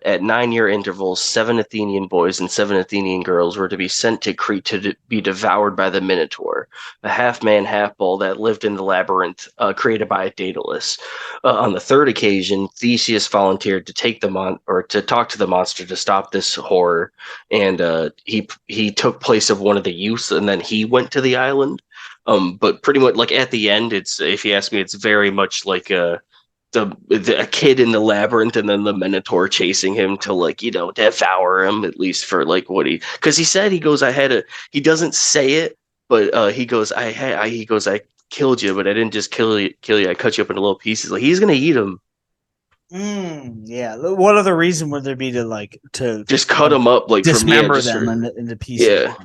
at 9-year intervals, 7 Athenian boys and 7 Athenian girls were to be sent to Crete to be devoured by the Minotaur, a half-man, half-bull that lived in the labyrinth created by Daedalus. On the third occasion, Theseus volunteered to take or to talk to the monster to stop this horror, and he took place of one of the youths, and then he went to the island. But pretty much like at the end, it's if you ask me, it's very much like a kid in the labyrinth and then the Minotaur chasing him to like devour him, at least for like what because he said, he goes, he doesn't say it, but he goes, I killed you, but I didn't just kill you, I cut you up into little pieces. Like he's gonna eat him. Yeah. What other reason would there be to just cut him up, like dismember them into pieces? Yeah.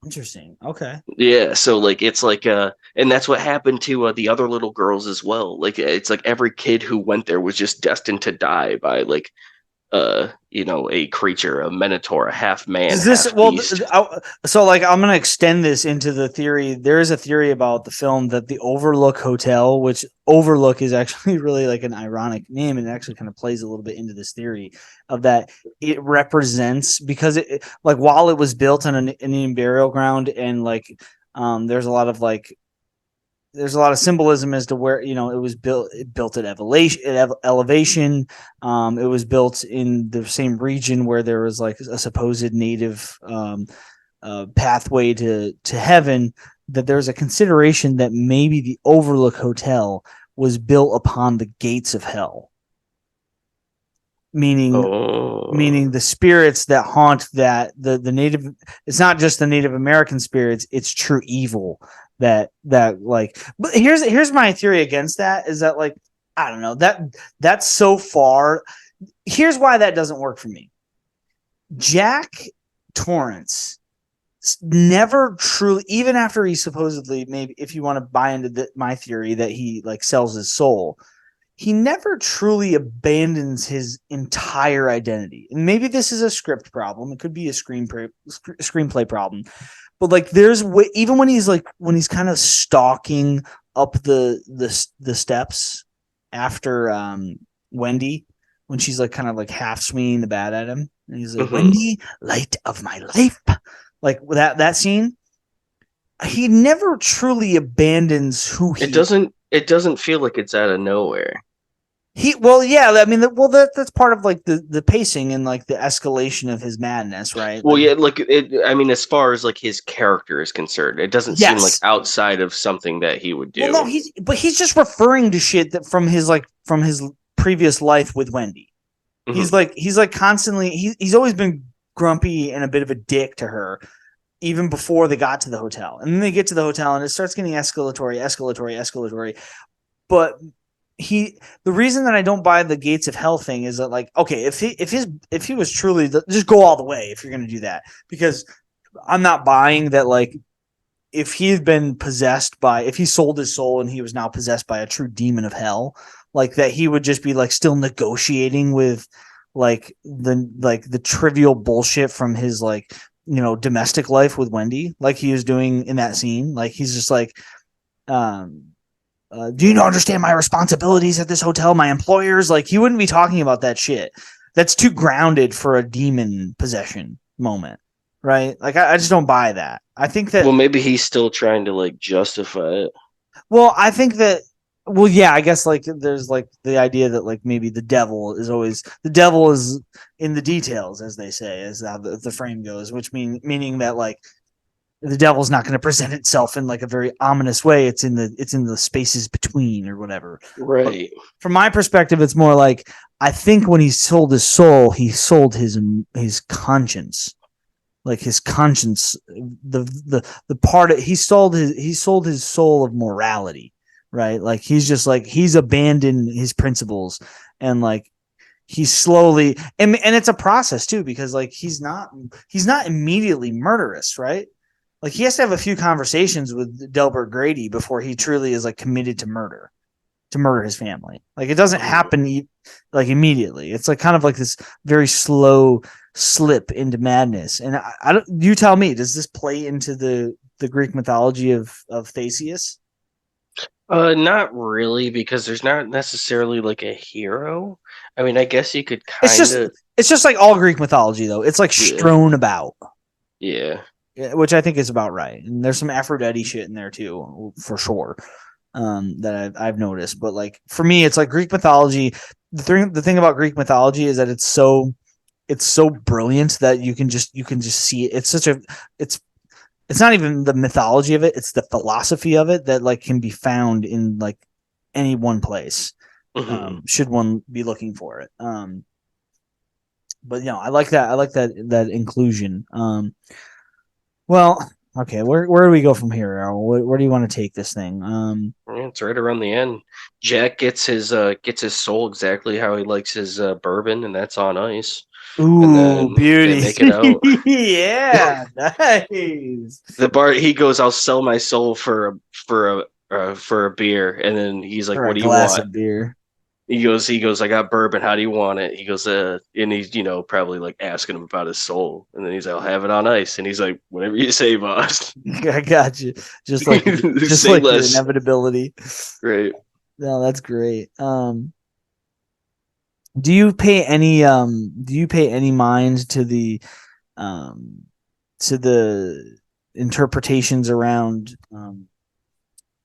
Interesting. Okay. Yeah, so like it's like and that's what happened to the other little girls as well. Like it's like every kid who went there was just destined to die by like a creature, a minotaur, a half man, half beast. So like I'm gonna extend this into the theory. There is a theory about the film that the Overlook Hotel, which Overlook is actually really like an ironic name, and it actually kind of plays a little bit into this theory of that it represents, because it like while it was built on an Indian burial ground, and like there's a lot of symbolism as to where it was built. It built at elevation. It was built in the same region where there was like a supposed native pathway to heaven. That there's a consideration that maybe the Overlook Hotel was built upon the gates of hell, meaning the spirits that haunt the native. It's not just the Native American spirits; it's true evil. That like, but here's my theory against that is that like, I don't know, that's so far. Here's why that doesn't work for me. Jack Torrance never truly, even after he supposedly, maybe if you want to buy into my theory that he like sells his soul, he never truly abandons his entire identity. And maybe this is a script problem. It could be a screenplay problem. But like, there's even when he's kind of stalking up the steps after Wendy, when she's like kind of like half swinging the bat at him, and he's like, Wendy, light of my life, like that scene, he never truly abandons who he. It doesn't feel like it's out of nowhere. I mean, that's part of like the pacing and like the escalation of his madness, right? Well, yeah, like I mean, as far as like his character is concerned, it doesn't seem like outside of something that he would do. Well, no, he's just referring to shit that from his previous life with Wendy. Mm-hmm. He's like constantly he's always been grumpy and a bit of a dick to her, even before they got to the hotel. And then they get to the hotel and it starts getting escalatory. But the reason that I don't buy the gates of hell thing is that like, okay, if he was truly just go all the way if you're going to do that, because I'm not buying that. Like, if he had been if he sold his soul and he was now possessed by a true demon of hell, like that, he would just be like still negotiating with like the trivial bullshit from his like, domestic life with Wendy, like he was doing in that scene. Like, he's just like, do you not understand my responsibilities at this hotel, my employers? Like, he wouldn't be talking about that shit. That's too grounded for a demon possession moment, right? Like, I just don't buy that. I think that... Well, maybe he's still trying to, like, justify it. Well, I think that... Well, yeah, I guess, like, there's, like, the idea that, like, maybe the devil is in the details, as they say, as how the frame goes, which meaning that, like, the devil's not going to present itself in like a very ominous way. It's in the spaces between or whatever. Right. But from my perspective, it's more like, I think when he sold his soul, he sold his conscience, like his conscience, the part he sold his soul of morality, right? Like, he's just like, he's abandoned his principles, and like, he's slowly, and it's a process too, because like, he's not immediately murderous, right? Like, he has to have a few conversations with Delbert Grady before he truly is like committed to murder. to murder his family. Like it doesn't happen like immediately. It's like kind of like this very slow slip into madness. And I don't. You tell me, does this play into the Greek mythology of Theseus? Not really, because there's not necessarily like a hero. I mean, I guess you could It's kind just of, it's just like all Greek mythology though. It's like yeah, strewn about, yeah. which I think is about right. And there's some Aphrodite shit in there too, for sure. That I've noticed. But like for me, it's like Greek mythology. The thing about Greek mythology is that it's so brilliant that you can just see it. It's not even the mythology of it, it's the philosophy of it that like can be found in like any one place. Hmm. Should one be looking for it. But I like that. I like that inclusion. Well, okay, where do we go from here, Errol? Where do you want to take this thing? Yeah, it's right around the end. Jack gets his soul exactly how he likes his bourbon, and that's on ice. And Ooh, then they beauty. make it out. Yeah, nice. The bar he goes, "I'll sell my soul for a beer," and then he's like, For "What a do you glass want?" of beer. He goes, "I got bourbon. How do you want it?" He goes, and he's probably like asking him about his soul, and then he's like, "I'll have it on ice," and he's like, "Whatever you say, boss." I got you. Just Say like the less, inevitability. right? No, that's great. Do you pay any mind um to the interpretations around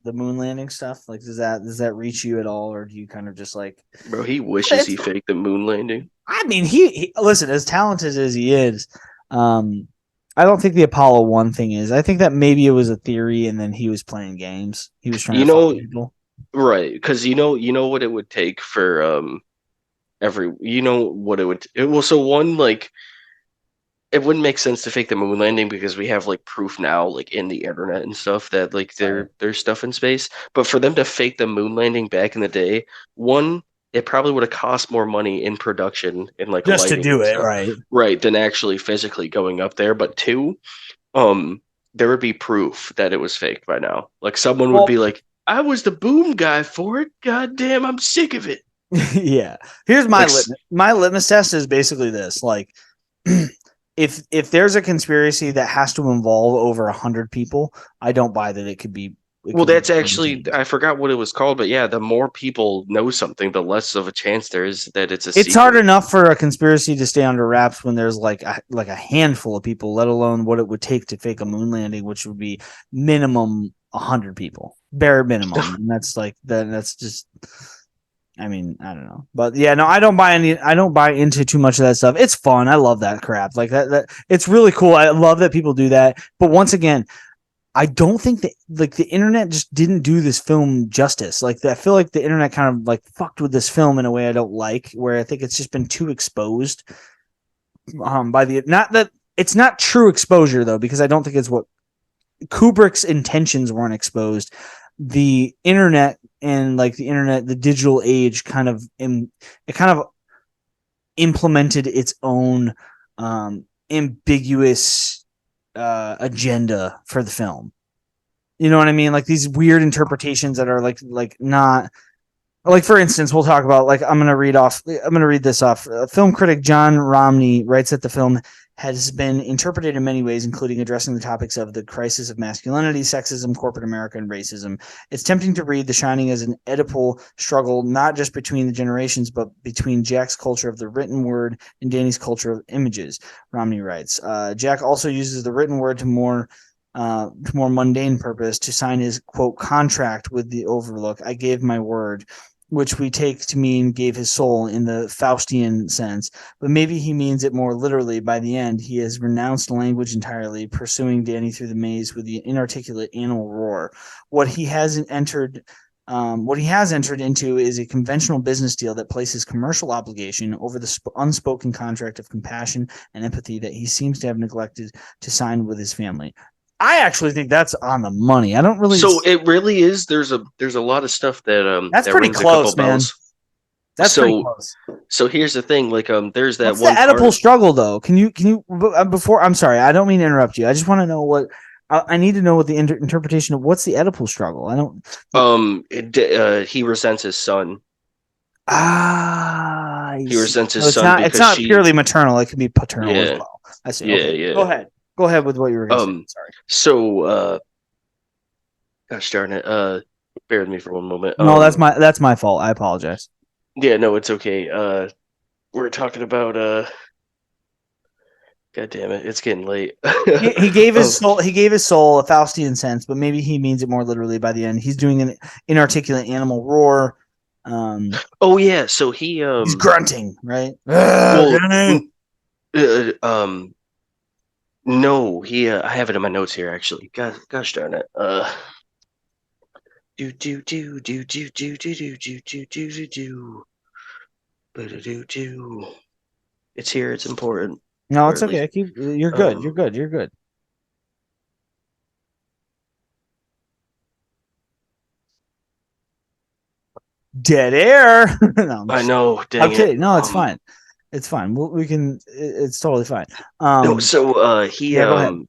the moon landing stuff? Like does that reach you at all, or do you kind of just like Bro, he wishes it's he faked the moon landing. I mean he listen, as talented as he is, um I don't think the Apollo 1 thing is. I think that maybe it was a theory and then he was playing games. He was trying You to fuck know, people. right? Because you know what it would take for you know what it would well, so one, like, it wouldn't make sense to fake the moon landing because we have like proof now, like in the internet and stuff, that like Right. there's stuff in space. But for them to fake the moon landing back in the day, one, it probably would have cost more money in production and like Just to lighting do and it, stuff, right? right, than actually physically going up there. But two, um, there would be proof that it was faked by now. Like someone would be Well, like, "I was the boom guy for it. God damn, I'm sick of it." yeah. Here's my Like, litmus test is basically this. Like if there's a conspiracy that has to involve over 100 people, I don't buy that it well, could be that's actually, maintained. I forgot what it was called, but yeah, the more people know something, the less of a chance there is that it's a It's hard secret. enough for a conspiracy to stay under wraps when there's like a handful of people, let alone what it would take to fake a moon landing, which would be minimum 100 people, bare minimum. And that's like that's just I mean, I don't know. But yeah, no, I don't buy into too much of that stuff. It's fun. I love that crap. Like that it's really cool. I love that people do that. But once again, I don't think that like the internet just didn't do this film justice. Like I feel like the internet kind of like fucked with this film in a way I don't like, where I think it's just been too exposed. By the not that it's not true exposure though, because I don't think it's what Kubrick's intentions weren't exposed. The internet and like the digital age it kind of implemented its own ambiguous agenda for the film. You know what I mean? Like these weird interpretations that are like not like, for instance, we'll talk about like I'm gonna read this off. Film critic John Romney writes that the film has been interpreted in many ways, including addressing the topics of the crisis of masculinity, sexism, corporate America, and racism. It's tempting to read The Shining as an Oedipal struggle, not just between the generations, but between Jack's culture of the written word and Danny's culture of images. Romney writes. Jack also uses the written word to more mundane purpose to sign his quote contract with the Overlook. I gave my word, which we take to mean gave his soul in the Faustian sense, but maybe he means it more literally. By the end, he has renounced language entirely, pursuing Danny through the maze with the inarticulate animal roar. What he hasn't entered what he has entered into is a conventional business deal that places commercial obligation over the unspoken contract of compassion and empathy that he seems to have neglected to sign with his family. I actually think that's on the money. I don't really. So it really is. There's a lot of stuff That's that pretty rings a couple close, man. bells. That's pretty So close. so here's the thing. Like there's that What's the one Oedipal part. struggle though? Can you before? I'm sorry, I don't mean to interrupt you. I just want to know what I need to know what the interpretation of what's the Oedipal struggle. I don't. He resents his son. I He see. resents So his it's son not. It's because not purely maternal. It can be paternal as yeah, well. I see. yeah, Okay, go yeah. ahead. Go ahead with what you were going to say. Sorry. So, gosh darn it. Bear with me for one moment. No, that's my fault. I apologize. Yeah, no, it's okay. We're talking about God damn it, it's getting late. He gave his soul. He gave his soul a Faustian sense, but maybe he means it more literally by the end. He's doing an inarticulate animal roar. Oh yeah, so he He's grunting, right? well, uh, um, no, he I have it in my notes here actually. Gosh darn it. Do do do do do do do do do do do do do do. It's here. It's important. No, Or it's at least okay. You're good. You're good. You're good. Dead air. No, I know. I'm Dang it. kidding. No, it's fine. It's fine. We can. It's totally fine. No. So Yeah. Go ahead.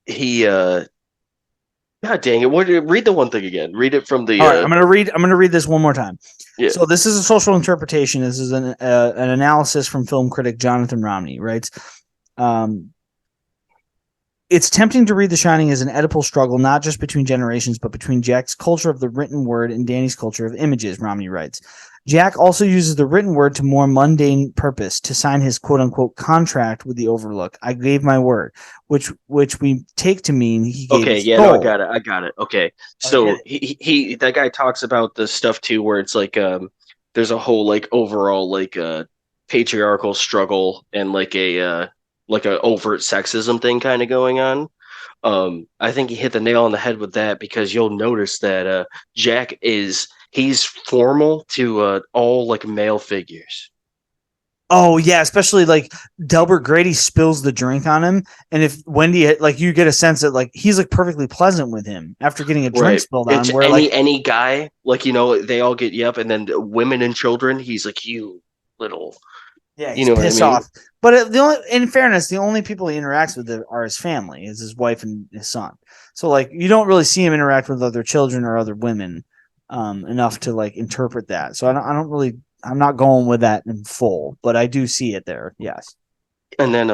he God dang it. What? Read the one thing again. Read it from the All right. I'm gonna read this one more time. yeah. So this is a social interpretation. This is an analysis from film critic Jonathan Romney. Writes. Um, It's tempting to read The Shining as an Oedipal struggle, not just between generations, but between Jack's culture of the written word and Danny's culture of images, Romney writes. Jack also uses the written word to more mundane purpose, to sign his quote-unquote contract with the Overlook. I gave my word, which we take to mean he gave Okay, his yeah, soul. no, I got it. Okay. So he that guy talks about the stuff too where it's like there's a whole like overall like patriarchal struggle and like a overt sexism thing kind of going on. I think he hit the nail on the head with that because you'll notice that Jack he's formal to all like male figures. Oh yeah, especially like Delbert Grady spills the drink on him, and if Wendy like you get a sense that like he's like perfectly pleasant with him after getting a drink spilled on It's him. Where like any guy like you know they all get yep, and then women and children, he's like you little, yeah, you he's know what I pissed mean? off. But the only, in fairness, the only people he interacts with are his family, is his wife and his son. So like you don't really see him interact with other children or other women enough to like interpret that. So I don't really. I'm not going with that in full, but I do see it there. Yes. And then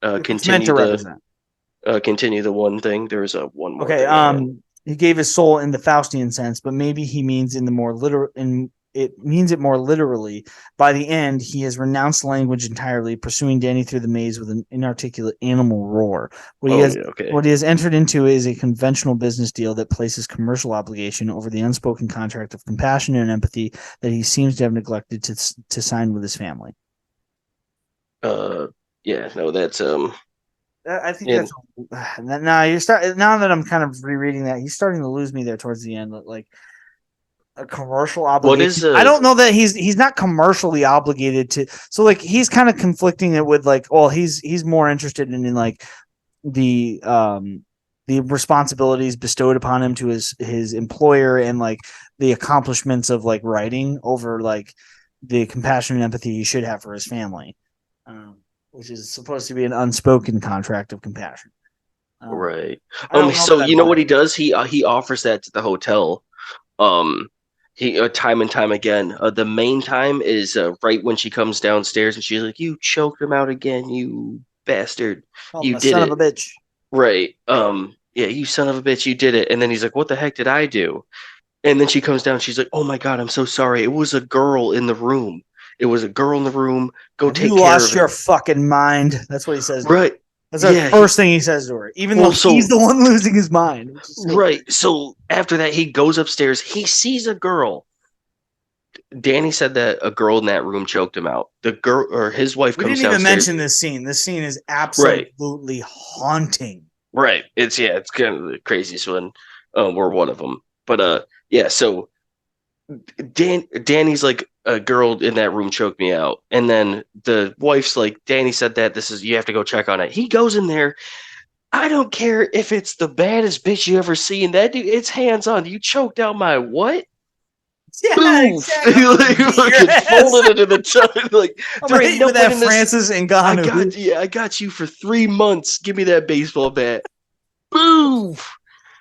It's meant to represent. Continue the one thing. There's a one more Okay. thing I had. He gave his soul in the Faustian sense, but maybe he means in the more literal. It means it more literally. By the end, he has renounced language entirely, pursuing Danny through the maze with an inarticulate animal roar. What he has entered into is a conventional business deal that places commercial obligation over the unspoken contract of compassion and empathy that he seems to have neglected to sign with his family. Yeah, no, that's I think and that's now that I'm kind of rereading that, he's starting to lose me there towards the end. Like a commercial what obligation. is I don't know that he's not commercially obligated to. So like he's kind of conflicting it with like, oh, he's more interested in like the responsibilities bestowed upon him to his employer and like the accomplishments of like writing over like the compassion and empathy he should have for his family, which is supposed to be an unspoken contract of compassion. right. I don't know So that you know applies. what he does? He offers that to the hotel. Um, he time and time again. The main time is right when she comes downstairs and she's like, "You choked him out again, you bastard! Oh, You the did son of a it!" bitch. Right. Yeah, you son of a bitch, you did it. And then he's like, "What the heck did I do?" And then she comes down. She's like, "Oh my God, I'm so sorry. It was a girl in the room. It was a girl in the room. Go Have you take care lost of it." your fucking mind? That's what he says to her. Right. That's the Yeah. first thing he says to her, even though he's the one losing his mind. Which is Right. So after that, he goes upstairs. He sees a girl. Danny said that a girl in that room choked him out. The girl or his wife we comes didn't even downstairs. mention this scene. This scene is Right. absolutely haunting. Right. It's kind of the craziest one. We're one of them. But yeah. So Danny's like, a girl in that room choked me out, and then the wife's like, Danny said that you have to go check on it. He goes in there. I don't care if it's the baddest bitch you ever seen. That dude, it's hands on. You choked out my what? Yeah, Boof! exactly. Like fucking folded into the tub. Like I'm there gonna ain't hit you no with one that in this. Francis Ngannou. I got you for 3 months. Give me that baseball bat. Boo!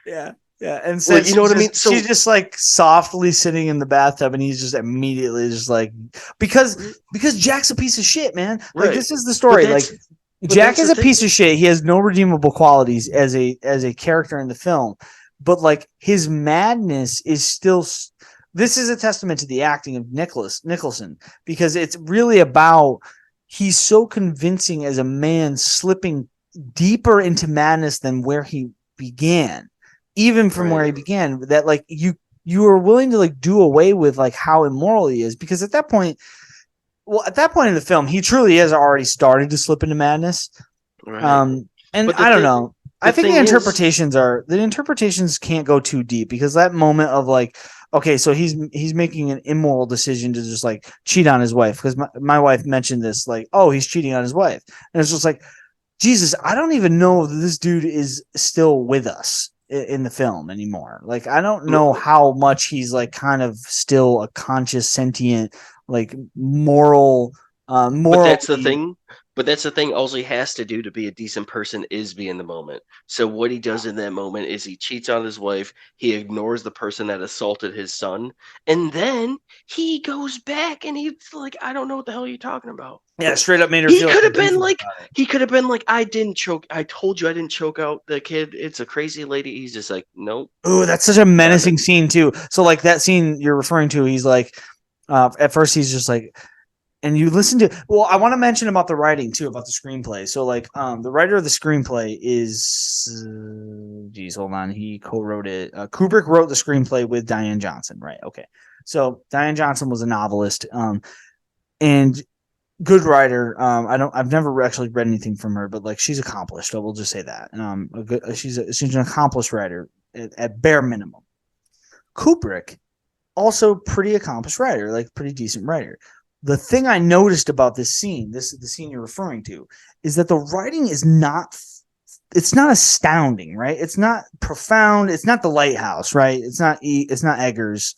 Yeah. Yeah. And Like, says you know what I mean? she's So, just like softly sitting in the bathtub, and he's just immediately just like, because Jack's a piece of shit, man. Like, right. this is the But story. Like, that's Jack is the a thing. piece of shit. He has no redeemable qualities as a character in the film, but like his madness is still. This is a testament to the acting of Nicholson, because it's really about, he's so convincing as a man slipping deeper into madness than where he began, even from where Right. he began, that like you are willing to like do away with like how immoral he is, because at that point, well, at that point in the film, he truly has already started to slip into madness. Right. And But I don't know. I the think thing is, the interpretations can't go too deep, because that moment of like, okay, so he's making an immoral decision to just like cheat on his wife, because my wife mentioned this, like, oh, he's cheating on his wife, and it's just like, Jesus, I don't even know that this dude is still with us in the film anymore. Like, I don't know how much he's like kind of still a conscious, sentient, like but that's the morally. thing. But that's the thing. All he has to do to be a decent person is be in the moment. So what he does in that moment is he cheats on his wife. He ignores the person that assaulted his son, and then he goes back and he's like, "I don't know what the hell you're talking about." Yeah, straight up made her He feel could like a have been doofus like, about it. "I didn't choke. I told you I didn't choke out the kid. It's a crazy lady." He's just like, "Nope, Oh, that's such a menacing haven't." scene too. So like that scene you're referring to, he's like, at first he's just like, and you listen to, well, I want to mention about the writing too, about the screenplay. So like, the writer of the screenplay is, geez, hold on, he co-wrote it. Kubrick wrote the screenplay with Diane Johnson, right? Okay, so Diane Johnson was a novelist, and good writer. I've never actually read anything from her, but like she's accomplished. So we'll just say that. She's an accomplished writer at bare minimum. Kubrick, also pretty accomplished writer, like pretty decent writer. The thing I noticed about this scene, this is the scene you're referring to, is that the writing is not, it's not astounding, right? It's not profound. It's not The Lighthouse, right? It's not Eggers,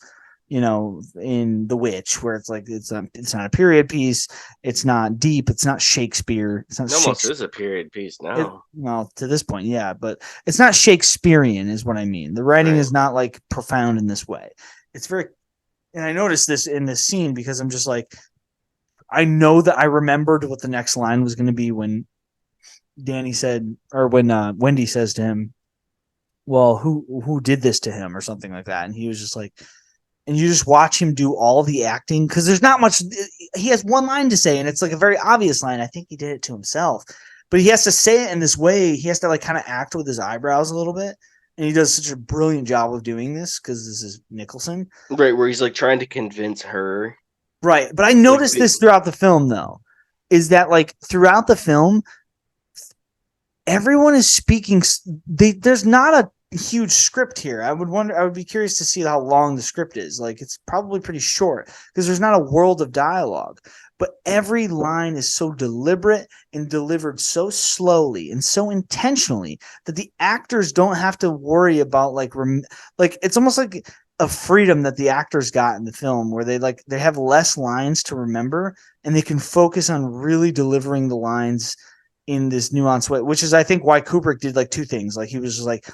in The Witch, where it's like it's not a period piece. It's not deep. It's not Shakespeare. It's not It almost Shakespeare. is a period piece now. Well, to this point, yeah, but it's not Shakespearean, is what I mean. The writing Right. is not like profound in this way. It's very, and I noticed this in this scene because I'm just like, I know that I remembered what the next line was going to be when Danny said, or when Wendy says to him, "Well, who did this to him?" or something like that, and he was just like, and you just watch him do all the acting, because there's not much. He has one line to say, and it's like a very obvious line. I think he did it to himself, but he has to say it in this way. He has to like kind of act with his eyebrows a little bit, and he does such a brilliant job of doing this because this is Nicholson. Right, where he's like trying to convince her. Right. But I Like, noticed this throughout the film, though, is that like throughout the film, everyone is speaking. There's not a huge script here. I would be curious to see how long the script is. Like, it's probably pretty short because there's not a world of dialogue. But every line is so deliberate and delivered so slowly and so intentionally that the actors don't have to worry about like it's almost like a freedom that the actors got in the film, where they have less lines to remember, and they can focus on really delivering the lines in this nuanced way, which is I think why Kubrick did like two things. Like, he was just like,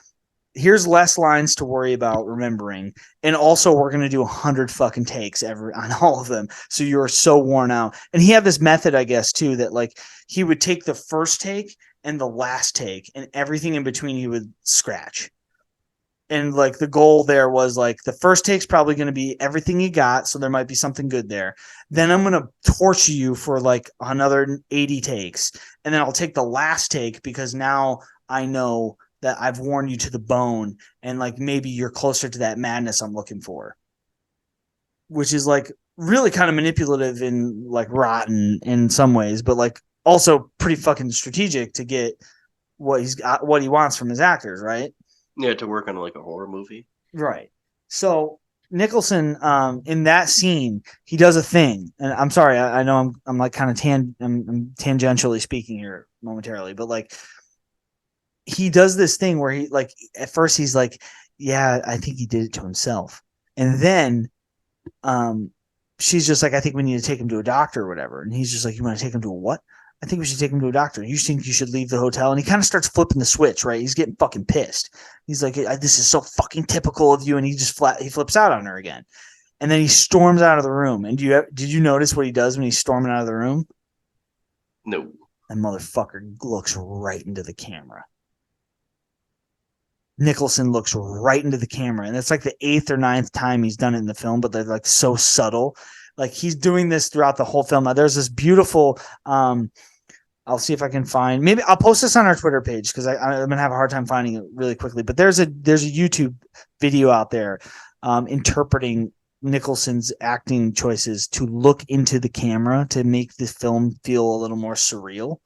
here's less lines to worry about remembering, and also we're going to do 100 fucking takes ever on all of them, so you're so worn out. And he had this method, I guess, too, that like he would take the first take and the last take, and everything in between he would scratch. And like the goal there was like, the first take's probably going to be everything you got, so there might be something good there. Then I'm going to torture you for like another 80 takes, and then I'll take the last take because now I know that I've worn you to the bone, and like maybe you're closer to that madness I'm looking for, which is like really kind of manipulative and like rotten in some ways, but like also pretty fucking strategic to get what he wants from his actors, right? yeah, to work on like a horror movie. Right. So Nicholson, in that scene, he does a thing, and I'm sorry, I know I'm like kind of I'm tangentially speaking here momentarily, but like he does this thing where he like at first he's like, yeah, I think he did it to himself, and then um she's just like, I think we need to take him to a doctor or whatever, and he's just like, you want to take him to a what? I think we should take him to a doctor. You think you should leave the hotel? And he kind of starts flipping the switch, right? He's getting fucking pissed. He's like, this is so fucking typical of you. And he flips out on her again. And then he storms out of the room. And did you notice what he does when he's storming out of the room? No. That motherfucker looks right into the camera. Nicholson looks right into the camera. And it's like the 8th or 9th time he's done it in the film, but they're like so subtle. Like he's doing this throughout the whole film. Now, there's this beautiful, I'll see if I can find, maybe I'll post this on our Twitter page because I'm going to have a hard time finding it really quickly. But there's a YouTube video out there interpreting Nicholson's acting choices to look into the camera to make the film feel a little more surreal.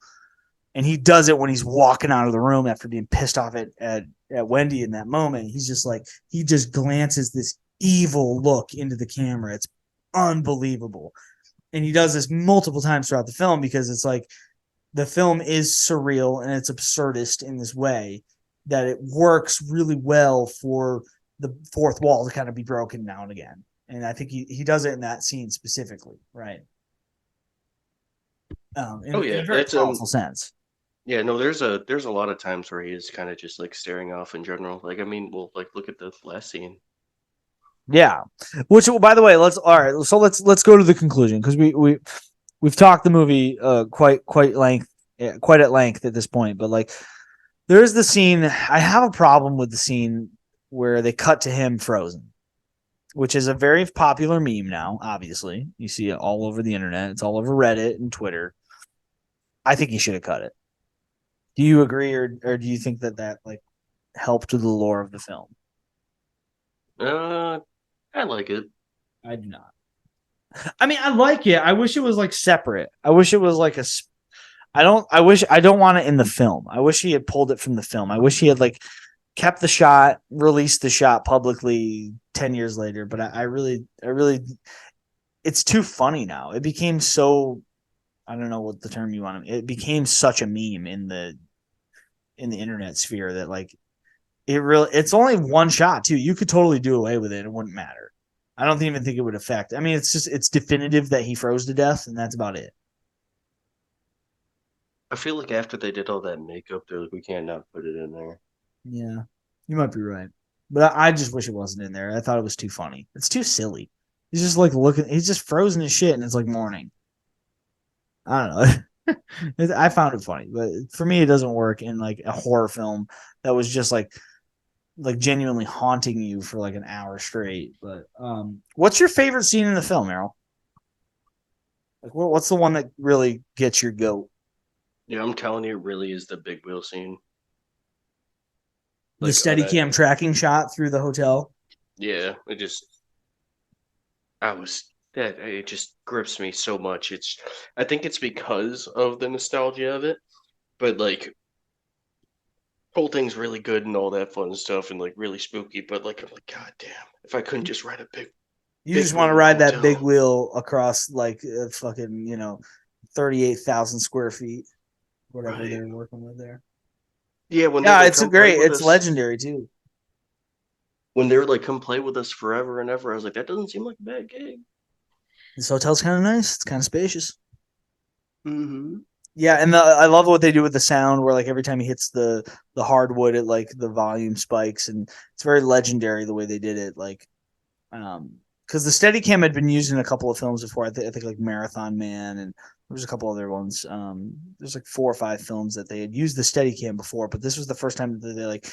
And he does it when he's walking out of the room after being pissed off at Wendy in that moment. He's just like, he just glances this evil look into the camera. It's unbelievable. And he does this multiple times throughout the film because it's like the film is surreal and it's absurdist in this way that it works really well for the fourth wall to kind of be broken now and again. And I think he does it in that scene specifically, right? In a very powerful sense. Yeah, no, there's a lot of times where he is kind of just like staring off in general. Like, I mean, well, like look at the last scene. Yeah, which by the way, let's go to the conclusion because we've talked the movie quite at length at this point. But like, there's the scene. I have a problem with the scene where they cut to him frozen, which is a very popular meme now. Obviously, you see it all over the internet. It's all over Reddit and Twitter. I think he should have cut it. Do you agree, or do you think that like helped with the lore of the film? I like it. I do not. I mean, I like it. I wish it was like separate. I wish it was like I don't want it in the film. I wish he had pulled it from the film. I wish he had like kept the shot, released the shot publicly 10 years later. But I really, it's too funny now. It became so, I don't know what the term you want. It became such a meme in the internet sphere that like it's only one shot too. You could totally do away with it. It wouldn't matter. I don't even think it would affect. I mean, it's definitive that he froze to death, and that's about it. I feel like after they did all that makeup, they're like, we can't not put it in there. Yeah, you might be right, but I just wish it wasn't in there. I thought it was too funny. It's too silly. He's just like looking. He's just frozen as shit, and it's like morning. I don't know. I found it funny, but for me, it doesn't work in like a horror film that was just like genuinely haunting you for like an hour straight. But what's your favorite scene in the film, Erroll? Like, what's the one that really gets your goat? Yeah, I'm telling you, it really is the big wheel scene. The steady cam tracking shot through the hotel. Yeah, it just grips me so much. I think it's because of the nostalgia of it, but like whole thing's really good and all that fun stuff and like really spooky. But like I'm like, God damn, if I couldn't just ride a big. You just want to ride that big wheel across like fucking 38,000 square feet, whatever they're working with there. Yeah, it's legendary too. When they were like, come play with us forever and ever, I was like, that doesn't seem like a bad gig. This hotel's kind of nice. It's kind of spacious. Mm-hmm. Yeah, and I love what they do with the sound, where like every time he hits the hardwood, it like the volume spikes, and it's very legendary the way they did it. Like, because the Steadicam had been used in a couple of films before. I think like Marathon Man, and there's a couple other ones. There's like 4 or 5 films that they had used the Steadicam before, but this was the first time that they like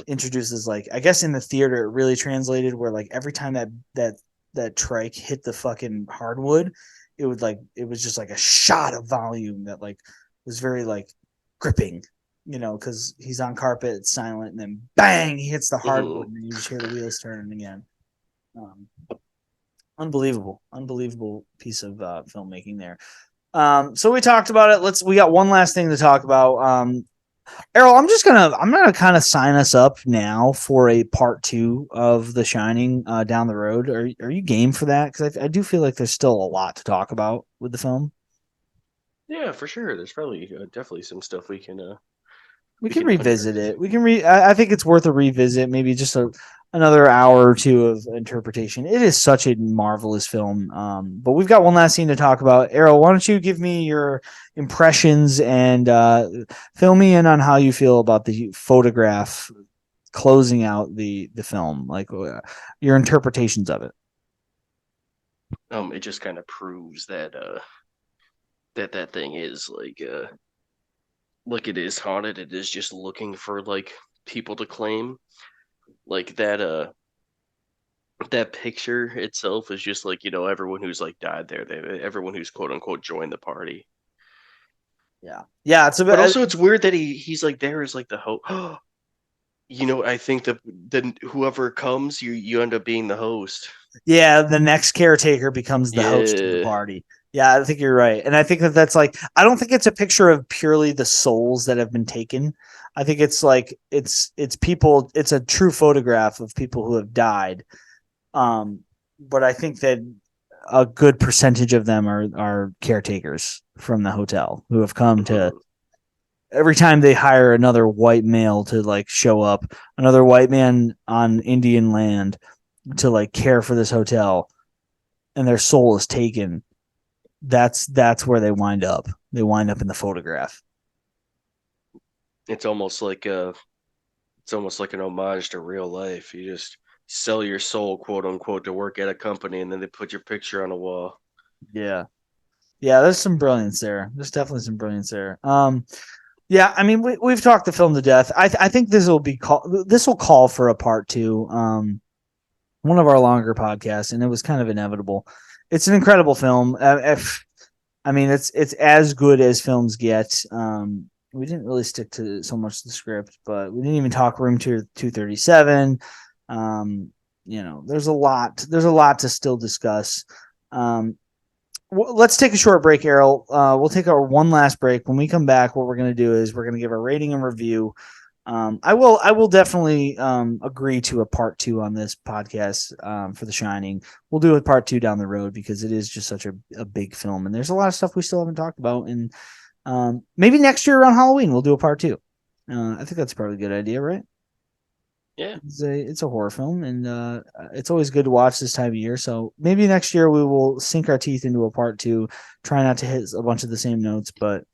introduced this. Like, I guess in the theater it really translated where like every time that trike hit the fucking hardwood, it was just like a shot of volume that like was very like gripping, because he's on carpet, it's silent, and then bang, he hits the hardwood, and you just hear the wheels turning again. Unbelievable piece of filmmaking there. So we talked about it. We got one last thing to talk about. Erroll, I'm gonna kind of sign us up now for a part 2 of The Shining down the road. Are you game for that? Because I do feel like there's still a lot to talk about with the film. Yeah, for sure. There's probably definitely some stuff we can We We can can revisit it. We can I think it's worth a revisit. Maybe just another hour or two of interpretation. It is such a marvelous film. But we've got one last scene to talk about. Erroll, why don't you give me your impressions and fill me in on how you feel about the photograph closing out the film, like your interpretations of it. It just kind of proves that that thing is like it is haunted. It is just looking for like people to claim. Like that picture itself is just like, everyone who's like died there, everyone who's quote unquote joined the party. Yeah, yeah. But also it's weird that he's like there is like the hope. I think that then whoever comes, you end up being the host. Yeah, the next caretaker becomes the host of the Yeah. party. Yeah, I think you're right. And I think that's like, I don't think it's a picture of purely the souls that have been taken. I think it's like it's people, it's a true photograph of people who have died. But I think that a good percentage of them are caretakers from the hotel who have come to, Mhm. every time they hire another white male to like show up, another white man on Indian land to like care for this hotel, and their soul is taken, that's where they wind up. They wind up in the photograph. It's almost like an homage to real life. You just sell your soul, quote unquote, to work at a company, and then they put your picture on a wall. Yeah. Yeah, there's some brilliance there. There's definitely some brilliance there. Yeah, I mean, we've talked the film to death. I think this will call for a part two. One of our longer podcasts, and it was kind of inevitable. It's an incredible film. I mean, it's as good as films get. We didn't really stick to so much the script, but we didn't even talk Room 237. There's a lot. There's a lot to still discuss. Let's take a short break, Errol. We'll take our one last break. When we come back, what we're going to do is we're going to give a rating and review. I will definitely agree to a part two on this podcast for The Shining. We'll do a part two down the road because it is just such a big film, and there's a lot of stuff we still haven't talked about. And maybe next year around Halloween we'll do a part two. I think that's probably a good idea, right? Yeah. It's a horror film, and it's always good to watch this time of year. So maybe next year we will sink our teeth into a part two. Try not to hit a bunch of the same notes, but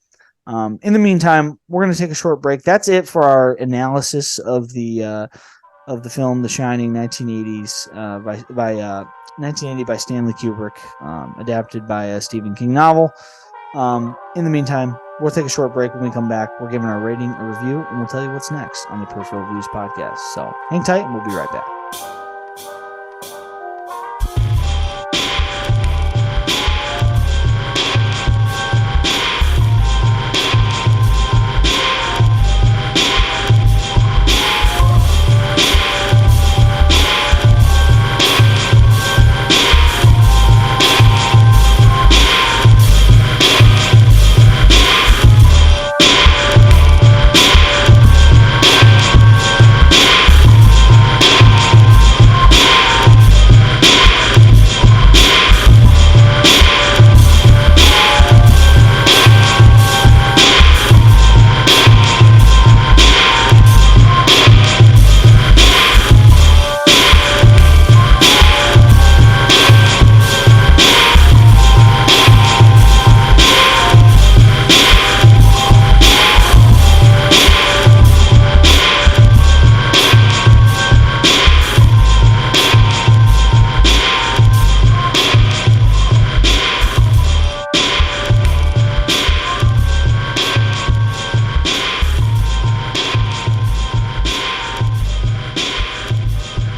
in the meantime, we're going to take a short break. That's it for our analysis of the film The Shining, 1980s by 1980 by Stanley Kubrick, adapted by a Stephen King novel. In the meantime, we'll take a short break. When we come back, we're giving our rating, a review, and we'll tell you what's next on the Peripheral Views podcast. So hang tight, and we'll be right back.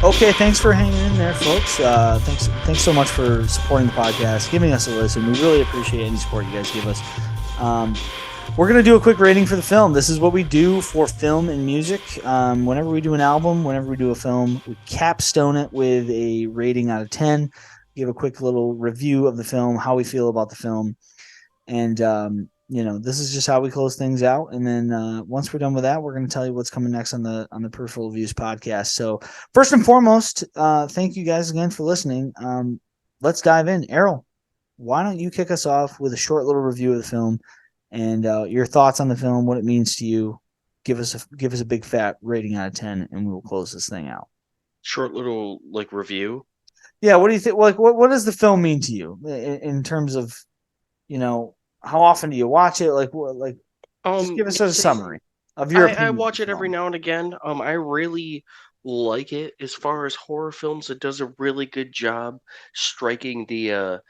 Okay, thanks for hanging in there, folks. Thanks so much for supporting the podcast, giving us a listen. We really appreciate any support you guys give us. We're gonna do a quick rating for the film. This is what we do for film and music. Whenever we do an album, whenever we do a film, we capstone it with a rating out of 10. Give a quick little review of the film, how we feel about the film, and this is just how we close things out. And then once we're done with that, we're going to tell you what's coming next on the Peripheral Views podcast. So first and foremost, thank you guys again for listening. Let's dive in. Errol, why don't you kick us off with a short little review of the film and your thoughts on the film, what it means to you? give us a big fat rating out of 10, and we will close this thing out. Short little like review. Yeah, what do you think? Like, what does the film mean to you in terms of, how often do you watch it? Like, just give us a It's a summary of your I opinion of watch the it every film. now and again. I really like it. As far as horror films, it does a really good job striking the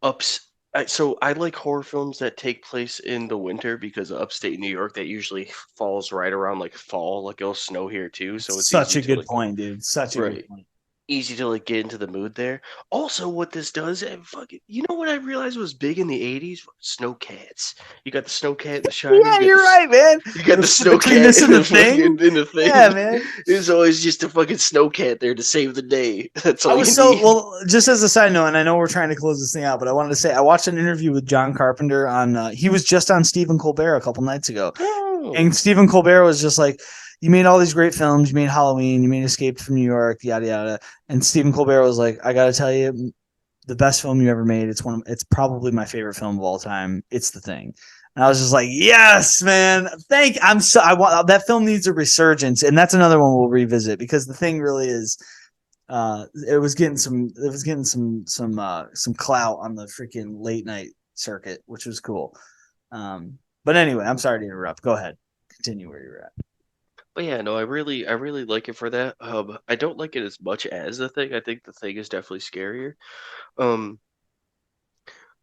ups. So I like horror films that take place in the winter because of upstate New York, that usually falls right around like fall. Like it'll snow here too, so it's Such easy a to good like point, dude. Such a good right point. easy to like get into the mood there. Also, what this does, fucking, you know what I realized was big in the '80s? Snow cats. You got the snow cat in The Shining. Yeah, you're right, man. You got the snow Between cat this in and the the thing, fucking in the yeah, thing. man. There's always just a fucking snow cat there to save the day. That's I all was you so need. well. Just as a side note, and I know we're trying to close this thing out, but I wanted to say I watched an interview with John Carpenter on. He was just on Stephen Colbert a couple nights ago, Oh, and Stephen Colbert was just like, "You made all these great films. You made Halloween. You made Escape from New York. Yada yada." And Stephen Colbert was like, "I got to tell you, the best film you ever made. It's probably my favorite film of all time. It's The Thing." And I was just like, "Yes, man! I want that film needs a resurgence, and that's another one we'll revisit because The Thing really is." It was getting some clout on the freaking late night circuit, which was cool. But anyway, I'm sorry to interrupt. Go ahead, continue where you're at. but yeah, no, I really like it for that. I don't like it as much as The Thing. I think The Thing is definitely scarier. Um,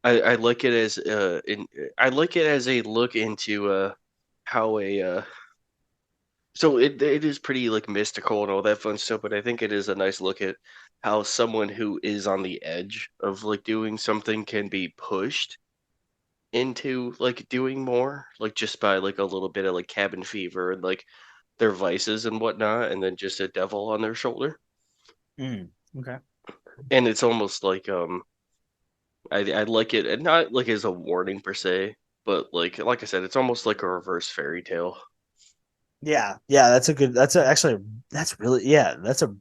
I like it as I like it as a look into how a so it is pretty like mystical and all that fun stuff, but I think it is a nice look at how someone who is on the edge of like doing something can be pushed into like doing more, like just by like a little bit of like cabin fever and like their vices and whatnot, and then just a devil on their shoulder. Okay. And it's almost like I like it, and not like as a warning per se, but like I said, it's almost like a reverse fairy tale. Yeah, yeah, that's a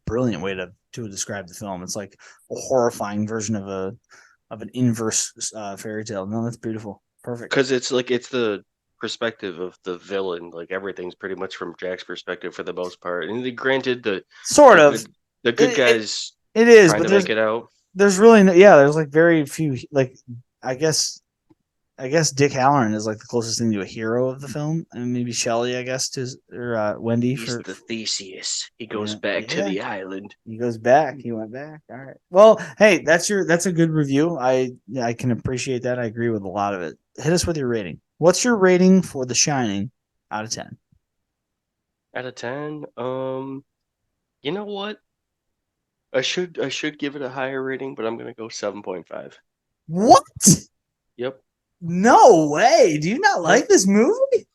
brilliant way to describe the film. It's like a horrifying version of an inverse fairy tale. No, that's beautiful. Perfect. Because it's like it's the perspective of the villain. Like everything's pretty much from Jack's perspective for the most part. And granted, Sort the of. good the It good it, guys it is, trying but to make it out. there's really no, yeah, there's like very few like I guess I guess Dick Halloran is like the closest thing to a hero of the film, and maybe Shelley, I guess, to or Wendy He's for the Theseus. He goes yeah, back to yeah. the island. He goes back. He went back. All right. Well, hey, that's a good review. I can appreciate that. I agree with a lot of it. Hit us with your rating. What's your rating for The Shining out of 10? Out of 10, you know what? I should give it a higher rating, but I'm gonna go 7.5. What? Yep. No way. Do you not Yep. like this movie?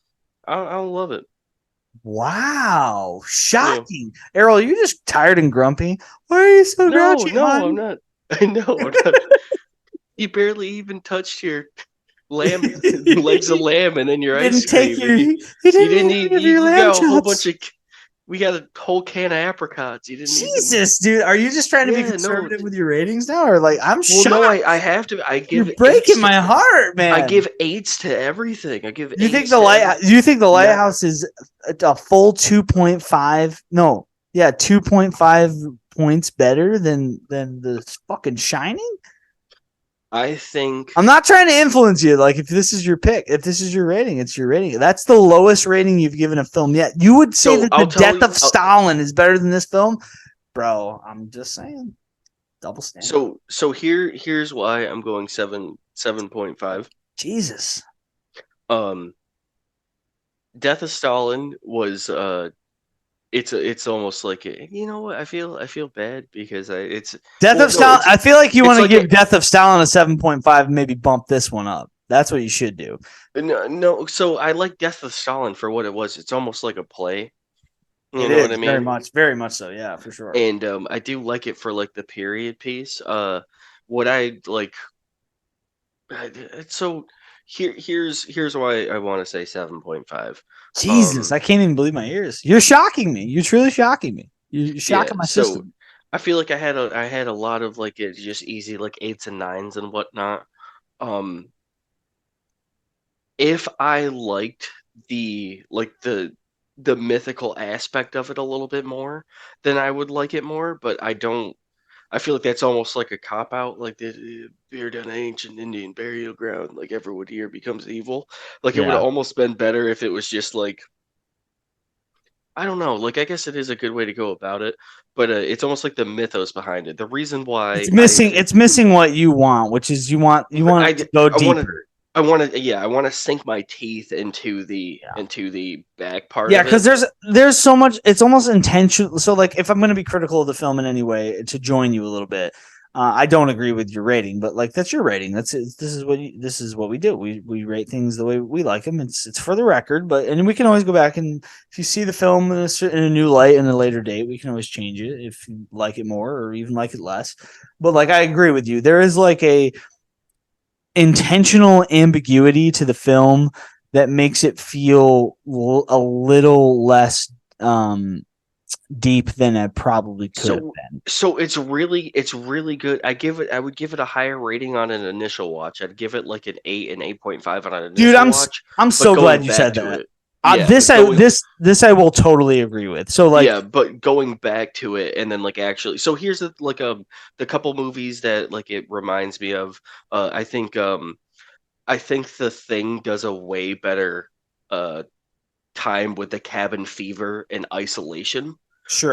I love it. Wow. Yeah. Shocking. Errol, are you just tired and grumpy? Why are you so No, grouchy, no, I'm hon? not. I know, I'm not. You barely even touched your lamb legs of lamb and then your Didn't ice take cream. your You, he you didn't didn't eat eat. any of your You lamb got a whole bunch chops. of. We got a whole can of apricots. You didn't even. Jesus, dude. Are you just trying to be Yeah, no. conservative with your ratings now? Or like I'm Well, no, I shocked. have to. I You're give breaking eights to. my heart, I man. give eights to everything. I give You think eights the to light every. you think the Not. lighthouse is a full 2.5? No. Yeah, 2.5 points better than the fucking Shining? I think. I'm not trying to influence you. Like, if this is your pick, if this is your rating, it's your rating. That's the lowest rating you've given a film yet. You would say So that The I'll tell Death you. of Stalin is better than this film? Bro, I'm just saying. Double standard. Here's why I'm going 7.5. Jesus. Um, Death of Stalin was it's almost like you know what, I feel bad because it's Death well of no Stalin. it's I feel like you it's want to like give Death of Stalin a 7.5 and maybe bump this one up. That's what you should do. no, so I like Death of Stalin for what it was. It's almost like a play, you It know what I is mean? very much so. Yeah, for sure. And I do like it for like the period piece. What I like so here's why I want to say 7.5. Jesus, I can't even believe my ears. You're shocking me. You're truly shocking me. You're Yeah, shocking my so system. I feel like I had a lot of like it's just easy like eights and nines and whatnot. Um, if I liked the mythical aspect of it a little bit more, then I would like it more. But I don't. I feel like that's almost like a cop out, like the buried on an ancient Indian burial ground, like everyone here becomes evil. Like it would have Yeah. almost been better if it was just like, I don't know. Like I guess it is a good way to go about it, but it's almost like the mythos behind it. The reason It's why I missing. think It's missing what you want, which is you want it to go I want to deeper. yeah, I want to sink my teeth into the back part Yeah, of because it. there's so much. It's almost intentional. So, like, if I'm going to be critical of the film in any way, to join you a little bit, I don't agree with your rating, but like that's your rating. This is what we do. We rate things the way we like them. It's for the record, but and we can always go back and if you see the film in a new light in a later date, we can always change it if you like it more or even like it less. But like I agree with you, there is like a intentional ambiguity to the film that makes it feel a little less deep than it probably could have So been. it's really good. I would give it a higher rating on an initial watch. I'd give it like an 8.5 on an Dude, initial watch. I'm But so going glad you back said to that. it, yeah, but going This I will totally agree with. So like, yeah, but going back to it and then like actually, so here's the couple movies that like it reminds me of. I think The Thing does a way better uh time with the cabin fever and isolation.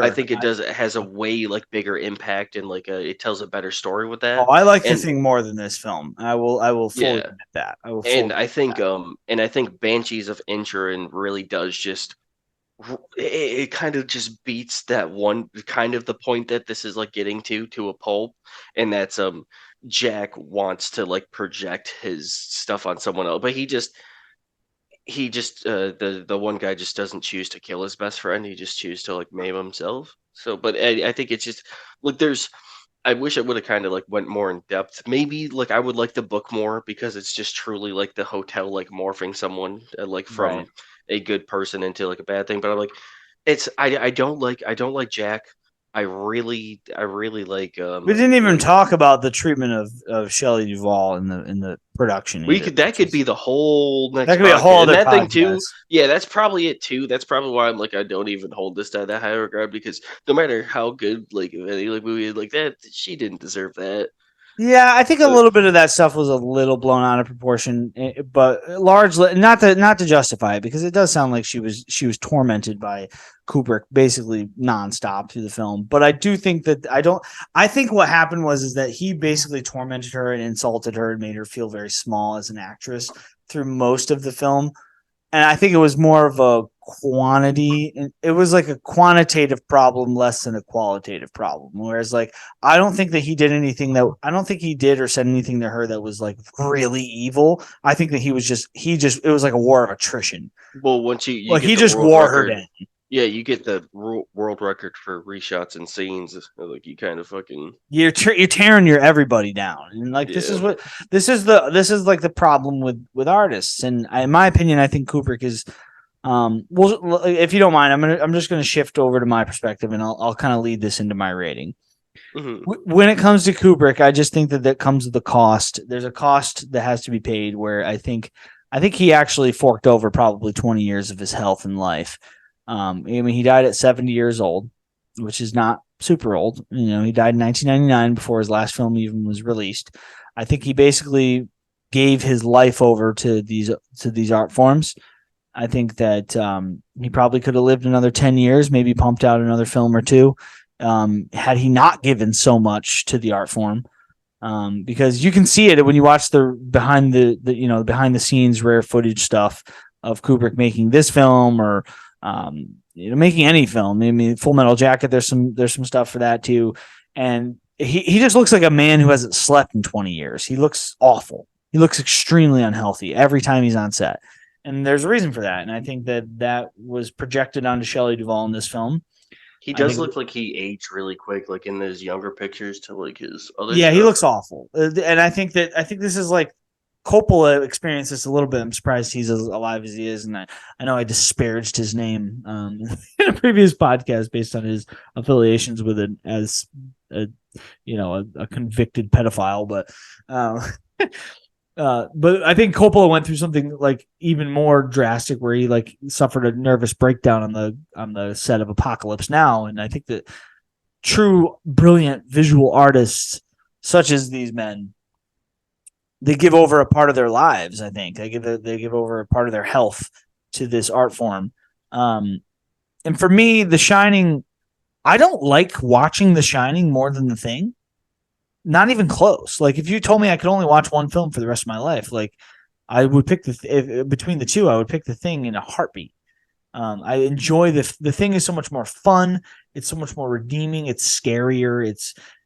I sure. think it has a way like bigger impact and like it tells a better story with Oh, that. I like the And thing more than this film. I will fully yeah, admit that. I will fully admit that. and I think Banshees of Inisherin really does just it kind of just beats that one kind of the point that this is like getting to a pulp, and that's Jack wants to like project his stuff on someone else, but the one guy just doesn't choose to kill his best friend. He just chooses to like maim himself. So, but I think it's just like there's. I wish I would have kind of like went more in depth. Maybe like I would like the book more because it's just truly like the hotel like morphing someone like Right. from a good person into like a bad thing. But I'm like, I don't like Jack. I really like We didn't even like talk about the treatment of Shelley Duvall in the production we either, could that which could is be the whole that next could be a whole podcast. And other that thing too, podcast. yeah, that's probably it too. That's probably why I'm like I don't even hold this to that high regard because no matter how good like any like movie like that, she didn't deserve that. Yeah, I think a But little bit of that stuff was a little blown out of proportion, but largely not to justify it because it does sound like she was tormented by Kubrick basically nonstop through the film. But I do think that I think what happened was is that he basically tormented her and insulted her and made her feel very small as an actress through most of the film, and I think it was more of a quantity. It was like a quantitative problem less than a qualitative problem. Whereas, like, I don't think that he did anything that I don't think he did or said anything to her that was like really evil. I think that he just it was like a war of attrition. well, once you Like get he the just world wore her record, down. yeah, you get the world record for reshots and scenes. Like you kind of fucking You're tearing your everybody down, and like yeah. this is like the problem with artists. And in my opinion, I think Kubrick is well, if you don't mind, I'm just gonna shift over to my perspective, and I'll kind of lead this into my rating. Hmm. When it comes to Kubrick, I just think that comes with the cost. There's a cost that has to be paid. Where I think he actually forked over probably 20 years of his health and life. I mean, he died at 70 years old, which is not super old. You know, he died in 1999 before his last film even was released. I think he basically gave his life over to these art forms. I think that he probably could have lived another 10 years, maybe pumped out another film or two, had he not given so much to the art form. Because you can see it when you watch the behind the scenes rare footage stuff of Kubrick making this film or making any film. I mean, Full Metal Jacket. There's some stuff for that too, and he just looks like a man who hasn't slept in 20 years. He looks awful. He looks extremely unhealthy every time he's on set, and there's a reason for that. And I think that was projected onto Shelley Duvall in this film. He I does think look like he aged really quick, like in those younger pictures to like his other Yeah, he stuff. looks awful, and I think this is like Coppola experienced this a little bit. I'm surprised he's as alive as he is, and I know I disparaged his name in a previous podcast based on his affiliations with it as a a convicted pedophile, but um, But I think Coppola went through something like even more drastic, where he like suffered a nervous breakdown on the set of Apocalypse Now, and I think that true brilliant visual artists such as these men, they give over a part of their lives. I think they give over a part of their health to this art form. And for me, The Shining, I don't like watching The Shining more than The Thing. Not even close. Like if you told me I could only watch one film for the rest of my life, like I would pick between the two, I would pick The Thing in a heartbeat. I enjoy the Thing is so much more fun. It's so much more redeeming. It's scarier.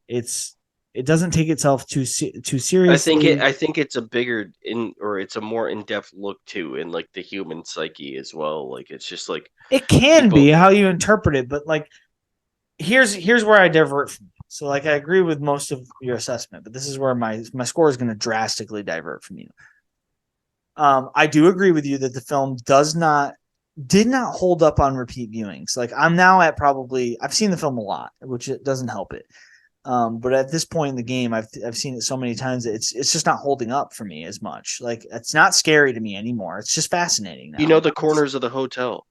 It doesn't take itself too seriously. I think it's a bigger or it's a more in-depth look too in like the human psyche as well. Like it's just like It can people. be how you interpret it, but like here's where I divert from you. So like I agree with most of your assessment, but this is where my score is going to drastically divert from you. I do agree with you that the film did not hold up on repeat viewings. Like I'm now at probably I've seen the film a lot, which it doesn't help it. But at this point in the game, I've seen it so many times that it's just not holding up for me as much. Like it's not scary to me anymore. It's just fascinating now. You know the corners of the hotel.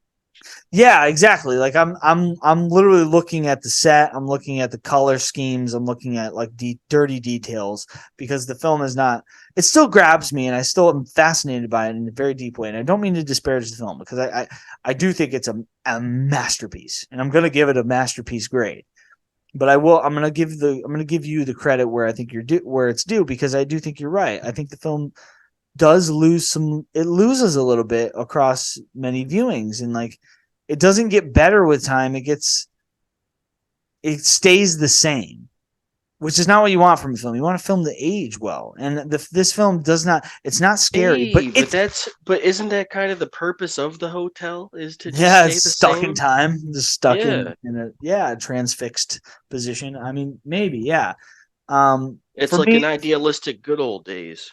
Yeah, exactly. Like I'm literally looking at the set. I'm looking at the color schemes. I'm looking at like dirty details, because the film is not. It still grabs me, and I still am fascinated by it in a very deep way. And I don't mean to disparage the film, because I do think it's a masterpiece, and I'm going to give it a masterpiece grade. But I'm going to give you the credit where I think where it's due, because I do think you're right. I think the film does it loses a little bit across many viewings, and like it doesn't get better with time. It stays the same, which is not what you want from a film. You want a film to age well, and this film does not. It's not scary, but Hey, but isn't that kind of the purpose of the hotel, is to just yeah, stay it's the stuck in same? time, just stuck Yeah. a transfixed position. I mean, maybe, yeah. It's For like me, an idealistic good old days.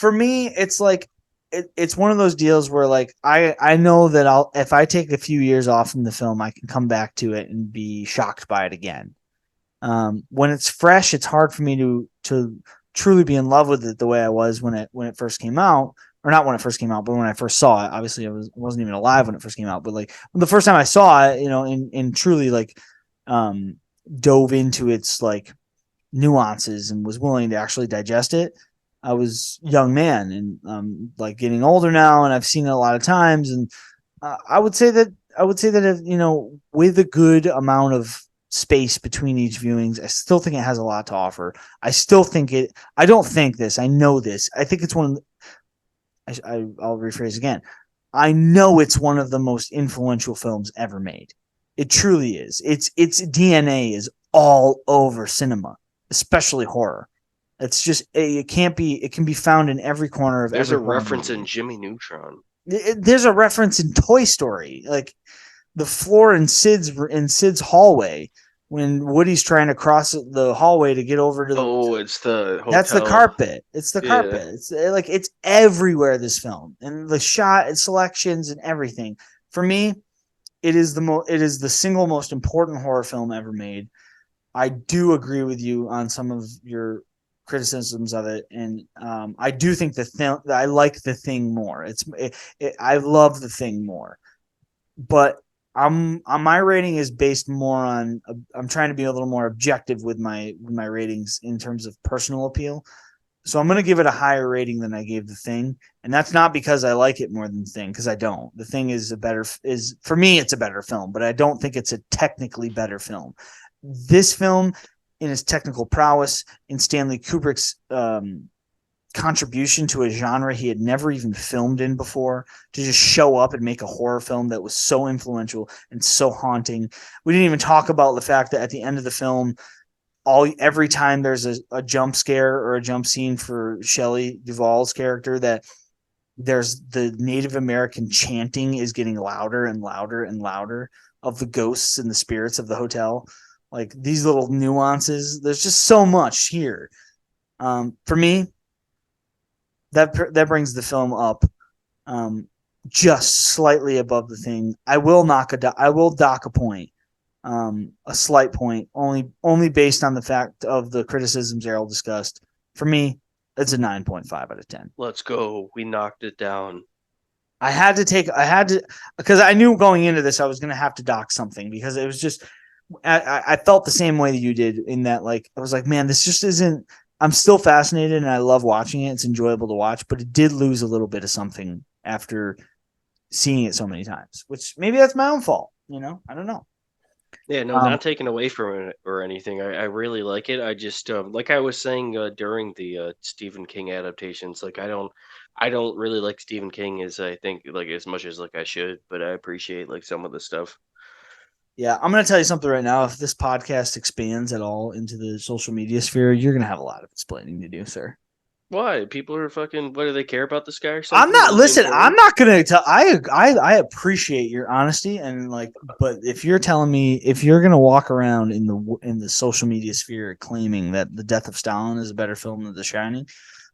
it's like it's one of those deals where like I know that if I take a few years off from the film, I can come back to it and be shocked by it again. When it's fresh, it's hard for me to truly be in love with it the way I was when it first came out, or not when it first came out, but when I first saw it. Obviously, I wasn't even alive when it first came out, but like the first time I saw it, and truly like um, dove into its like nuances and was willing to actually digest it. I was a young man, and like getting older now, and I've seen it a lot of times, and I would say that if, with a good amount of space between each viewings, I still think it has a lot to offer. I still think it. I don't think this. I know this. I think it's one of the, I'll rephrase again. I know it's one of the most influential films ever made. It truly is. Its DNA is all over cinema, especially horror. It's just it can't be. It can be found in every corner of There's every a horror reference movie. in Jimmy Neutron. There's a reference in Toy Story, like the floor in Sid's hallway when Woody's trying to cross the hallway to get over to the. Oh, it's the That's the hotel. carpet. It's the Yeah. carpet. It's like it's everywhere. This film, and the shot and selections and everything. For me, it is the single most important horror film ever made. I do agree with you on some of your criticisms of it, and I do think I like the Thing more. I love the Thing more, but my rating is based more on. I'm trying to be a little more objective with my ratings in terms of personal appeal. So I'm going to give it a higher rating than I gave the Thing, and that's not because I like it more than the Thing, because I don't. The Thing is for me it's a better film, but I don't think it's a technically better film. This film, in its technical prowess, in Stanley Kubrick's contribution to a genre he had never even filmed in before, to just show up and make a horror film that was so influential and so haunting. We didn't even talk about the fact that at the end of the film, every time there's a jump scare or a jump scene for Shelley Duvall's character, that there's the Native American chanting is getting louder and louder and louder of the ghosts and the spirits of the hotel. Like these little nuances, there's just so much here. For me, that brings the film up just slightly above the Thing. I will dock a point, a slight point, only based on the fact of the criticisms Erroll discussed. For me, It's a 9.5 out of 10. Let's go. We knocked it down. I had to, because I knew going into this I was going to have to dock something, because it was just, I felt the same way that you did, in that, like, I was like, man, this just isn't, I'm still fascinated and I love watching it. It's enjoyable to watch, but it did lose a little bit of something after seeing it so many times, which maybe that's my own fault. I don't know. Yeah, no, not taken away from it or anything. I really like it. I just like I was saying during the Stephen King adaptations, like I don't really like Stephen King as I think like as much as like I should, but I appreciate like some of the stuff. Yeah, I'm going to tell you something right now. If this podcast expands at all into the social media sphere, you're going to have a lot of explaining to do, sir. Why? People are fucking. What do they care about this guy or I'm something? not, Is he listen, I'm important? not going to tell, I appreciate your honesty, and like, but if you're telling me, if you're going to walk around in the social media sphere claiming that The Death of Stalin is a better film than The Shining,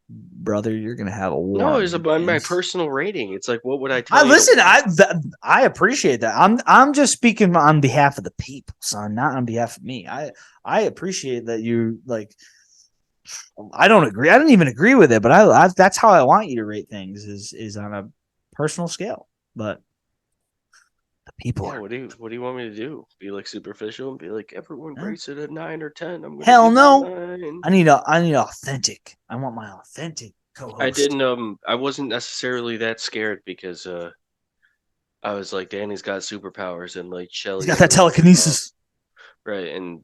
brother, you're going to have a war No, on it's your about my hands. personal rating. It's like, what would I I tell you to listen. watch? I appreciate that. I'm just speaking on behalf of the people, son, not on behalf of me. I appreciate that you like. I don't agree. I don't even agree with it, but I that's how I want you to rate things, is on a personal scale. But the people Yeah, are, what do you want me to do? Be like superficial and be like everyone eh, rates it a 9 or 10. I'm gonna hell give it no. a 9. I need authentic. I want my authentic I co-host. didn't I wasn't necessarily that scared because I was like Danny's got superpowers and like He's Shelley got is a that really good mom. telekinesis. Right, and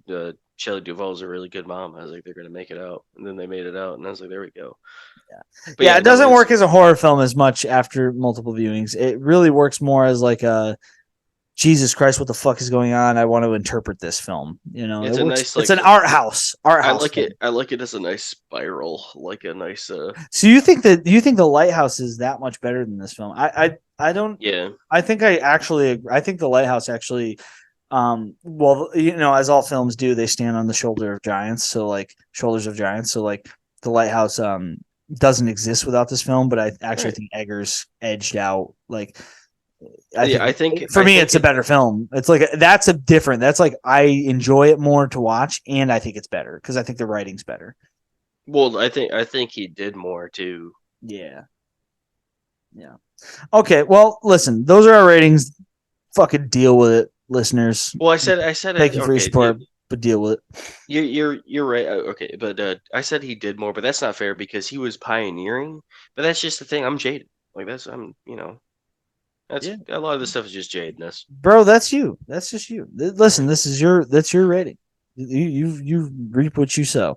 Shelley Duvall's a really good mom. I was like, they're gonna make it out. And then they made it out and I was like, there we go. But Yeah, yeah, it no, doesn't it's work as a horror film as much after multiple viewings. It really works more as like a Jesus Christ, what the fuck is going on? I want to interpret this film. It it's a works. nice It's like an art I house like it film. I like it as a nice spiral, like a nice So you think the Lighthouse is that much better than this film? I don't. yeah. I think I think the Lighthouse actually. Well, as all films do, they stand on the shoulder of giants. So like shoulders of giants. So like the Lighthouse doesn't exist without this film, but I actually Right. think Eggers edged out. Like I Yeah, think for I me, think it's a it better film. It's like that's a different. That's like I enjoy it more to watch, and I think it's better because I think the writing's better. well, I think he did more too. Yeah, yeah. Okay, well, listen, those are our ratings. Fucking deal with it, listeners. Well, I said Thank it. you for your Okay, support, but deal with it. you're right. Okay, but I said he did more, but that's not fair because he was pioneering. But that's just the thing. I'm jaded. Like that's that's Yeah, a lot of this stuff is just jadedness. bro, that's you. That's just you. Listen, that's your rating. You reap what you sow.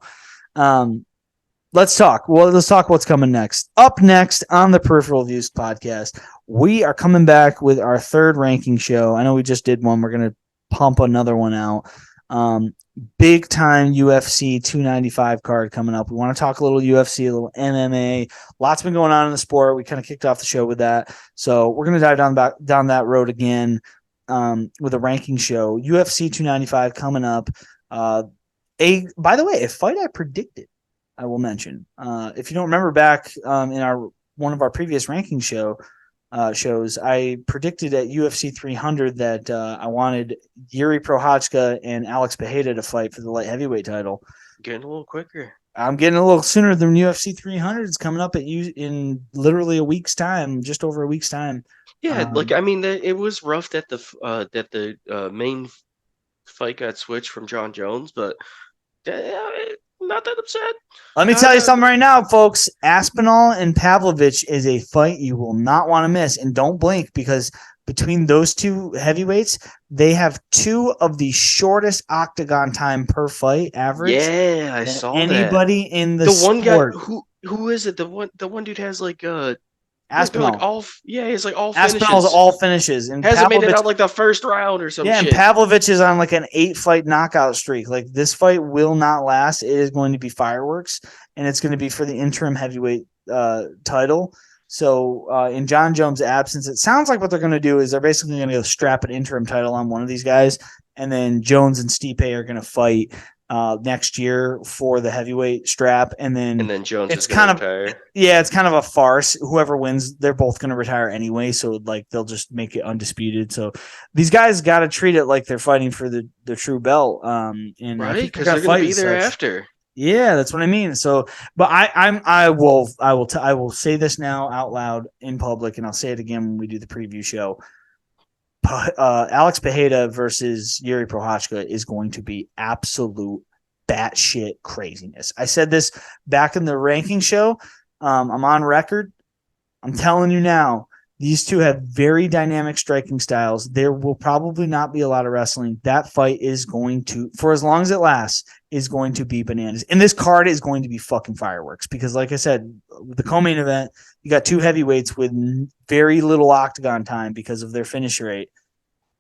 Um, let's talk. Well, let's talk what's coming next. Up next on the Peripheral Views podcast, we are coming back with our third ranking show. I know we just did one. We're going to pump another one out. Big time UFC 295 card coming up. We want to talk a little UFC, a little MMA. Lots been going on in the sport. We kind of kicked off the show with that. So we're going to dive down that road again with a ranking show. UFC 295 coming up. By the way, a fight I predicted, I will mention. If you don't remember back in our one of our previous ranking shows, I predicted at UFC 300 that I wanted Yuri Prochazka and Alex Pereira to fight for the light heavyweight title. Getting a little quicker. I'm getting a little sooner than UFC 300. It's coming up in literally a week's time, just over a week's time. Yeah, like I mean, it was rough that the main fight got switched from John Jones, but not that upset. Let me Not tell you that something right now, folks. Aspinall and Pavlovich is a fight you will not want to miss. And don't blink, because between those two heavyweights, they have two of the shortest octagon time per fight average Yeah, I than saw that. anybody in the The one guy sport. who is it? The one dude has like they're like Aspinall. yeah, he's like all Aspinall's finishes. all finishes. And Hasn't made it Pavlovich, out like the first round or some yeah, and shit. Pavlovich is on like an 8-fight knockout streak. Like, this fight will not last. It is going to be fireworks, and it's going to be for the interim heavyweight title. So in John Jones' absence, it sounds like what they're going to do is they're basically going to go strap an interim title on one of these guys, and then Jones and Stipe are going to fight next year for the heavyweight strap, and then Jones it's is gonna kind of retire. it's kind of a farce. Whoever wins, they're both going to retire anyway, so like they'll just make it undisputed. So these guys got to treat it like they're fighting for the true belt, and I Right, think they're because going they're to gonna fight be as there such. after. Yeah, that's what I mean. So, but I will say this now out loud in public, and I'll say it again when we do the preview show. Alex Pajeda versus Yuri Prohachka is going to be absolute batshit craziness. I said this back in the ranking show. I'm on record. I'm telling you now, these two have very dynamic striking styles. There will probably not be a lot of wrestling. That fight is going to, for as long as it lasts, is going to be bananas. And this card is going to be fucking fireworks because, like I said, the co-main event, you got two heavyweights with very little octagon time because of their finish rate.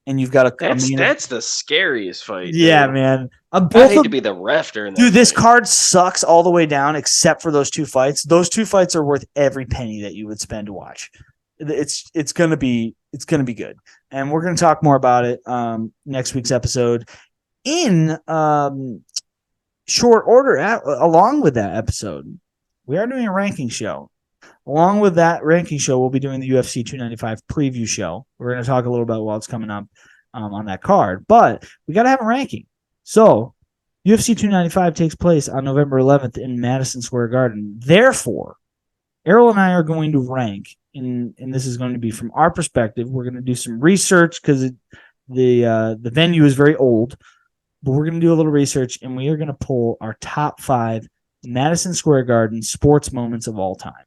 And you've got that's the scariest fight. Yeah, dude. man. I hate to be the ref during that. Dude, this card sucks all the way down except for those two fights. Those two fights are worth every penny that you would spend to watch. It's gonna be good, and we're gonna talk more about it next week's episode in short order. Along with that episode, we are doing a ranking show. Along with that ranking show, we'll be doing the UFC 295 preview show. We're going to talk a little about what's coming up on that card, but we got to have a ranking. So UFC 295 takes place on November 11th in Madison Square Garden. Therefore, Erroll and I are going to rank, and this is going to be from our perspective. We're going to do some research because the venue is very old, but we're going to do a little research, and we are going to pull our top 5 Madison Square Garden sports moments of all time.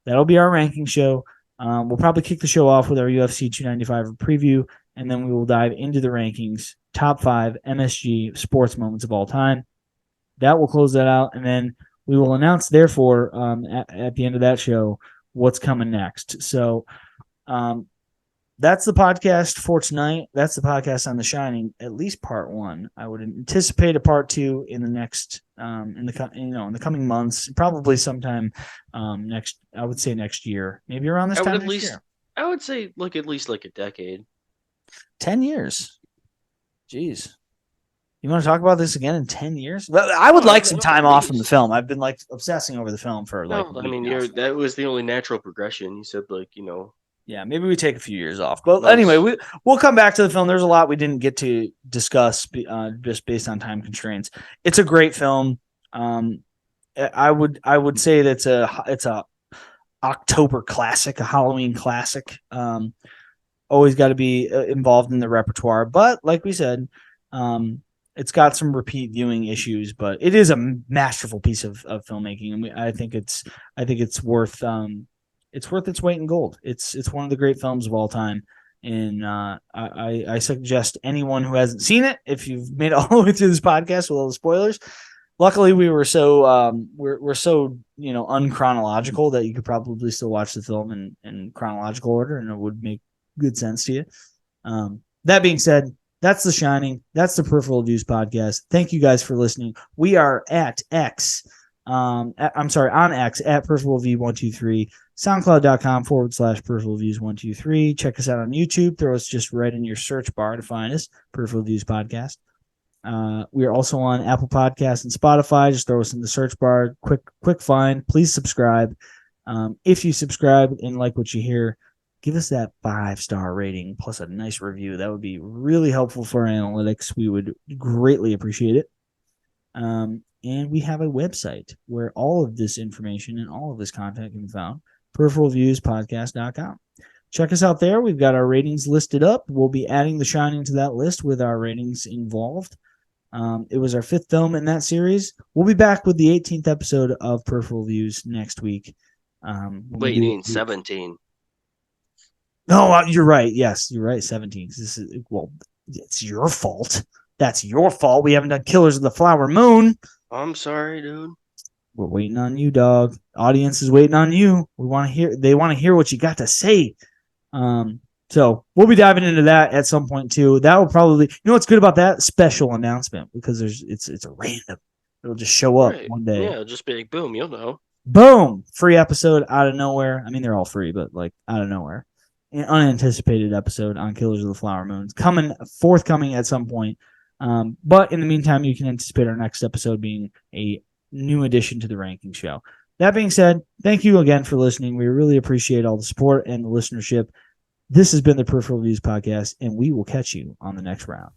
That'll be our ranking show. We'll probably kick the show off with our UFC 295 preview, and then we will dive into the rankings, top 5 MSG sports moments of all time. That will close that out, and then we will announce, therefore, at the end of that show, what's coming next. So that's the podcast for tonight. That's the podcast on The Shining, at least part 1. I would anticipate a part 2 in the next in the coming months, probably sometime next. I would say next year, maybe around this time next year. I would say at least like a decade. 10 years. Jeez. You want to talk about this again in 10 years? Well, I would like some time off from the film. I've been obsessing over the film for that was the only natural progression. You said Yeah, maybe we take a few years off. But anyway, we'll come back to the film. There's a lot we didn't get to discuss just based on time constraints. It's a great film. I would say that it's a October classic, a Halloween classic. Always got to be involved in the repertoire. But like we said, it's got some repeat viewing issues. But it is a masterful piece of filmmaking, and I think it's worth. It's worth its weight in gold. It's one of the great films of all time, and I suggest anyone who hasn't seen it, if you've made it all the way through this podcast with all the spoilers. Luckily, we were so we're so unchronological that you could probably still watch the film in chronological order, and it would make good sense to you. That being said, that's The Shining. That's the Peripheral Views podcast. Thank you guys for listening. We are at X. On X at Peripheral View 123. SoundCloud.com/Peripheral Views 123. Check us out on YouTube. Throw us just right in your search bar to find us, Peripheral Views Podcast. We are also on Apple Podcasts and Spotify. Just throw us in the search bar. Quick find. Please subscribe. If you subscribe and like what you hear, give us that 5-star rating plus a nice review. That would be really helpful for our analytics. We would greatly appreciate it. And we have a website where all of this information and all of this content can be found. peripheralviewspodcast.com. Check us out there. We've got our ratings listed up. We'll be adding The Shining to that list with our ratings involved. It was our 5th film in that series. We'll be back with the 18th episode of Peripheral Views next week. Wait, you mean 17? No, you're right. Yes, you're right. 17. It's your fault. That's your fault. We haven't done Killers of the Flower Moon. I'm sorry, dude. We're waiting on you, dog. Audience is waiting on you. They want to hear what you got to say. So we'll be diving into that at some point too. That will probably, what's good about that special announcement, because it's a random. It'll just show up one day. Yeah, just be like, boom, you'll know. Boom, free episode out of nowhere. I mean, they're all free, but out of nowhere, an unanticipated episode on Killers of the Flower Moon forthcoming at some point. But in the meantime, you can anticipate our next episode being a new addition to the ranking show. That being said, thank you again for listening. We really appreciate all the support and the listenership. This has been the Peripheral Views podcast, and we will catch you on the next round.